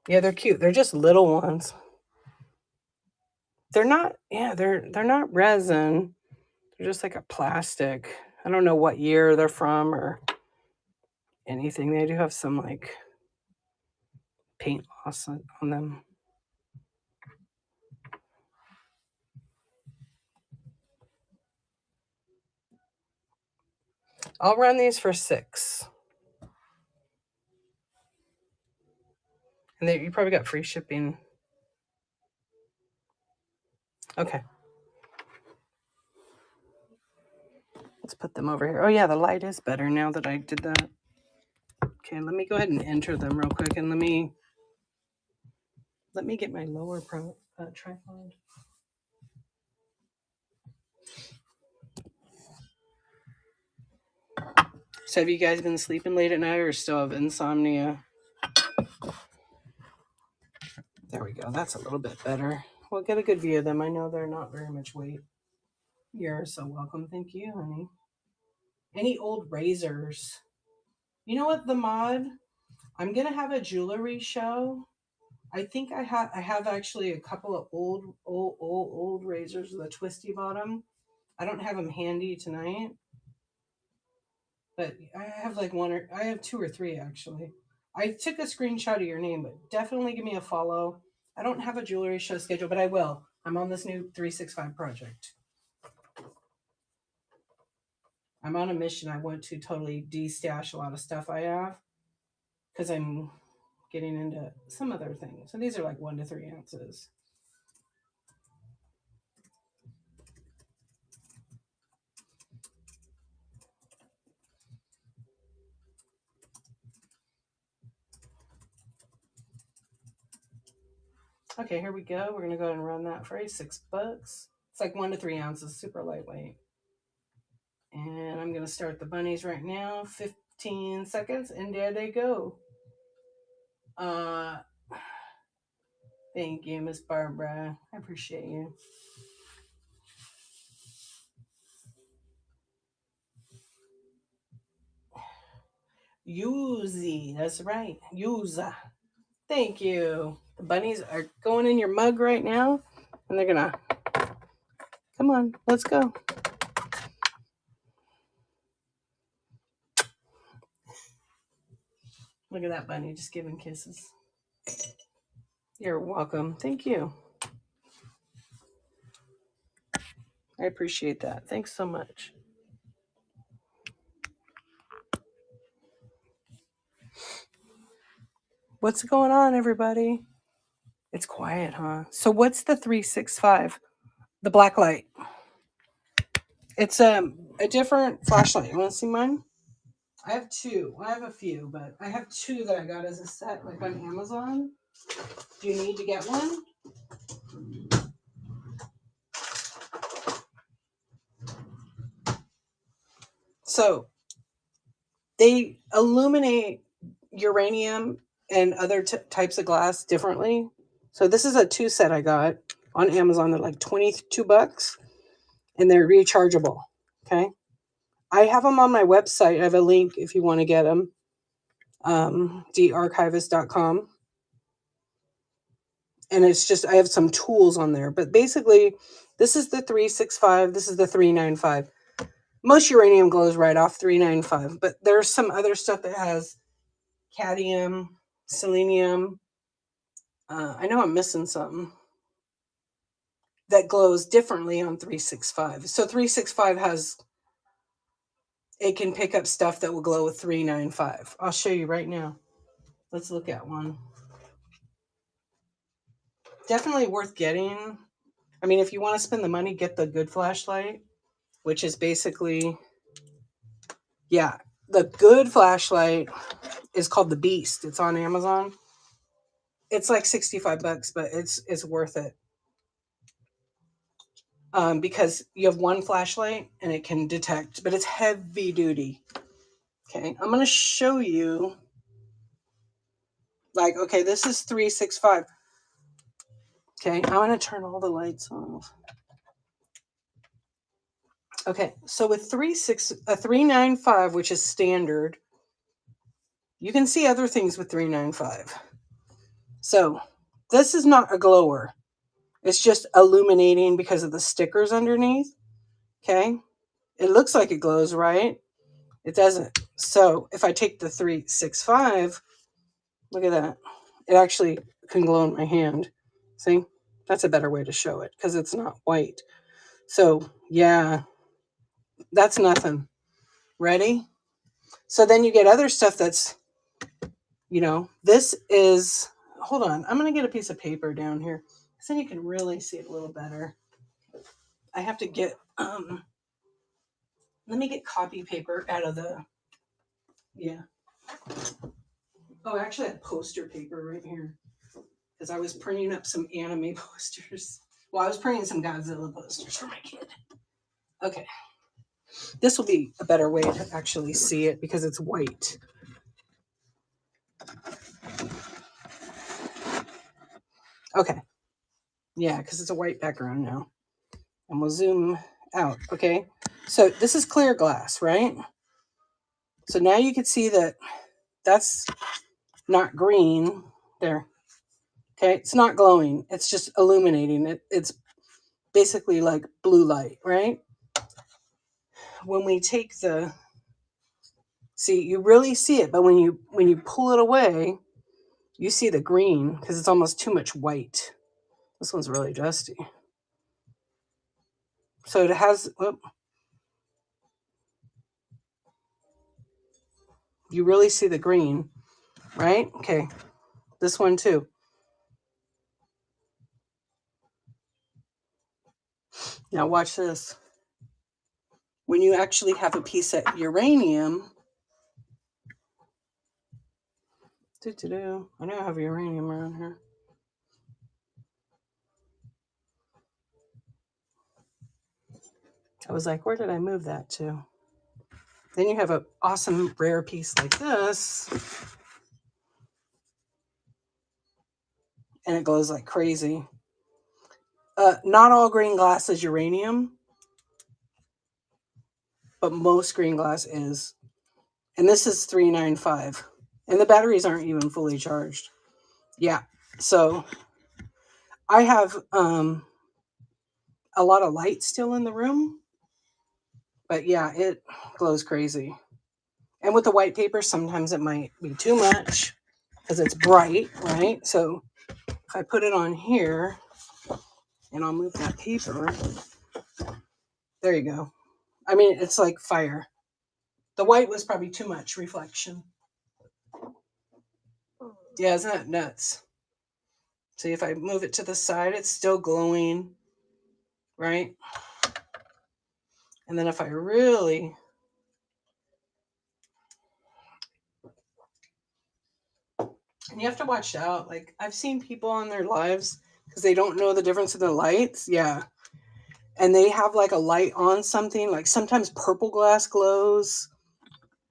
Yeah, they're cute. They're just little ones. They're not, yeah, they're not resin. They're just like a plastic. I don't know what year they're from or anything. They do have some like paint loss on them. I'll run these for $6. And you probably got free shipping. Okay. Let's put them over here. Oh yeah, the light is better now that I did that. Okay, let me go ahead and enter them real quick, and let me get my lower tripod. So have you guys been sleeping late at night or still have insomnia? There we go. That's a little bit better. We'll get a good view of them. I know they're not very much weight. You're so welcome. Thank you, honey. Any old razors? You know what, the mod? I'm gonna have a jewelry show. I think I have actually a couple of old razors with a twisty bottom. I don't have them handy tonight, but I have I have 2 or 3 actually. I took a screenshot of your name, but definitely give me a follow. I don't have a jewelry show schedule, but I will. I'm on this new 365 project. I'm on a mission. I want to totally de-stash a lot of stuff I have because I'm getting into some other things. So these are like 1 to 3 ounces. Okay, here we go. We're gonna go ahead and run that for $6. It's like 1 to 3 ounces, super lightweight. And I'm gonna start the bunnies right now. 15 seconds, and there they go. Thank you, Miss Barbara. I appreciate you. Yuzi, that's right. Yuza. Thank you. The bunnies are going in your mug right now, and they're gonna come on, let's go. Look at that bunny just giving kisses. You're welcome. Thank you. I appreciate that. Thanks so much. What's going on, everybody? It's quiet, huh? So what's the 365? The black light. It's a different flashlight. You want to see mine? I have two. I have a few, but I have two that I got as a set, like on Amazon. Do you need to get one? So they illuminate uranium and other types of glass differently. So this is a 2 set I got on Amazon. They're like $22 and they're rechargeable. Okay. I have them on my website. I have a link if you want to get them. thearchivist.com. And it's just, I have some tools on there, but basically this is the 365. This is the 395. Most uranium glows right off 395, but there's some other stuff that has cadmium, selenium. I know I'm missing something that glows differently on 365. So 365 has, it can pick up stuff that will glow with 395. I'll show you right now. Let's look at one. Definitely worth getting. I mean, if you want to spend the money, get the good flashlight, which is basically, yeah, the good flashlight is called the Beast. It's on Amazon. It's like $65, but it's worth it. Because you have one flashlight and it can detect, but it's heavy duty. Okay, I'm going to show you. Like, okay, this is 365. Okay, I'm going to turn all the lights off. Okay, so with 395, which is standard, you can see other things with 395. So this is not a glower. It's just illuminating because of the stickers underneath. Okay, it looks like it glows, right? It doesn't. So if I take the 365, look at that. It actually can glow in my hand. See? That's a better way to show it because it's not white. So yeah, that's nothing. Ready? So then you get other stuff that's, you know, this is, hold on. I'm going to get a piece of paper down here so then you can really see it a little better. I have to get, let me get copy paper out of the, yeah. Oh, actually I have poster paper right here because I was printing up some anime posters. Well, I was printing some Godzilla posters for my kid. Okay. This will be a better way to actually see it because it's white. Okay. Yeah, because it's a white background now. And we'll zoom out. Okay. So this is clear glass, right? So now you can see that that's not green there. Okay. It's not glowing. It's just illuminating. It's basically like blue light, right? When we take the, see, you really see it, but when you pull it away, you see the green because it's almost too much white. This one's really dusty. So it has, You really see the green, right? Okay. This one too. Now watch this. When you actually have a piece of uranium, I know I have uranium around here. I was like, where did I move that to? Then you have an awesome rare piece like this, and it glows like crazy. Not all green glass is uranium, but most green glass is. And this is 395. And the batteries aren't even fully charged. Yeah. So I have a lot of light still in the room. But yeah, it glows crazy. And with the white paper, sometimes it might be too much because it's bright, right? So if I put it on here and I'll move that paper, there you go. I mean, it's like fire. The white was probably too much reflection. Yeah, isn't that nuts? See, if I move it to the side, it's still glowing, right? And then if I really, and you have to watch out. Like, I've seen people on their lives because they don't know the difference in the lights. Yeah. And they have like a light on something. Like sometimes purple glass glows.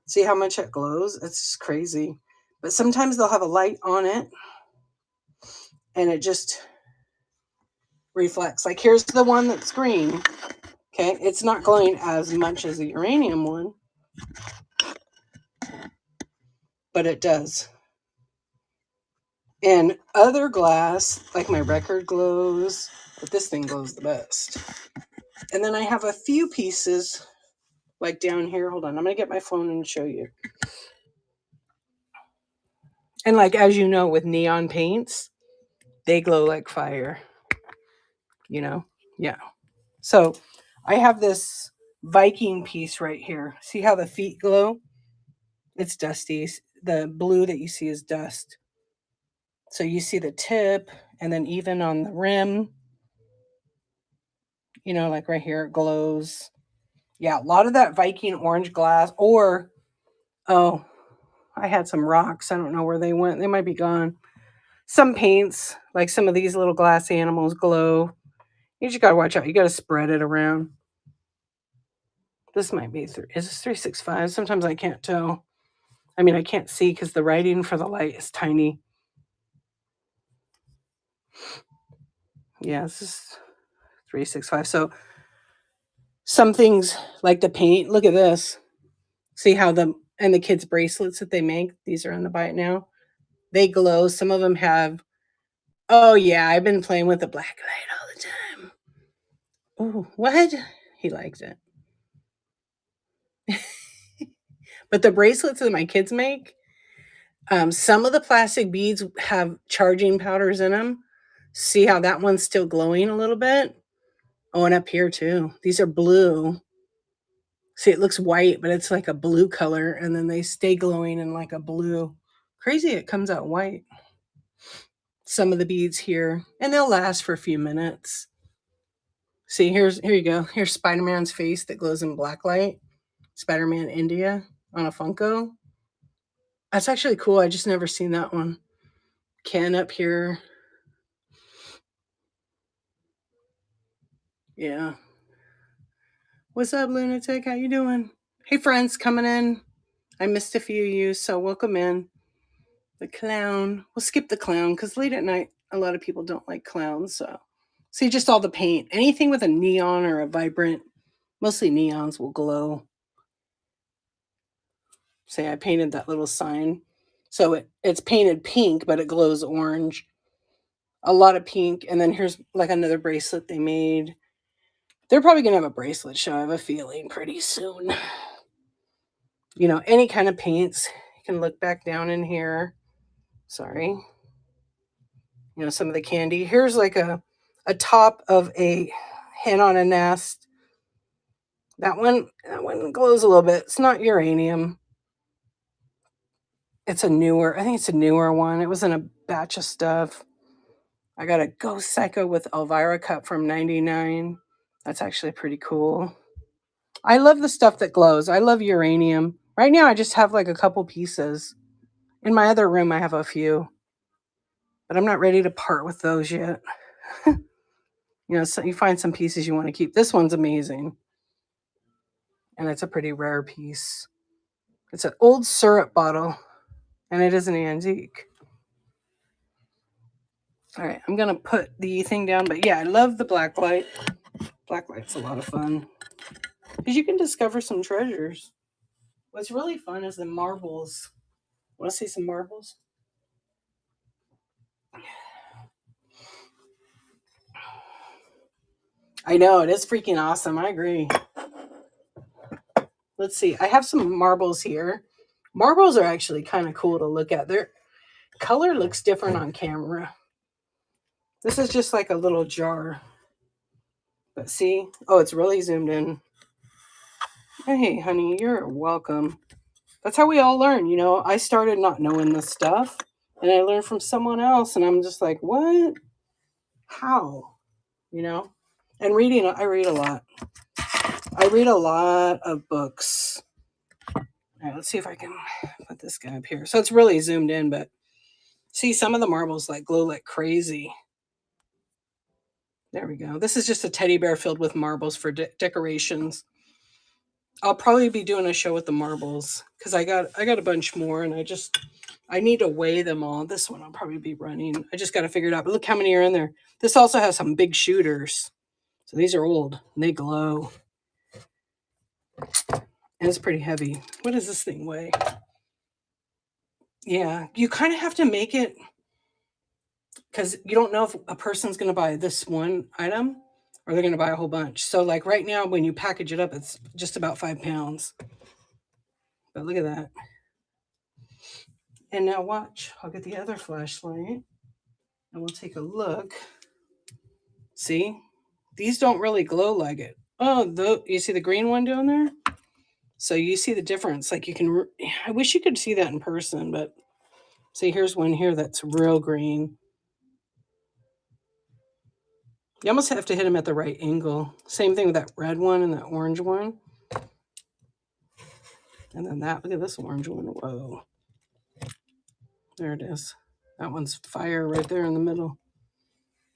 See how much it glows? It's just crazy. But sometimes they'll have a light on it and it just reflects. Like here's the one that's green. Okay. It's not glowing as much as the uranium one, but it does. And other glass, like my record glows, but this thing glows the best. And then I have a few pieces like down here. Hold on. I'm going to get my phone and show you. And like, as you know, with neon paints, they glow like fire, you know? Yeah. So I have this Viking piece right here. See how the feet glow? It's dusty. The blue that you see is dust. So you see the tip and then even on the rim, you know, like right here, it glows. Yeah, a lot of that Viking orange glass or, oh, I had some rocks. I don't know where they went. They might be gone. Some paints, like some of these little glass animals glow. You just gotta watch out. You gotta spread it around. This might be, is this 365? Sometimes I can't tell. I mean, I can't see because the writing for the light is tiny. Yeah, this is 365. So some things like the paint, look at this. See how and the kids' bracelets that they make, these are in the buy it now. They glow. Some of them have, oh yeah, I've been playing with the black light all the time. Oh, what? He likes it. But the bracelets that my kids make, some of the plastic beads have charging powders in them. See how that one's still glowing a little bit? Oh, and up here too. These are blue. See, it looks white, but it's like a blue color, and then they stay glowing in like a blue. Crazy, it comes out white. Some of the beads here, and they'll last for a few minutes. See, here you go. Here's Spider-Man's face that glows in black light. Spider-Man India on a Funko. That's actually cool. I just never seen that one. Ken up here. Yeah. What's up, lunatic? How you doing? Hey, friends, coming in. I missed a few of you, so welcome in. The clown. We'll skip the clown because late at night, a lot of people don't like clowns. So, see, just all the paint. Anything with a neon or a vibrant, mostly neons will glow. Say, I painted that little sign. So it's painted pink, but it glows orange. A lot of pink. And then here's like another bracelet they made. They're probably going to have a bracelet show, I have a feeling, pretty soon. You know, any kind of paints. You can look back down in here. Sorry. You know, some of the candy. Here's like a top of a hen on a nest. That one glows a little bit. It's not uranium, I think it's a newer one. It was in a batch of stuff. I got a Ghost Psycho with Elvira cup from 99. That's actually pretty cool. I love the stuff that glows. I love uranium. Right now, I just have like a couple pieces. In my other room, I have a few, but I'm not ready to part with those yet. So you find some pieces you want to keep. This one's amazing, and it's a pretty rare piece. It's an old syrup bottle, and it is an antique. All right, I'm gonna put the thing down, but yeah, I love the black light. Black light's a lot of fun because you can discover some treasures. What's really fun is the marbles. Want to see some marbles? I know, it is freaking awesome. I agree. Let's see. I have some marbles here. Marbles are actually kind of cool to look at. Their color looks different on camera. This is just like a little jar. But see? Oh, it's really zoomed in. Hey, honey, you're welcome. That's how we all learn. I started not knowing this stuff, and I learned from someone else, and I'm just like, what? How? And reading, I read a lot. I read a lot of books. All right, let's see if I can put this guy up here. So it's really zoomed in, but see, some of the marbles like glow like crazy. There we go. This is just a teddy bear filled with marbles for decorations. I'll probably be doing a show with the marbles because I got a bunch more, and I need to weigh them all. This one I'll probably be running. I just got to figure it out. But look how many are in there. This also has some big shooters. So these are old and they glow. And it's pretty heavy. What does this thing weigh? Yeah, you kind of have to make it because you don't know if a person's going to buy this one item or they're going to buy a whole bunch. So like right now, when you package it up, it's just about 5 pounds. But look at that. And now watch. I'll get the other flashlight and we'll take a look. See? These don't really glow like it. Oh, you see the green one down there? So you see the difference. Like I wish you could see that in person, but see, here's one here that's real green. You almost have to hit them at the right angle. Same thing with that red one and that orange one. And then look at this orange one. Whoa. There it is. That one's fire right there in the middle.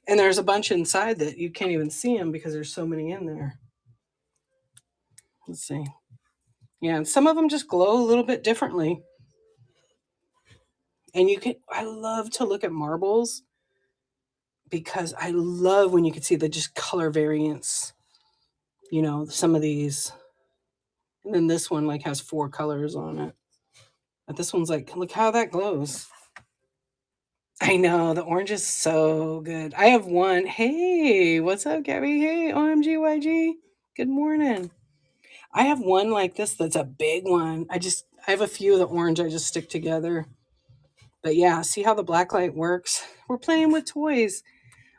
And there's a bunch inside that you can't even see them because there's so many in there. Let's see. Yeah, and some of them just glow a little bit differently. And I love to look at marbles because I love when you can see the just color variance. Some of these. And then this one like has 4 colors on it. But this one's like, look how that glows. I know, the orange is so good. I have one. Hey, what's up, Gabby? Hey, OMGYG. Good morning. I have one like this that's a big one. I have a few of the orange I just stick together. But yeah, see how the black light works? We're playing with toys.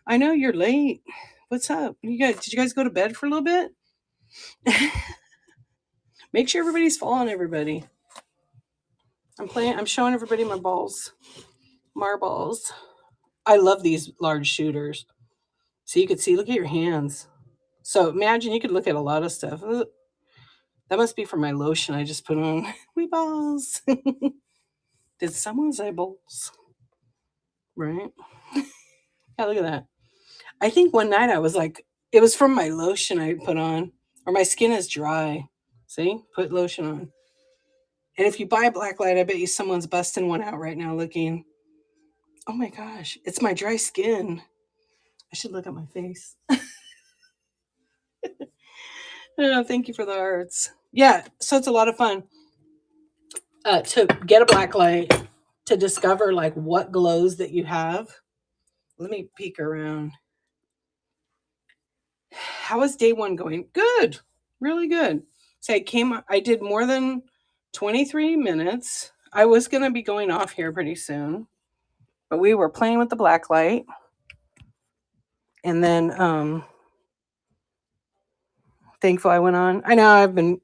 I know you're late. What's up? Did you guys go to bed for a little bit? Make sure everybody's following everybody. I'm showing everybody my balls. Marbles. I love these large shooters. So you could see, look at your hands. So imagine you could look at a lot of stuff. That must be for my lotion I just put on. Wee balls. Did someone say balls? Right? Yeah, look at that. I think one night I was like, it was from my lotion I put on, or my skin is dry. See? Put lotion on. And if you buy black light, I bet you someone's busting one out right now looking. Oh my gosh, it's my dry skin. I should look at my face. Oh, thank you for the hearts. Yeah, so it's a lot of fun to get a black light, to discover like what glows that you have. Let me peek around. How is day 1 going? Good, really good. So I did more than 23 minutes. I was going to be going off here pretty soon, but we were playing with the black light. And then, thankful I went on. I know I've been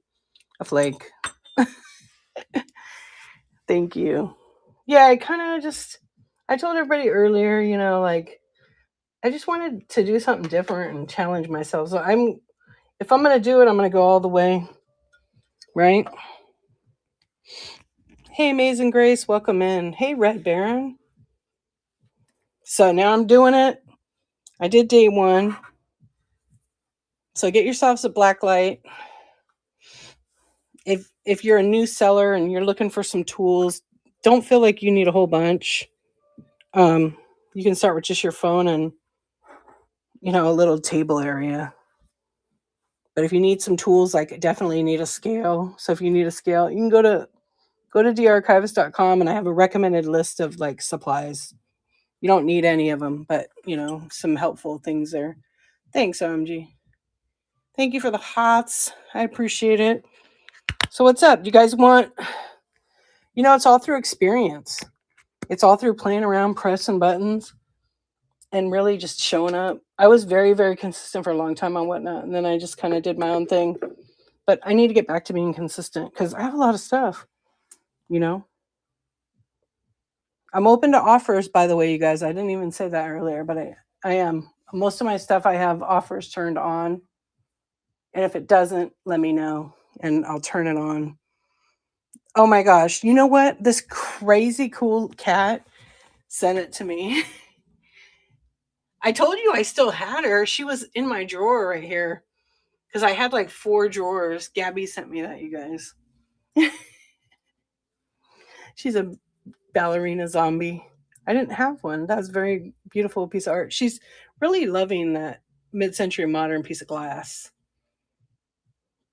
a flake. Thank you. Yeah, I told everybody earlier, like, I just wanted to do something different and challenge myself. So if I'm going to do it, I'm going to go all the way, right? Hey, Amazing Grace, welcome in. Hey, Red Baron. So now I'm doing it. I did day one. So get yourselves a black light. If you're a new seller and you're looking for some tools, don't feel like you need a whole bunch. You can start with just your phone and a little table area. But if you need some tools, like definitely need a scale. So if you need a scale, you can go to thearchivist.com, and I have a recommended list of like supplies. You don't need any of them, but some helpful things there. Thanks, OMG. Thank you for the hots. I appreciate it. So what's up? You guys want, it's all through experience. It's all through playing around, pressing buttons, and really just showing up. I was very, very consistent for a long time on Whatnot, and then I just kind of did my own thing. But I need to get back to being consistent because I have a lot of stuff, I'm open to offers, by the way, you guys. I didn't even say that earlier, but I am. Most of my stuff, I have offers turned on. And if it doesn't, let me know and I'll turn it on. Oh my gosh. You know what? This crazy cool cat sent it to me. I told you I still had her. She was in my drawer right here because I had like 4 drawers. Gabby sent me that, you guys. She's a ballerina zombie. I didn't have one. That was a very beautiful piece of art. She's really loving that mid-century modern piece of glass.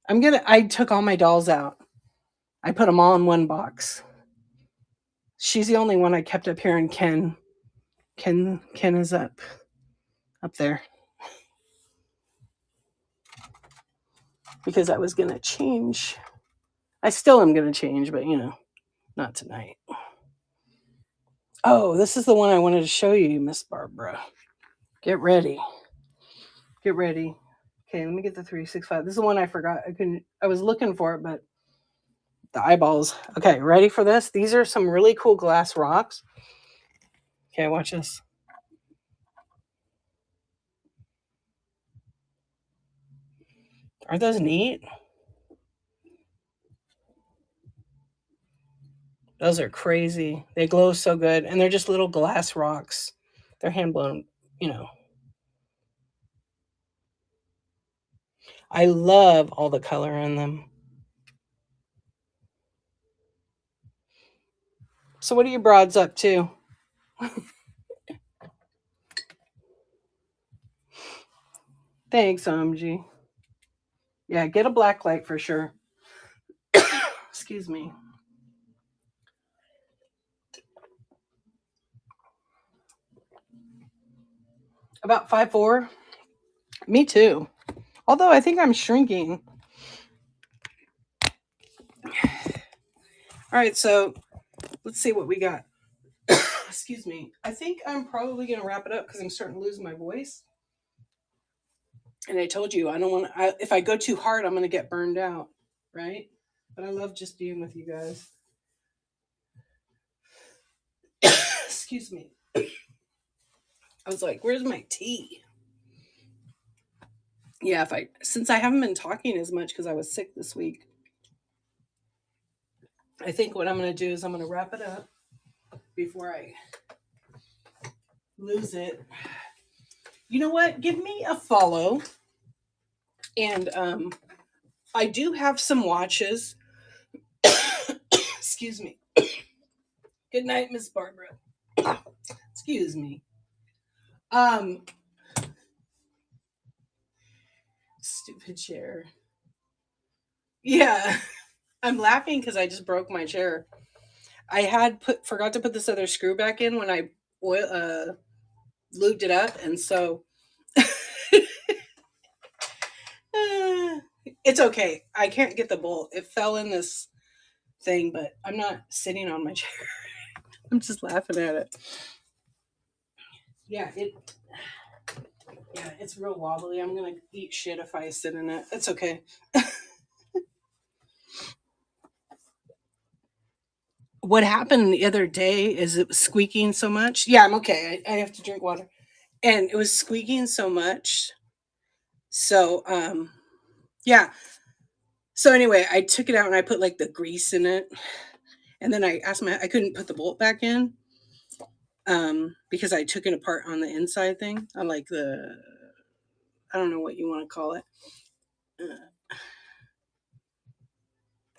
I took all my dolls out. I put them all in one box. She's the only one I kept up here, and Ken is up there. Because I was gonna change. I still am gonna change, but not tonight. Oh, this is the one I wanted to show you, Miss Barbara. Get ready. Get ready. Okay, let me get the 365. This is the one I forgot. I was looking for it, but the eyeballs. Okay, ready for this? These are some really cool glass rocks. Okay, watch this. Aren't those neat? Those are crazy. They glow so good, and they're just little glass rocks. They're hand blown, I love all the color in them. So what are you broads up to? Thanks, OMG. Yeah, get a black light for sure. Excuse me. About 5'4". Me too. Although I think I'm shrinking. All right, so let's see what we got. Excuse me. I think I'm probably going to wrap it up because I'm starting to lose my voice. And I told you, I don't want to, if I go too hard, I'm going to get burned out, right? But I love just being with you guys. Excuse me. I was like, where's my tea? Yeah, since I haven't been talking as much because I was sick this week, I think what I'm going to do is I'm going to wrap it up before I lose it. You know what? Give me a follow. And I do have some watches. Excuse me. Good night, Miss Barbara. Excuse me. Stupid chair. Yeah. I'm laughing because I just broke my chair. I forgot to put this other screw back in when I lubed it up, and so it's okay. I can't get the bolt. It fell in this thing, but I'm not sitting on my chair. I'm just laughing at it. Yeah, it's real wobbly. I'm gonna eat shit if I sit in it. It's okay. what happened the other day is it was squeaking so much. Yeah, I'm okay. I have to drink water. And it was squeaking so much. So, yeah. So anyway, I took it out and I put like the grease in it. And then I couldn't put the bolt back in because I took it apart on the inside thing. On like I don't know what you want to call it. Uh,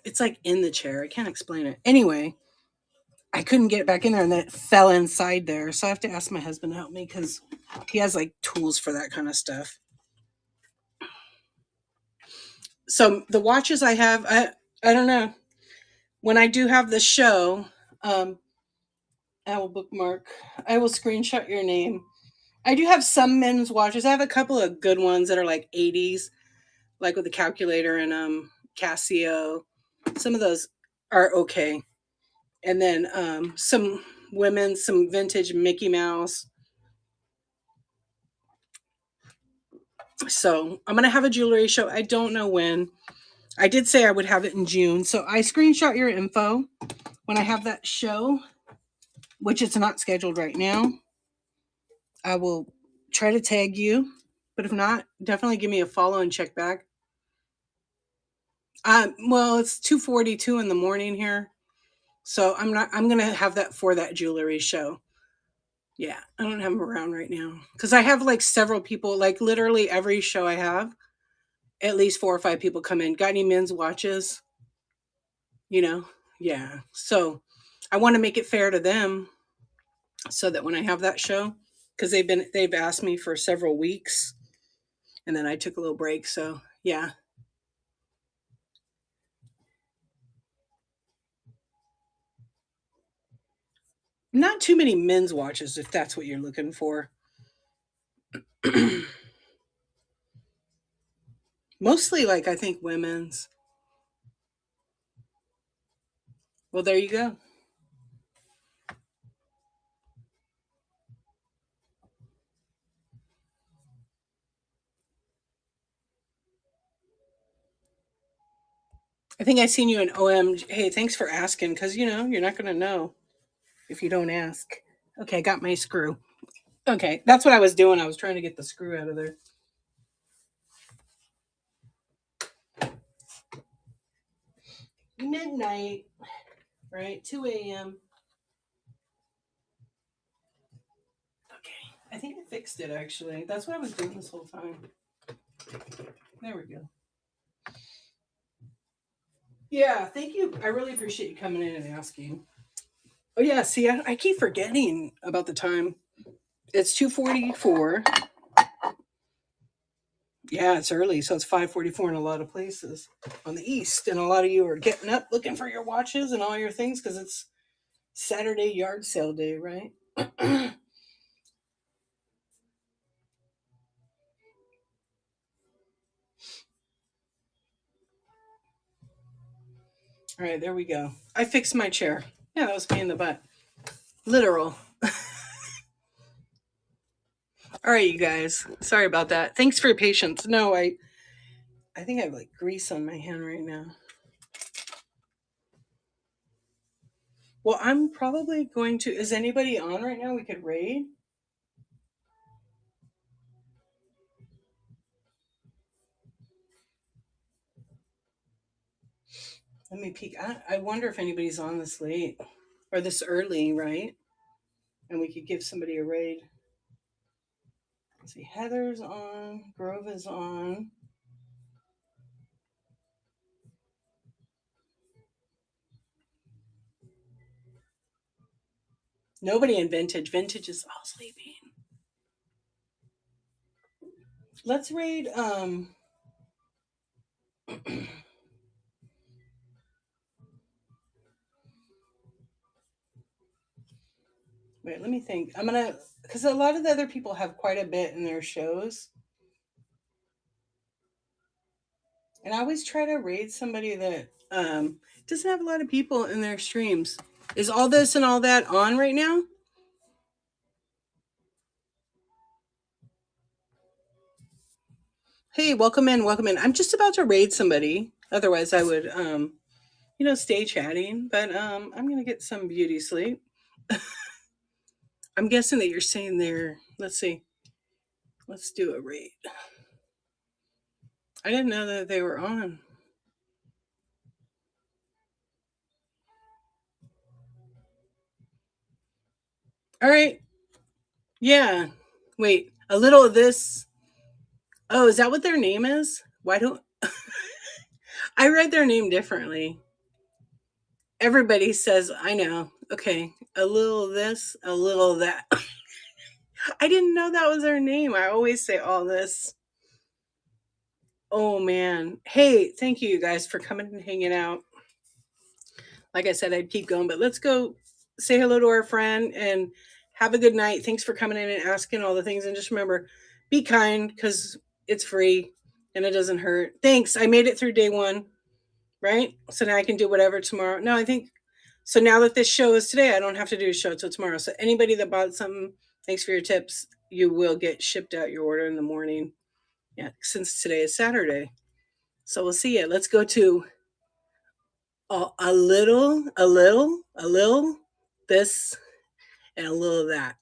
it's like in the chair. I can't explain it. Anyway, I couldn't get it back in there and then it fell inside there. So I have to ask my husband to help me because he has like tools for that kind of stuff. So the watches I have, I don't know. When I do have the show, um, I will bookmark. I will screenshot your name. I do have some men's watches. I have a couple of good ones that are like 80s, like with the calculator and Casio. Some of those are okay. And then some women's, some vintage Mickey Mouse. So I'm gonna have a jewelry show. I don't know when. I did say I would have it in June. So I screenshot your info when I have that show, which it's not scheduled right now. I will try to tag you, but if not, definitely give me a follow and check back. Well, it's 2:42 in the morning here, so I'm not. I'm gonna have that for that jewelry show. Yeah, I don't have them around right now because I have like several people. Like literally every show I have, at least 4 or 5 people come in. Got any men's watches? You know, yeah. So I want to make it fair to them, so that when I have that show, because they've asked me for several weeks, and then I took a little break. So yeah, not too many men's watches if that's what you're looking for. Mostly, like I think women's. Well, there you go. I think I seen you in OM. Hey, thanks for asking, because you're not gonna know if you don't ask. Okay, I got my screw. Okay, that's what I was doing. I was trying to get the screw out of there. Midnight, right? 2 a.m. Okay, I think I fixed it actually. That's what I was doing this whole time. There we go. Yeah, thank you. I really appreciate you coming in and asking. Oh yeah, see, I keep forgetting about the time. It's 2:44. Yeah, it's early, so it's 5:44 in a lot of places on the east, and a lot of you are getting up looking for your watches and all your things because it's Saturday yard sale day, right? All right, there we go. I fixed my chair. Yeah, that was me in the butt. Literal. All right, you guys. Sorry about that. Thanks for your patience. No, I think I have like grease on my hand right now. Well, I'm probably going to. Is anybody on right now? We could raid. Let me peek. I wonder if anybody's on this late or this early, right? And we could give somebody a raid. Let's see. Heather's on. Grove is on. Nobody in vintage. Vintage is all sleeping. Let's raid. Wait, let me think. I'm gonna, because a lot of the other people have quite a bit in their shows, and I always try to raid somebody that doesn't have a lot of people in their streams. Is all this and all that on right now? Hey, welcome in, welcome in. I'm just about to raid somebody. Otherwise, I would stay chatting. But I'm gonna get some beauty sleep. I'm guessing that you're saying there. Let's see. Let's do a rate. I didn't know that they were on. All right. Yeah. Wait. A little of this. Oh, is that what their name is? Why don't I read their name differently? Everybody says, I know. Okay. A little of this, a little of that. I didn't know that was their name. I always say all this. Oh man. Hey, thank you guys for coming and hanging out. Like I said, I'd keep going, but let's go say hello to our friend and have a good night. Thanks for coming in and asking all the things. And just remember, be kind because it's free and it doesn't hurt. Thanks. I made it through day one, right? So now I can do whatever tomorrow. No, I think so. Now that this show is today, I don't have to do a show till tomorrow. So anybody that bought something, thanks for your tips. You will get shipped out your order in the morning. Yeah, since today is Saturday. So we'll see you. Let's go to a little this, and a little of that.